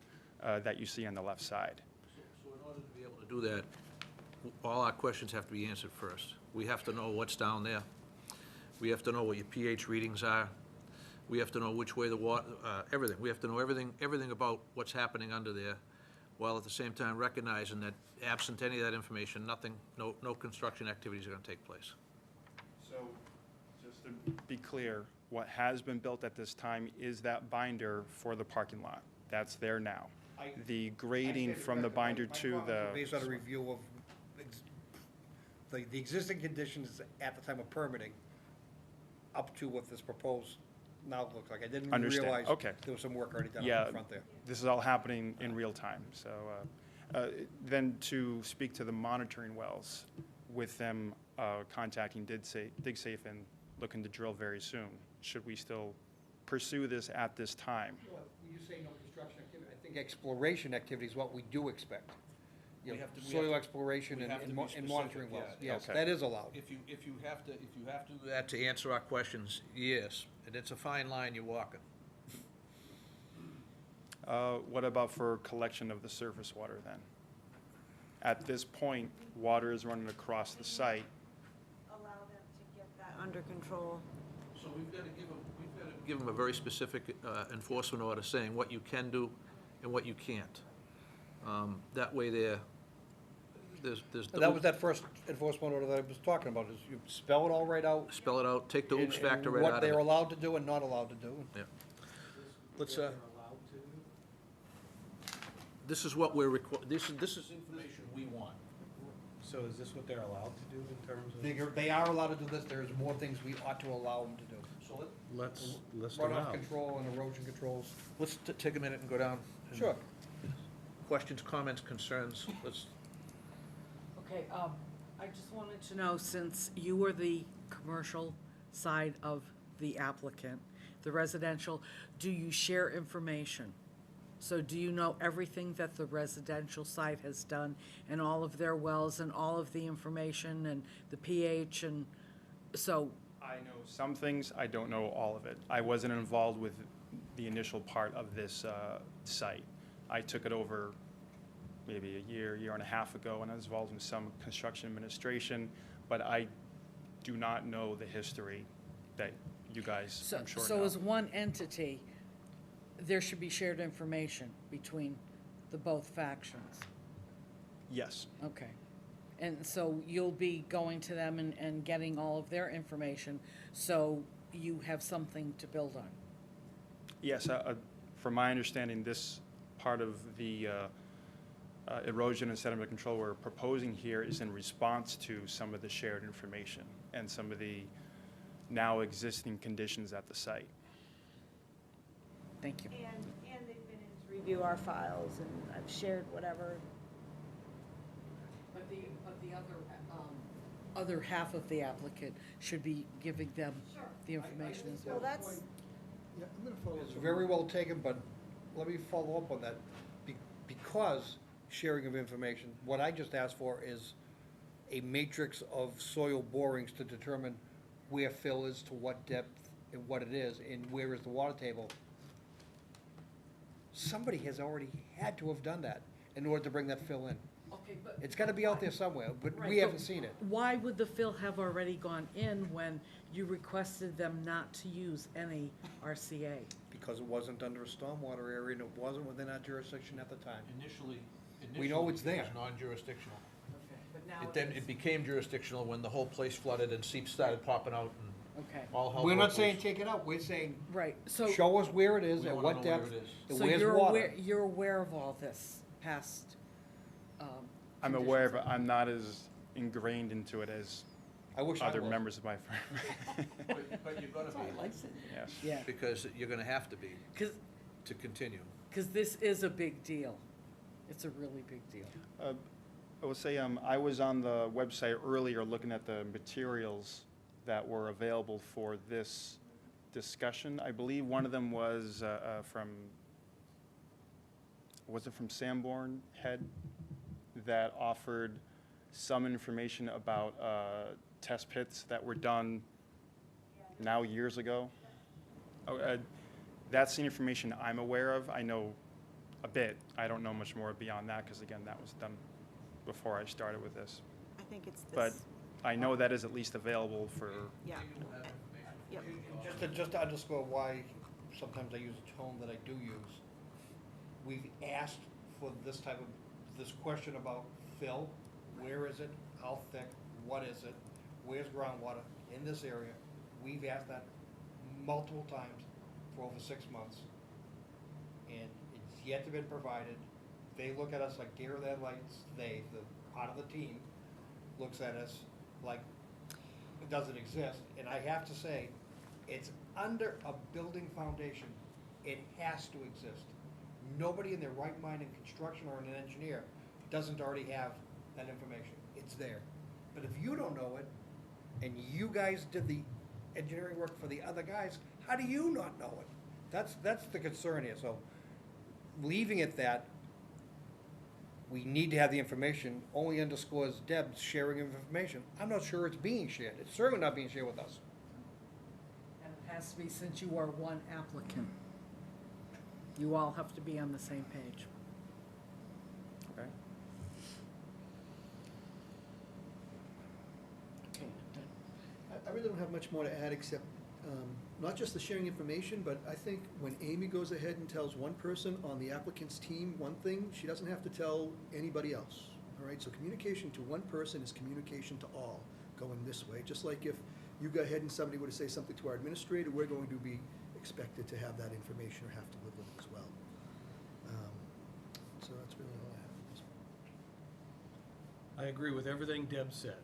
Speaker 16: that you see on the left side.
Speaker 13: So in order to be able to do that, all our questions have to be answered first. We have to know what's down there. We have to know what your pH readings are. We have to know which way the water, everything. We have to know everything about what's happening under there, while at the same time recognizing that absent any of that information, no construction activities are gonna take place.
Speaker 16: So, just to be clear, what has been built at this time is that binder for the parking lot. That's there now. the grading from the binder to the.
Speaker 2: Based on a review of the existing conditions at the time of permitting, up to what this proposed now looks like. I didn't even
Speaker 16: Understand.
Speaker 2: realize
Speaker 16: Okay.
Speaker 2: there was some work already done
Speaker 16: Yeah,
Speaker 2: up front there.
Speaker 16: this is all happening in real time, so, then to speak to the monitoring wells, with them contacting DigSafe and looking to drill very soon, should we still pursue this at this time?
Speaker 2: Well, you say no construction activity, I think exploration activity is what we do expect. You know, soil exploration and monitoring wells, yes,
Speaker 16: Okay.
Speaker 2: that is allowed.
Speaker 13: If you have to do that to answer our questions, yes, and it's a fine line you're walking.
Speaker 16: What about for collection of the surface water then? At this point, water is running across the site.
Speaker 4: Allow them to get that under control.
Speaker 13: So we've got to give them a very specific enforcement order saying what you can do and what you can't. That way there's.
Speaker 2: That was that first enforcement order that I was talking about, is you spell it all right out.
Speaker 13: Spell it out, take the oops
Speaker 2: and
Speaker 13: factor right out
Speaker 2: what
Speaker 13: of
Speaker 2: they're
Speaker 13: it.
Speaker 2: allowed to do and not allowed to do.
Speaker 13: Yeah. Let's, this is what we're this is information we want.
Speaker 10: So is this what they're allowed to do in terms of?
Speaker 2: They are allowed to do this, there's more things we ought to allow them to do. So
Speaker 10: Let's list
Speaker 2: runoff
Speaker 10: them out.
Speaker 2: control and erosion controls.
Speaker 13: Let's take a minute and go down. and-
Speaker 2: Sure.
Speaker 13: Questions, comments, concerns, let's,
Speaker 14: Okay, I just wanted to know, since you were the commercial side of the applicant, the residential, do you share information? So do you know everything that the residential site has done and all of their wells and all of the information and the pH and so?
Speaker 16: I know some things, I don't know all of it. I wasn't involved with the initial part of this site. I took it over maybe a year and a half ago, and I was involved in some construction administration, but I do not know the history that you guys, I'm sure,
Speaker 14: So
Speaker 16: know.
Speaker 14: as one entity, there should be shared information between the both factions?
Speaker 16: Yes,
Speaker 14: Okay. And so you'll be going to them and getting all of their information, so you have something to build on?
Speaker 16: yes, from my understanding, this part of the erosion and sediment control we're proposing here is in response to some of the shared information and some of the now existing conditions at the site.
Speaker 14: Thank you.
Speaker 4: And they've been in to review our files, and I've shared whatever.
Speaker 14: But the other half of the applicant should be giving them the information as well.
Speaker 4: Well, that's,
Speaker 6: Yeah, I'm gonna follow
Speaker 2: It's
Speaker 6: up.
Speaker 2: very well taken, but let me follow up on that. Because sharing of information, what I just asked for is a matrix of soil borings to determine where fill is, to what depth, and what it is, and where is the water table. Somebody has already had to have done that in order to bring that fill in.
Speaker 14: Okay, but.
Speaker 2: It's gotta be out there somewhere, but
Speaker 14: Right,
Speaker 2: we
Speaker 14: but
Speaker 2: haven't seen it.
Speaker 14: Why would the fill have already gone in when you requested them not to use any RCA?
Speaker 2: Because it wasn't under a stormwater area and it wasn't within our jurisdiction at the time.
Speaker 13: initially,
Speaker 2: We know it's there.
Speaker 13: it was non-jurisdictional.
Speaker 14: Okay, but now
Speaker 13: It then, it became jurisdictional when the whole place flooded and seeps started popping out and
Speaker 14: Okay,
Speaker 13: all hell
Speaker 2: We're not
Speaker 13: broke
Speaker 2: saying
Speaker 13: loose.
Speaker 2: take it out, we're saying
Speaker 14: right, so.
Speaker 2: show us where it is,
Speaker 13: We
Speaker 2: at
Speaker 13: wanna
Speaker 2: what
Speaker 13: know where
Speaker 2: depth,
Speaker 13: it is.
Speaker 2: and
Speaker 14: So
Speaker 2: where's
Speaker 14: you're
Speaker 2: water.
Speaker 14: aware, you're aware of all this past,
Speaker 16: I'm aware, but I'm not as ingrained into it as
Speaker 2: I wish I
Speaker 16: other
Speaker 2: was.
Speaker 16: members of my firm.
Speaker 13: But you're gonna be,
Speaker 16: Yes.
Speaker 14: yeah,
Speaker 13: because you're gonna have to be
Speaker 14: because
Speaker 13: to continue.
Speaker 14: this is a big deal. It's a really big deal.
Speaker 16: I will say, I was on the website earlier looking at the materials that were available for this discussion. I believe one of them was from Sanborn Head, that offered some information about test pits that were done now years ago. That's the information I'm aware of. I know a bit. I don't know much more beyond that, because again, that was done before I started with this.
Speaker 4: I think it's this.
Speaker 16: But I know that is at least available for,
Speaker 4: Yeah. Yep.
Speaker 2: Just to underscore why sometimes I use a tone that I do use, we've asked for this question about fill, where is it, how thick, what is it, where's groundwater in this area? We've asked that multiple times for over 6 months, and it's yet to been provided. They look at us like deer in the headlights. They, the part of the team, looks at us like it doesn't exist. And I have to say, it's under a building foundation. It has to exist. Nobody in their right mind in construction or an engineer doesn't already have that information. It's there. But if you don't know it, and you guys did the engineering work for the other guys, how do you not know it? That's the concern here. So leaving it that we need to have the information only underscores Deb's sharing of information. I'm not sure it's being shared. It's certainly not being shared with us.
Speaker 14: And it has to be, since you are one applicant, you all have to be on the same page.
Speaker 8: Okay.
Speaker 6: I really don't have much more to add except, not just the sharing information, but I think when Amy goes ahead and tells one person on the applicant's team one thing, she doesn't have to tell anybody else. All right, so communication to one person is communication to all, going this way. Just like if you go ahead and somebody were to say something to our administrator, we're going to be expected to have that information or have to live with it as well. So that's really all I have at this point.
Speaker 10: I agree with everything Deb said.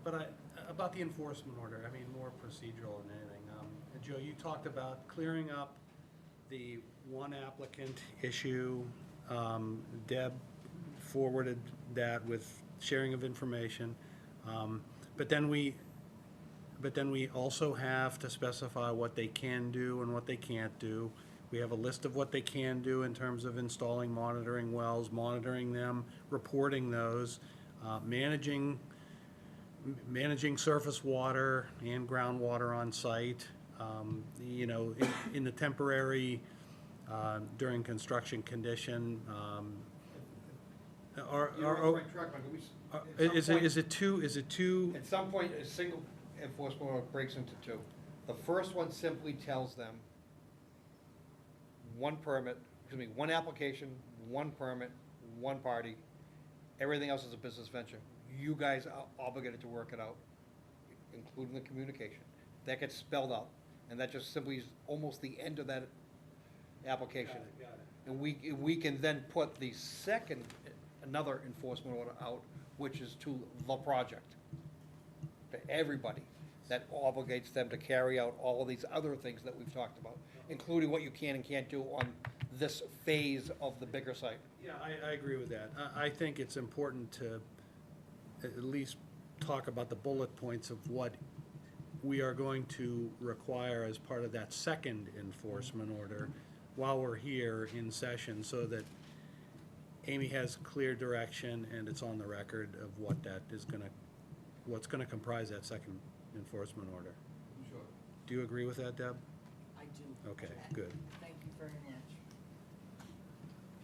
Speaker 10: But about the enforcement order, I mean, more procedural than anything. Joe, you talked about clearing up the one applicant issue. Deb forwarded that with sharing of information. But then we also have to specify what they can do and what they can't do. We have a list of what they can do in terms of installing monitoring wells, monitoring them, reporting those, managing surface water and groundwater on site. You know, in the temporary, during construction condition, is it two?
Speaker 2: At some point, a single enforcement order breaks into two. The first one simply tells them one application, one permit, one party. Everything else is a business venture. You guys are obligated to work it out, including the communication. That gets spelled out, and that just simply is almost the end of that application.
Speaker 10: Got it.
Speaker 2: And we can then put the another enforcement order out, which is to the project, to everybody. That obligates them to carry out all of these other things that we've talked about, including what you can and can't do on this phase of the bigger site.
Speaker 10: Yeah, I agree with that. I think it's important to at least talk about the bullet points of what we are going to require as part of that second enforcement order while we're here in session, so that Amy has clear direction and it's on the record of what that is what's gonna comprise that second enforcement order.
Speaker 2: Sure.
Speaker 10: Do you agree with that, Deb?
Speaker 14: I do.
Speaker 10: Okay, good.
Speaker 14: Thank you very much.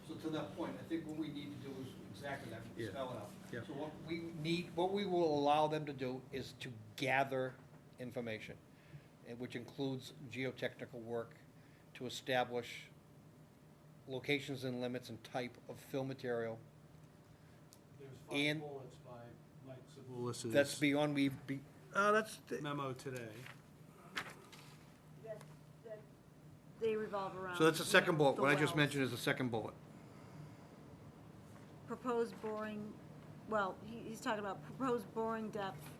Speaker 2: So to that point, I think what we need to do is exactly that,
Speaker 10: Yeah.
Speaker 2: spell it out.
Speaker 10: Yeah.
Speaker 2: So what we will allow them to do is to gather information, which includes geotechnical work to establish locations and limits and type of fill material.
Speaker 10: There's
Speaker 2: And-
Speaker 10: bullets by Mike Zabulis's.
Speaker 2: That's beyond that's,
Speaker 10: memo today.
Speaker 4: That they revolve around.
Speaker 2: so that's the second bullet.
Speaker 4: the
Speaker 2: What I just
Speaker 4: wells.
Speaker 2: mentioned is the second bullet.
Speaker 4: Proposed boring, well, he's talking about proposed boring depth,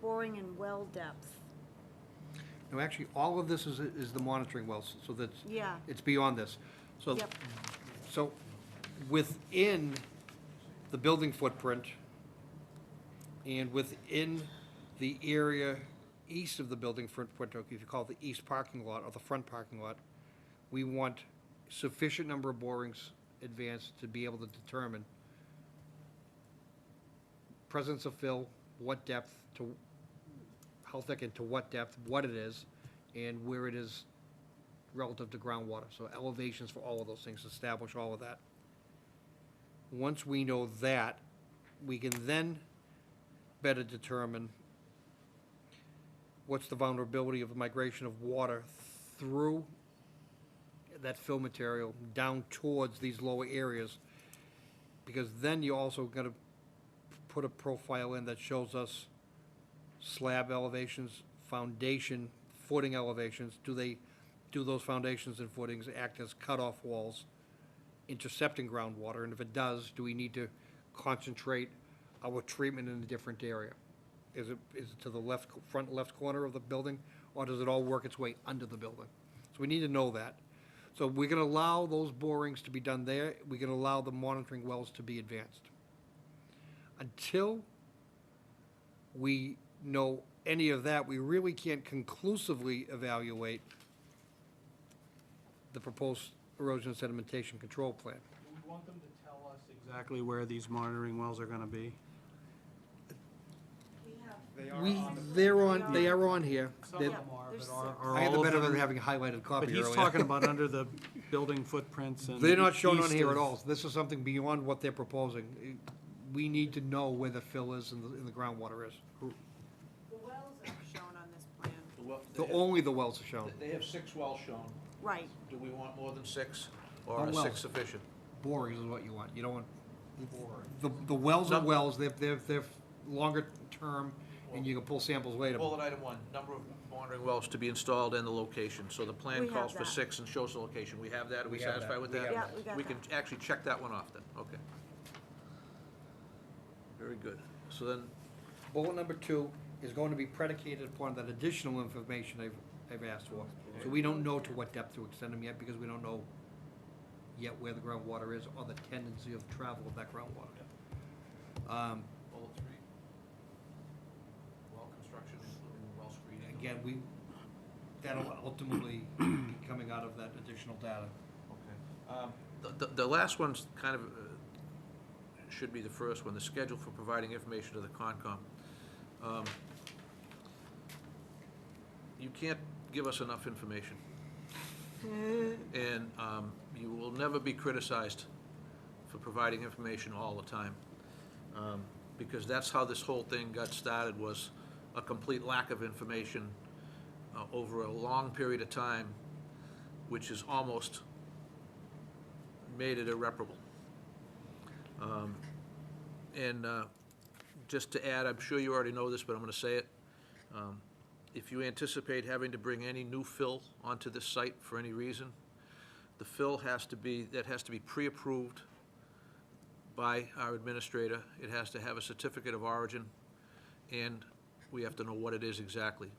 Speaker 4: boring and well depth.
Speaker 2: No, actually, all of this is the monitoring wells, so that's,
Speaker 4: Yeah.
Speaker 2: it's beyond this. So,
Speaker 4: Yep.
Speaker 2: so within the building footprint and within the area east of the building footprint, if you call it the east parking lot or the front parking lot, we want sufficient number of borings advanced to be able to determine presence of fill, what depth to, how thick and to what depth, what it is, and where it is relative to groundwater. So elevations for all of those things, establish all of that. Once we know that, we can then better determine what's the vulnerability of the migration of water through that fill material down towards these lower areas. Because then you also gotta put a profile in that shows us slab elevations, foundation, footing elevations. Do do those foundations and footings act as cutoff walls intercepting groundwater? And if it does, do we need to concentrate our treatment in a different area? Is it to the front left corner of the building, or does it all work its way under the building? So we need to know that. So we're gonna allow those borings to be done there, we can allow the monitoring wells to be advanced. Until we know any of that, we really can't conclusively evaluate the proposed erosion and sedimentation control plan.
Speaker 10: Do we want them to tell us exactly where these monitoring wells are gonna be?
Speaker 2: They are on here.
Speaker 10: Some
Speaker 2: They're-
Speaker 10: of them are,
Speaker 4: there's
Speaker 10: but are
Speaker 4: six.
Speaker 10: are
Speaker 2: I had the
Speaker 10: all of
Speaker 2: benefit of
Speaker 10: them?
Speaker 2: having a highlighted copy
Speaker 10: But
Speaker 2: earlier.
Speaker 10: he's talking about under the building footprints and.
Speaker 2: They're not shown on
Speaker 10: east
Speaker 2: here at
Speaker 10: of-
Speaker 2: all. This is something beyond what they're proposing. We need to know where the fill is and the groundwater is.
Speaker 4: The wells are shown on this plan.
Speaker 2: Only the wells are shown.
Speaker 13: They have 6 wells shown.
Speaker 4: Right.
Speaker 13: Do we want more than 6? Or
Speaker 2: Not
Speaker 13: are
Speaker 2: wells.
Speaker 13: 6 sufficient?
Speaker 2: Borings is what you want. You don't want, the wells are wells, they're longer term, and you can pull samples later.
Speaker 13: Bullet item 1, number of monitoring wells to be installed and the location. So the plan
Speaker 4: We have
Speaker 13: calls for
Speaker 4: that.
Speaker 13: 6 and shows the location. We have that? Are we
Speaker 2: We have
Speaker 13: satisfied
Speaker 2: that.
Speaker 13: with
Speaker 2: We
Speaker 13: that?
Speaker 2: have
Speaker 4: Yeah, we got
Speaker 13: We
Speaker 4: that.
Speaker 13: can actually check that one off then, okay. Very good. So then,
Speaker 2: Bullet number 2 is going to be predicated upon that additional information I've asked for. So we don't know to what depth to extend them yet, because we don't know yet where the groundwater is or the tendency of travel of that groundwater.
Speaker 13: bullet 3. Well construction including well screening.
Speaker 2: Again, that'll ultimately be coming out of that additional data.
Speaker 13: Okay. The last one's kind of, should be the first one, the schedule for providing information to the Concom. You can't give us enough information. And you will never be criticized for providing information all the time. Because that's how this whole thing got started, was a complete lack of information over a long period of time, which has almost made it irreparable. And just to add, I'm sure you already know this, but I'm gonna say it. If you anticipate having to bring any new fill onto this site for any reason, the fill has to be pre-approved by our administrator. It has to have a certificate of origin, and we have to know what it is exactly.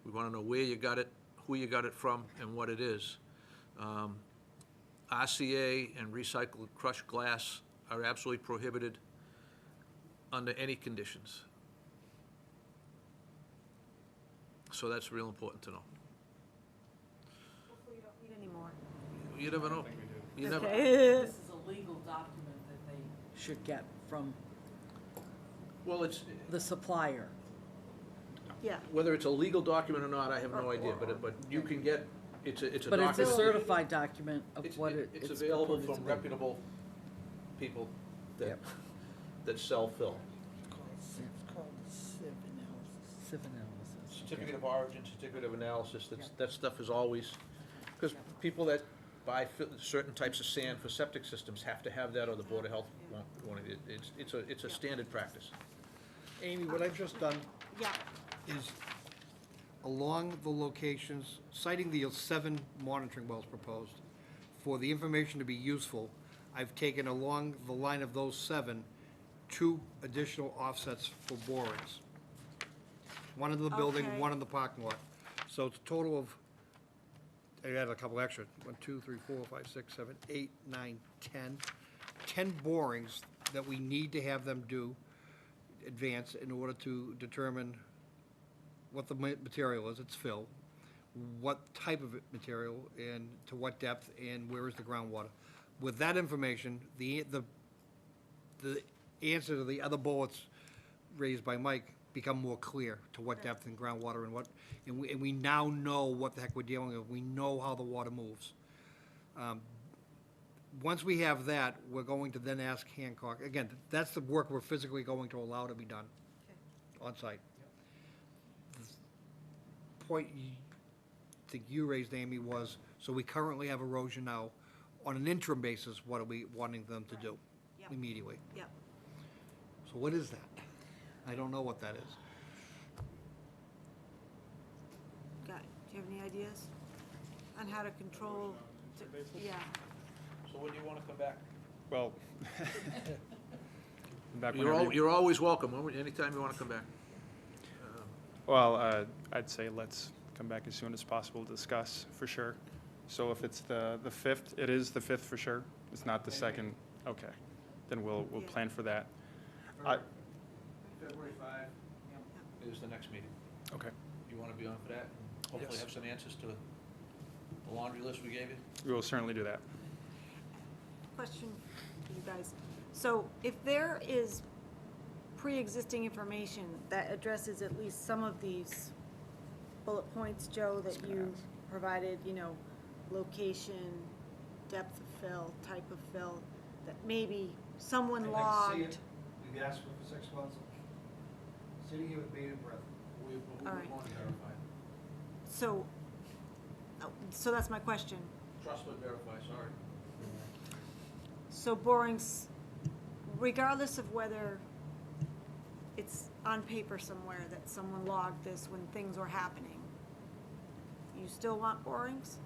Speaker 13: We wanna know where you got it, who you got it from, and what it is. RCA and recycled crushed glass are absolutely prohibited under any conditions. So that's real important to know.
Speaker 4: Hopefully you don't need any more.
Speaker 13: You never know. You never,
Speaker 14: This is a legal document that they should get from
Speaker 13: well, it's,
Speaker 14: the supplier.
Speaker 4: Yeah.
Speaker 13: whether it's a legal document or not, I have no idea, but you can get, it's a
Speaker 14: But it's a
Speaker 13: document.
Speaker 14: certified document of what
Speaker 13: It's
Speaker 14: it's
Speaker 13: available
Speaker 14: purported to
Speaker 13: from
Speaker 14: be.
Speaker 13: reputable people that,
Speaker 14: Yep.
Speaker 13: that sell fill.
Speaker 1: It's called sieve analysis.
Speaker 14: Sieve analysis.
Speaker 13: Certificate of origin, certificate of analysis, that stuff is always, because people that buy certain types of sand for septic systems have to have that, or the Board of Health won't want it. It's a standard practice.
Speaker 2: Amy, what I've just done
Speaker 4: Yeah.
Speaker 2: is along the locations, citing the 7 monitoring wells proposed, for the information to be useful, I've taken along the line of those 7, 2 additional offsets for borings. One in the building,
Speaker 4: Okay.
Speaker 2: one in the parking lot. So it's a total of, I added a couple extra, 1, 2, 3, 4, 5, 6, 7, 8, 9, 10. 10 borings that we need to have them do, advance, in order to determine what the material is, its fill, what type of material, and to what depth, and where is the groundwater. With that information, the answer to the other bullets raised by Mike become more clear, to what depth and groundwater and what, and we now know what the heck we're dealing with. We know how the water moves. Once we have that, we're going to then ask Hancock, again, that's the work we're physically going to allow to be done on site. The point I think you raised, Amy, was, so we currently have erosion now. On an interim basis, what are we wanting them to do
Speaker 4: Yep.
Speaker 2: immediately?
Speaker 4: Yep.
Speaker 2: So what is that? I don't know what that is.
Speaker 4: Got it. Do you have any ideas? on how to control, yeah.
Speaker 13: So when do you want to come back?
Speaker 16: Well, back whenever you-
Speaker 13: You're always welcome, anytime you want to come back.
Speaker 16: Well, I'd say let's come back as soon as possible to discuss, for sure. So if it's the 5th, it is the 5th for sure? It's not the 2nd? Okay, then we'll plan for that.
Speaker 13: February 5 is the next meeting.
Speaker 16: Okay,
Speaker 13: You want to be on for that? Hopefully
Speaker 16: Yes.
Speaker 13: have some answers to the laundry list we gave you?
Speaker 16: we will certainly do that.
Speaker 4: Question for you guys. So if there is pre-existing information that addresses at least some of these bullet points, Joe, that you provided, you know, location, depth of fill, type of fill, that maybe someone logged.
Speaker 2: We've asked for 6 months, sitting here with bated breath.
Speaker 13: We
Speaker 4: All right.
Speaker 13: want to verify.
Speaker 4: So, so that's my question.
Speaker 13: Trust but verify, sorry.
Speaker 4: So borings, regardless of whether it's on paper somewhere that someone logged this when things were happening, you still want borings?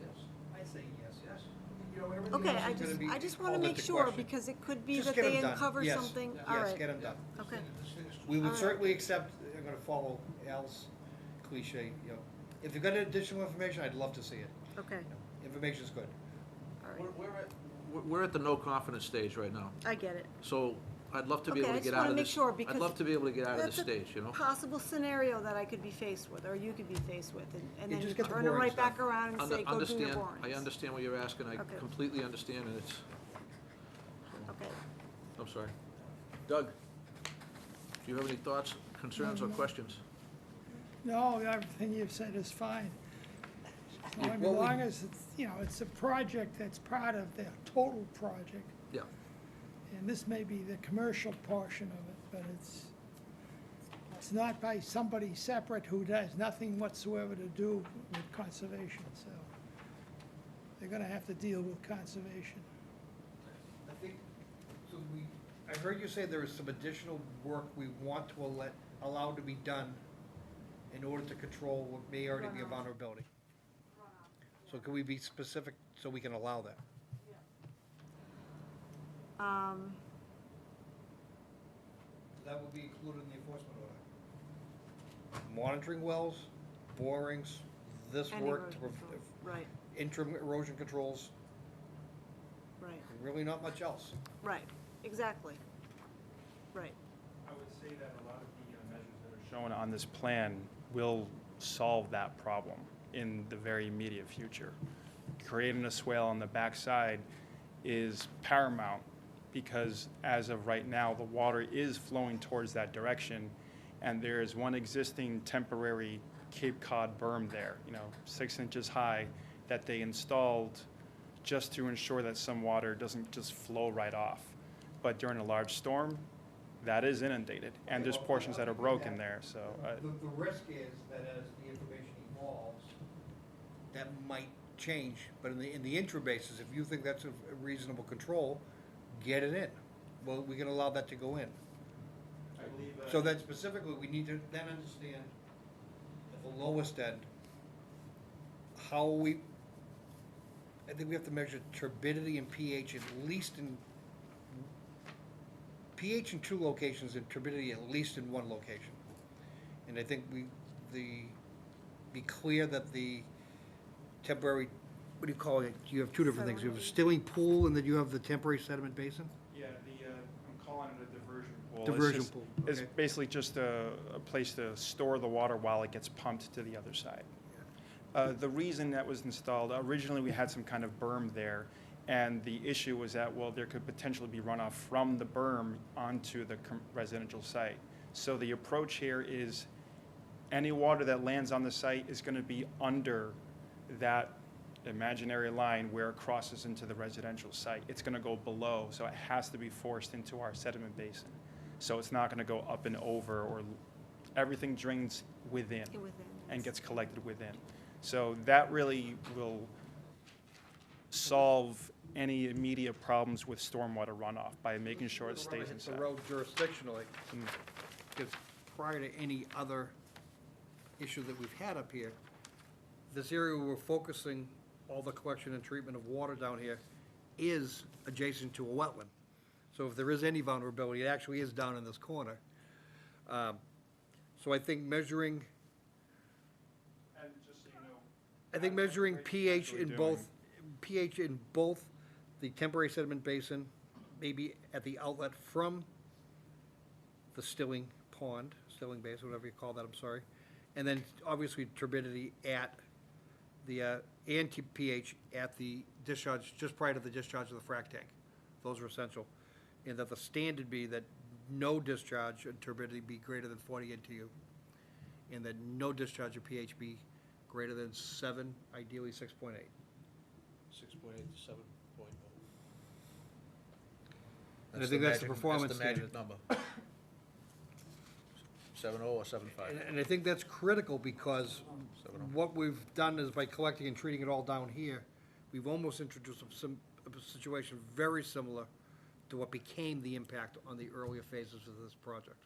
Speaker 2: Yes. I say yes. You know, everything
Speaker 4: Okay,
Speaker 2: else is gonna be
Speaker 4: I just want to
Speaker 2: called
Speaker 4: make
Speaker 2: into
Speaker 4: sure,
Speaker 2: question.
Speaker 4: because it could be
Speaker 2: Just
Speaker 4: that
Speaker 2: get 'em
Speaker 4: they
Speaker 2: done.
Speaker 4: uncover
Speaker 2: Yes.
Speaker 4: something. All
Speaker 2: Yes,
Speaker 4: right.
Speaker 2: get them done.
Speaker 4: Okay.
Speaker 2: We
Speaker 4: All
Speaker 2: would
Speaker 4: right.
Speaker 2: certainly accept, I'm gonna follow Al's cliche, you know, if you've got additional information, I'd love to see it.
Speaker 4: Okay,
Speaker 2: Information's good.
Speaker 4: all right.
Speaker 13: We're at the no confidence stage right now,
Speaker 4: I get it.
Speaker 13: so I'd love to be
Speaker 4: Okay,
Speaker 13: able
Speaker 4: I
Speaker 13: to
Speaker 4: just
Speaker 13: get out
Speaker 4: wanna
Speaker 13: of
Speaker 4: make
Speaker 13: this.
Speaker 4: sure,
Speaker 13: I'd
Speaker 4: because
Speaker 13: love to be able to get out of this
Speaker 4: that's a
Speaker 13: stage, you know?
Speaker 4: Possible scenario that I could be faced with, or you could be faced with, and
Speaker 2: You
Speaker 4: then
Speaker 2: just get the
Speaker 4: turn it
Speaker 2: borings
Speaker 4: right back
Speaker 2: done.
Speaker 4: around and say, go do your
Speaker 13: Understand,
Speaker 4: borings.
Speaker 13: I understand what you're asking, I
Speaker 4: Okay.
Speaker 13: completely understand, and it's,
Speaker 4: Okay.
Speaker 13: I'm sorry. Doug, do you have any thoughts, concerns, or questions?
Speaker 17: No, everything you've said is fine. So, I mean,
Speaker 2: What
Speaker 17: as
Speaker 2: we-
Speaker 17: long as it's, you know, it's a project that's part of the total project,
Speaker 13: Yeah.
Speaker 17: and this may be the commercial portion of it, but it's not by somebody separate who does nothing whatsoever to do with conservation, so they're gonna have to deal with conservation.
Speaker 2: I think, so I heard you say there is some additional work we want to allow to be done in order to control what may already be a vulnerability. So can we be specific so we can allow that? That would be included in the enforcement order. Monitoring wells, borings, this
Speaker 4: Any
Speaker 2: work,
Speaker 4: erosion control. Right,
Speaker 2: interim erosion controls,
Speaker 4: right,
Speaker 2: really not much else.
Speaker 4: right, exactly. Right.
Speaker 16: I would say that a lot of the measures that are shown on this plan will solve that problem in the very immediate future. Creating a swale on the backside is paramount because as of right now, the water is flowing towards that direction, and there is one existing temporary Cape Cod berm there, 6 inches high, that they installed just to ensure that some water doesn't just flow right off. But during a large storm, that is inundated, and there's portions that are broken there, so.
Speaker 2: The risk is that as the information evolves, that might change, but in the interim basis, if you think that's a reasonable control, get it in. Well, we can allow that to go in.
Speaker 16: I believe that.
Speaker 2: So then specifically, we need to then understand at the lowest end, I think we have to measure turbidity and pH at least in, pH in 2 locations and turbidity at least in 1 location. And I think be clear that the temporary, what do you call it? You have 2 different things. You have a stilling pool and then you have the temporary sediment basin?
Speaker 16: Yeah, I'm calling it a diversion pool.
Speaker 2: Diversion pool,
Speaker 16: It's
Speaker 2: okay.
Speaker 16: basically just a place to store the water while it gets pumped to the other side. The reason that was installed, originally we had some kind of berm there, and the issue was that, well, there could potentially be runoff from the berm onto the residential site. So the approach here is any water that lands on the site is going to be under that imaginary line where it crosses into the residential site. It's going to go below, so it has to be forced into our sediment basin. So it's not going to go up and over, or everything drains within and gets collected within. So that really will solve any immediate problems with stormwater runoff by making sure it stays
Speaker 2: Hit
Speaker 16: inside.
Speaker 2: the road jurisdictionally, because prior to any other issue that we've had up here, this area where we're focusing all the collection and treatment of water down here is adjacent to a wetland. So if there is any vulnerability, it actually is down in this corner. So I think measuring,
Speaker 16: And just so you know.
Speaker 2: I think measuring pH
Speaker 16: Actually
Speaker 2: in
Speaker 16: doing-
Speaker 2: both the temporary sediment basin, maybe at the outlet from the stilling pond, stilling basin, whatever you call that, I'm sorry. And then obviously turbidity at the, and pH at the discharge, just prior to the discharge of the frac tank. Those are essential. And that the standard be that no discharge and turbidity be greater than 40 NTU. And that no discharge of pH be greater than 7, ideally 6.8.
Speaker 13: 6.8 to 7.0.
Speaker 2: And I think that's the performance
Speaker 13: That's the magic
Speaker 2: standard.
Speaker 13: number. 7.0 or 7.5?
Speaker 2: And I think that's critical because what we've done is by collecting and treating it all down here, we've almost introduced a situation very similar to what became the impact on the earlier phases of this project.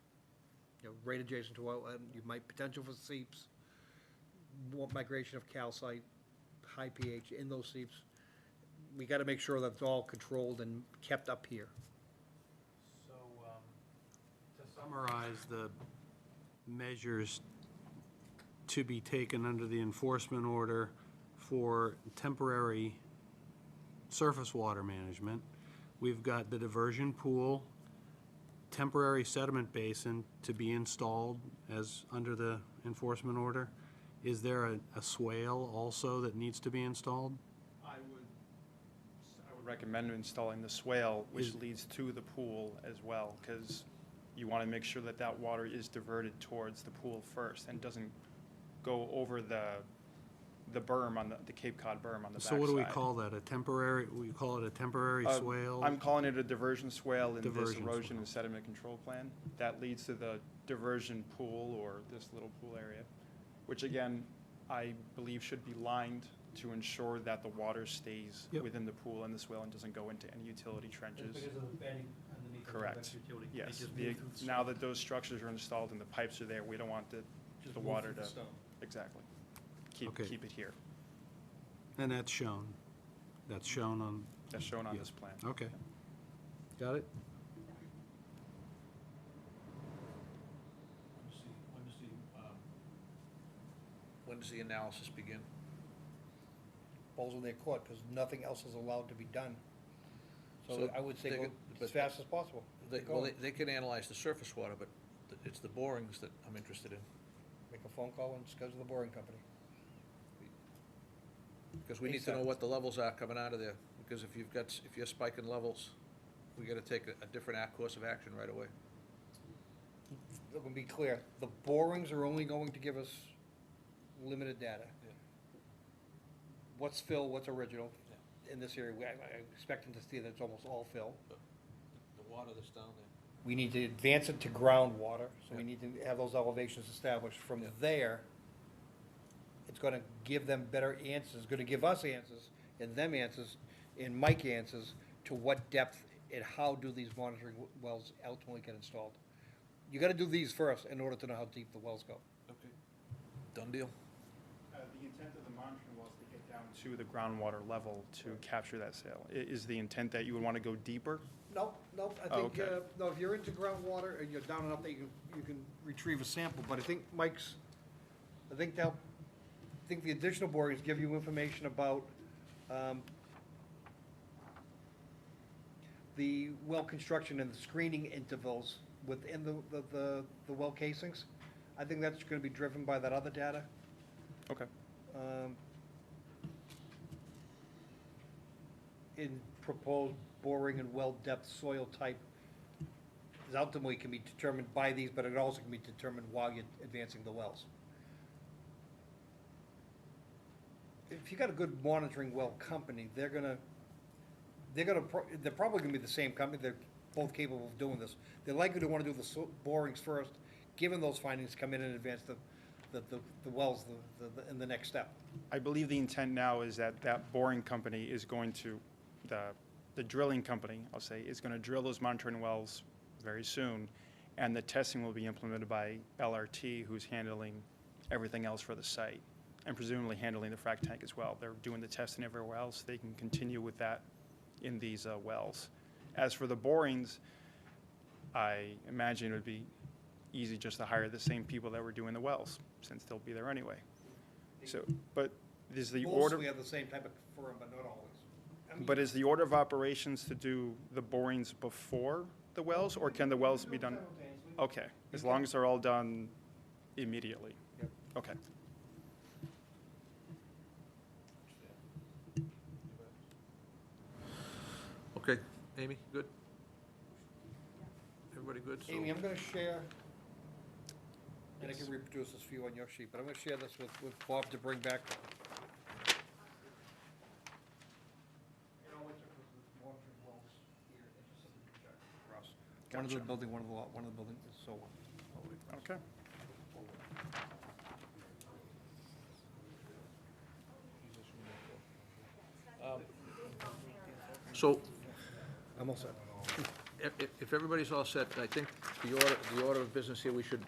Speaker 2: You know, right adjacent to wetland, you might potential for seeps, more migration of calcite, high pH in those seeps. We gotta make sure that it's all controlled and kept up here.
Speaker 10: So, to summarize the measures to be taken under the enforcement order for temporary surface water management, we've got the diversion pool, temporary sediment basin to be installed as under the enforcement order. Is there a swale also that needs to be installed?
Speaker 16: I would recommend installing the swale, which
Speaker 10: Is-
Speaker 16: leads to the pool as well, because you want to make sure that that water is diverted towards the pool first and doesn't go over the berm on the Cape Cod berm on the backside.
Speaker 10: So what do we call that? A temporary, we call it a temporary swale?
Speaker 16: I'm calling it a diversion swale in this
Speaker 10: Diversion
Speaker 16: erosion
Speaker 10: swale.
Speaker 16: and sediment control plan. That leads to the diversion pool, or this little pool area, which again, I believe should be lined to ensure that the water stays
Speaker 10: Yep.
Speaker 16: within the pool and the swale and doesn't go into any utility trenches. Correct. Yes. Now that those structures are installed and the pipes are there, we don't want the water to. Exactly.
Speaker 10: Okay.
Speaker 16: Keep it here.
Speaker 10: And that's shown? That's shown on,
Speaker 16: That's shown on
Speaker 10: Yeah.
Speaker 16: this plan.
Speaker 10: okay. Got it?
Speaker 13: When does the analysis begin?
Speaker 2: Balls in their court, because nothing else is allowed to be done. So
Speaker 13: So
Speaker 2: I would say
Speaker 13: they
Speaker 2: go
Speaker 13: could-
Speaker 2: as
Speaker 13: but-
Speaker 2: fast as possible.
Speaker 13: Well, they can analyze the surface water, but it's the borings that I'm interested in.
Speaker 2: Make a phone call and schedule the boring company.
Speaker 13: Because we need to know what the levels are coming out of there, because if you're spiking levels, we gotta take a different course of action right away.
Speaker 2: Let me be clear, the borings are only going to give us limited data. What's fill, what's original? In this area, I'm expecting to see that it's almost all fill.
Speaker 13: The water that's down there.
Speaker 2: We need to advance it to groundwater, so we
Speaker 13: Yeah.
Speaker 2: need to have those elevations established. From
Speaker 13: Yeah.
Speaker 2: there, it's gonna give them better answers, gonna give us answers, and them answers, and Mike answers, to what depth and how do these monitoring wells ultimately get installed. You gotta do these first in order to know how deep the wells go.
Speaker 13: Okay. Done deal?
Speaker 16: The intent of the monitoring was to get down to the groundwater level to capture that sail. Is the intent that you would want to go deeper?
Speaker 2: No, I
Speaker 16: Oh,
Speaker 2: think,
Speaker 16: okay.
Speaker 2: no, if you're into groundwater and you're down enough that you can retrieve a sample, but I think Mike's, I think the additional borings give you information about, the well construction and the screening intervals within the well casings. I think that's gonna be driven by that other data.
Speaker 16: Okay.
Speaker 2: In proposed boring and well depth soil type is ultimately can be determined by these, but it also can be determined while you're advancing the wells. If you got a good monitoring well company, they're probably gonna be the same company, they're both capable of doing this. They're likely to wanna do the borings first, given those findings, come in and advance the wells in the next step.
Speaker 16: I believe the intent now is that that boring company is going to, the drilling company, I'll say, is going to drill those monitoring wells very soon, and the testing will be implemented by LRT, who's handling everything else for the site. and presumably handling the frac tank as well. They're doing the testing everywhere else. They can continue with that in these wells. As for the borings, I imagine it would be easy just to hire the same people that were doing the wells, since they'll be there anyway. So, but is the order,
Speaker 2: Mostly have the same type of firm, but not always.
Speaker 16: but is the order of operations to do the borings before the wells, or can the wells be done? Okay, as long as they're all done immediately.
Speaker 2: Yep.
Speaker 16: Okay.
Speaker 13: Okay, Amy, good? Everybody good? So-
Speaker 2: Amy, I'm gonna share, and I can reproduce this for you on your sheet, but I'm gonna share this with Bob to bring back. One of the building, one of the lot, one of the building, and so on.
Speaker 16: Okay.
Speaker 13: So,
Speaker 2: I'm all set.
Speaker 13: if everybody's all set, I think the order of business here, we should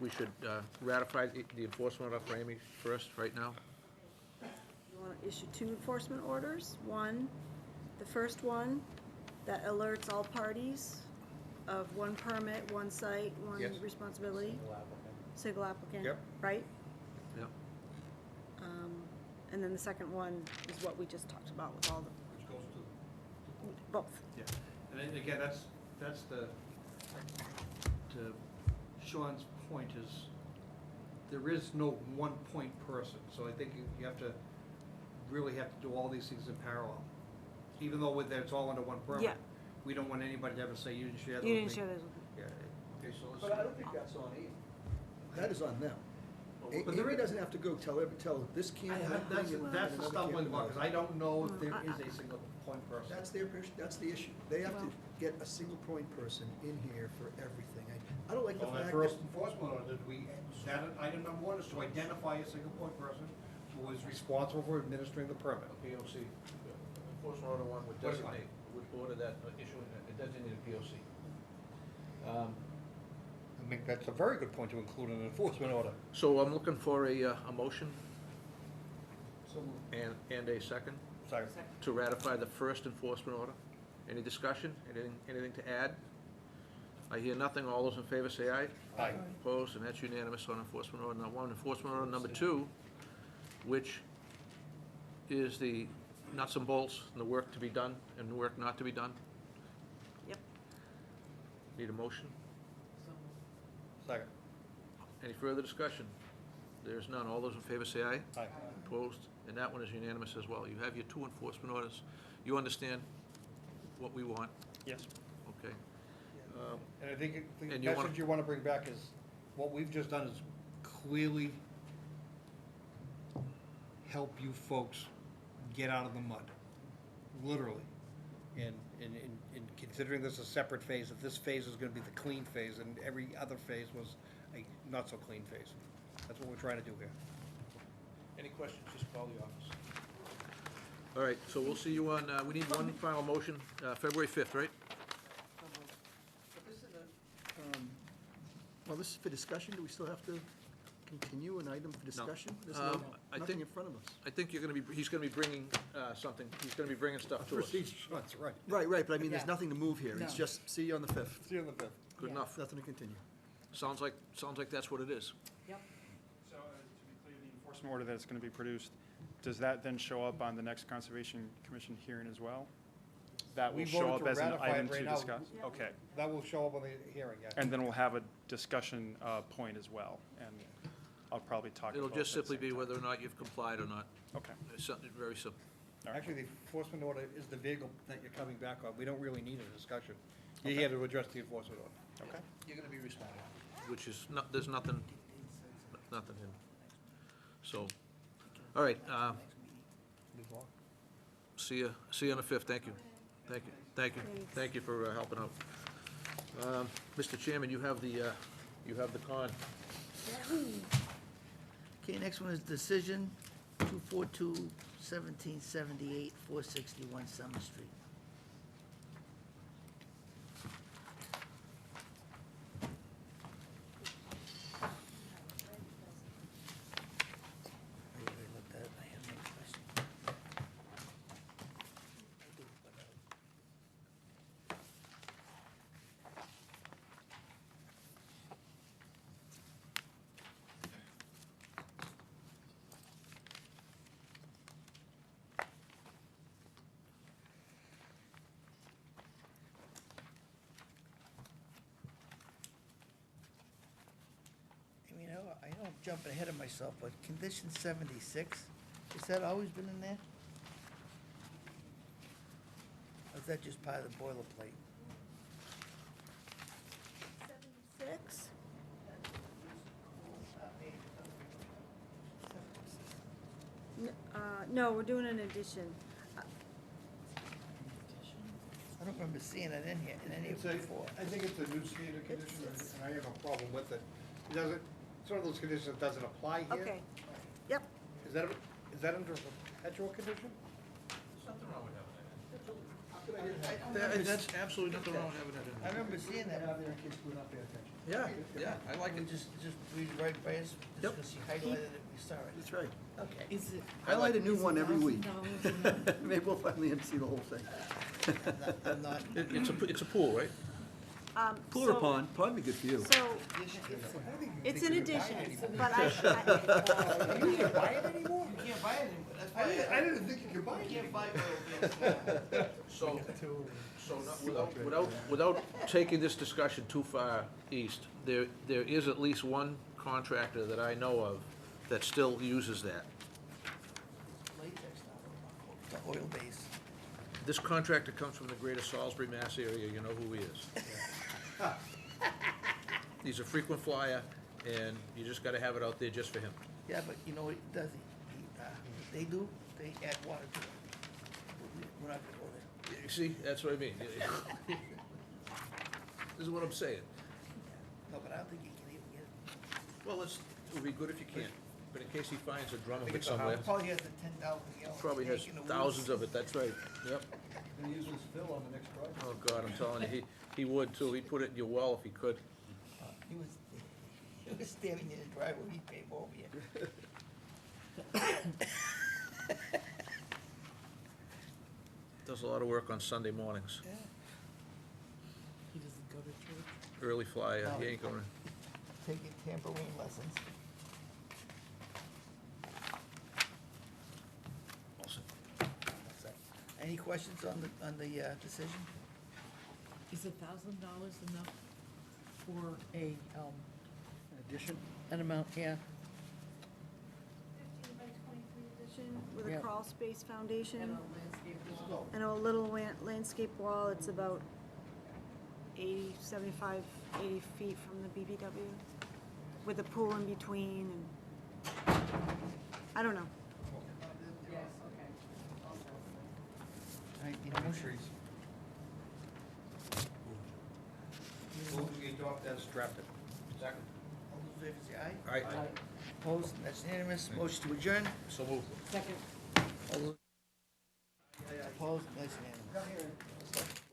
Speaker 13: ratify the enforcement order for Amy first, right now.
Speaker 4: You want to issue 2 enforcement orders. One, the first one, that alerts all parties of 1 permit, 1 site, 1
Speaker 2: Yes.
Speaker 4: responsibility. Single applicant.
Speaker 2: Yep.
Speaker 4: Right?
Speaker 13: Yep.
Speaker 4: And then the second one is what we just talked about with all the,
Speaker 2: Which goes to
Speaker 4: both.
Speaker 2: Yeah, and then again, that's the, to Sean's point is, there is no one point person, so I think you have to, really have to do all these things in parallel. Even though it's all under one permit.
Speaker 4: Yeah.
Speaker 2: We don't want anybody to ever say, you didn't share those.
Speaker 4: You didn't
Speaker 2: with
Speaker 4: share
Speaker 2: me."
Speaker 4: those with me.
Speaker 2: Yeah, okay, so let's.
Speaker 6: But I don't think that's on Amy. That is on them.
Speaker 2: But there
Speaker 6: Amy
Speaker 2: is-
Speaker 6: doesn't have to go tell this can't happen.
Speaker 2: That's
Speaker 6: and
Speaker 2: the
Speaker 6: another
Speaker 2: stumbling
Speaker 6: can't
Speaker 2: block, because I don't know if there
Speaker 4: Mm,
Speaker 2: is a single point person.
Speaker 6: That's the issue. They have to
Speaker 4: Well-
Speaker 6: get a single point person in here for everything. I don't like the
Speaker 2: On that
Speaker 6: fact
Speaker 2: first
Speaker 6: that,
Speaker 2: enforcement order, did we, that item number 1 is to identify a single point person who is responsible for administering the permit.
Speaker 13: POC, enforcement order 1 would
Speaker 2: What is mine?
Speaker 13: designate, would order that, issuing a designated POC.
Speaker 2: I mean, that's a very good point to include in an enforcement order.
Speaker 13: So I'm looking for a motion
Speaker 6: so
Speaker 13: and a second
Speaker 2: Sorry.
Speaker 13: to ratify the first enforcement order. Any discussion? Anything to add? I hear nothing. All those in favor say aye.
Speaker 2: Aye.
Speaker 13: Opposed, and that's unanimous on enforcement order number 1. Enforcement order number 2, which is the nuts and bolts, and the work to be done and the work not to be done.
Speaker 4: Yep.
Speaker 13: Need a motion?
Speaker 2: Second.
Speaker 13: Any further discussion? There's none. All those in favor say aye.
Speaker 2: Aye.
Speaker 13: Opposed, and that one is unanimous as well. You have your 2 enforcement orders. You understand what we want,
Speaker 16: Yes.
Speaker 13: okay?
Speaker 2: And I think the
Speaker 13: And you wanna-
Speaker 2: message you want to bring back is, what we've just done is clearly help you folks get out of the mud, literally. And considering this a separate phase, if this phase is going to be the clean phase, and every other phase was a not-so-clean phase. That's what we're trying to do here.
Speaker 13: Any questions, just call the office. All right, so we'll see you on, we need one final motion, February 5th, right?
Speaker 6: But this is well, this is for discussion. Do we still have to continue an item for discussion? There's
Speaker 13: I
Speaker 6: nothing
Speaker 13: think-
Speaker 6: in front of us.
Speaker 13: I think he's gonna be bringing something, he's gonna be bringing stuff to us.
Speaker 2: That's right.
Speaker 6: Right, but I mean, there's
Speaker 14: Yeah.
Speaker 6: nothing to move here. It's
Speaker 14: No.
Speaker 6: just, see you on the 5th.
Speaker 2: See you on the 5th.
Speaker 13: Good
Speaker 14: Yeah.
Speaker 13: enough.
Speaker 6: Nothing to continue.
Speaker 13: Sounds like that's what it is.
Speaker 14: Yep.
Speaker 16: So, to be clear, the enforcement order that's going to be produced, does that then show up on the next Conservation Commission hearing as well? That will
Speaker 2: We
Speaker 16: show
Speaker 2: voted
Speaker 16: up
Speaker 2: to
Speaker 16: as an
Speaker 2: ratify it
Speaker 16: item
Speaker 2: right
Speaker 16: to
Speaker 2: now.
Speaker 16: discuss?
Speaker 4: Yeah.
Speaker 16: Okay.
Speaker 2: That will show up on the hearing, yeah.
Speaker 16: And then we'll have a discussion point as well, and I'll probably talk about
Speaker 13: It'll
Speaker 16: both
Speaker 13: just
Speaker 16: at the
Speaker 13: simply
Speaker 16: same
Speaker 13: be
Speaker 16: time.
Speaker 13: whether or not you've complied or not.
Speaker 16: Okay.
Speaker 13: It's something very simple.
Speaker 2: Actually, the enforcement order is the vehicle that you're coming back on. We don't really need a discussion. You're here to address the enforcement order.
Speaker 16: Okay.
Speaker 13: You're gonna be responding. Which is, there's nothing in. So, all right, see you on the 5th. Thank you. Thank you for helping out. Mr. Chairman, you have the con.
Speaker 1: Okay, next one is decision 242-1778, 461 Summer Street. Let that I know I'm jumping ahead of myself, but condition 76, has that always been in there? Or is that just part of the boilerplate?
Speaker 4: 76? No, we're doing an addition.
Speaker 1: I don't remember seeing it in here, in any of
Speaker 2: It's
Speaker 1: it
Speaker 2: a,
Speaker 1: before.
Speaker 2: I think it's a new standard condition, and I have no problem with it. It doesn't, it's one of those conditions that doesn't apply here.
Speaker 4: Okay, yep.
Speaker 2: Is that under a perpetual condition?
Speaker 13: That's absolutely nothing wrong with having that in
Speaker 1: I remember seeing that.
Speaker 6: Have there in case we're not paying attention.
Speaker 13: Yeah, I like
Speaker 1: We
Speaker 13: it.
Speaker 1: just read right by us, just
Speaker 6: Yep.
Speaker 1: because you highlighted it, we saw it.
Speaker 6: That's right.
Speaker 1: Okay.
Speaker 14: Is it?
Speaker 6: Highlight a new
Speaker 14: is it
Speaker 6: one every week.
Speaker 14: $1,000 enough?
Speaker 6: Maybe we'll finally see the whole thing.
Speaker 1: I'm not,
Speaker 13: It's a pool, right?
Speaker 6: Pool or
Speaker 4: So-
Speaker 6: pond? Pond would be good for you.
Speaker 4: So, it's an addition, but I,
Speaker 1: you can't buy it anymore? You can't buy it anymore, that's why.
Speaker 2: I didn't think you could buy it.
Speaker 1: You can't buy oil,
Speaker 13: So, without taking this discussion too far east, there is at least one contractor that I know of that still uses that.
Speaker 1: latex now, the oil base.
Speaker 13: This contractor comes from the greater Salisbury, Mass area, you know who he is. He's a frequent flyer, and you just gotta have it out there just for him.
Speaker 1: Yeah, but you know what he does, they do, they add water to it. We're not gonna go there.
Speaker 13: You see, that's what I mean. This is what I'm saying.
Speaker 1: No, but I don't think you can even get it.
Speaker 13: Well, it would be good if you can, but in case he finds a drum of it
Speaker 1: He
Speaker 13: somewhere,
Speaker 1: probably has the 10,000 gallon.
Speaker 13: probably has
Speaker 1: tank in the
Speaker 13: thousands
Speaker 1: woods.
Speaker 13: of it, that's right, yep.
Speaker 6: Gonna use this fill on the next project.
Speaker 13: Oh, God, I'm telling you, he would too, he'd put it in your well if he could.
Speaker 1: He was standing in the driveway, he came over here.
Speaker 13: Does a lot of work on Sunday mornings,
Speaker 1: Yeah.
Speaker 14: He doesn't go to church?
Speaker 13: early flyer, he ain't going.
Speaker 1: Taking tambourine lessons. Any questions on the decision?
Speaker 14: Is $1,000 enough for
Speaker 6: In addition,
Speaker 14: an amount, yeah?
Speaker 4: 15 by 23 addition with a
Speaker 14: Yep.
Speaker 4: crawl space foundation
Speaker 14: landscape wall?
Speaker 4: and a little landscape wall. It's about 80, 75, 80 feet from the BBW, with a pool in between, and, I don't know.
Speaker 14: Yes, okay.
Speaker 1: All right, need a motion?
Speaker 2: Move to adopt as drafted. Second.
Speaker 1: All those in favor say aye.
Speaker 13: All right,
Speaker 1: Opposed, that's unanimous. Motion to adjourn.
Speaker 13: so move.
Speaker 14: Second.
Speaker 1: All those. Opposed, that's unanimous.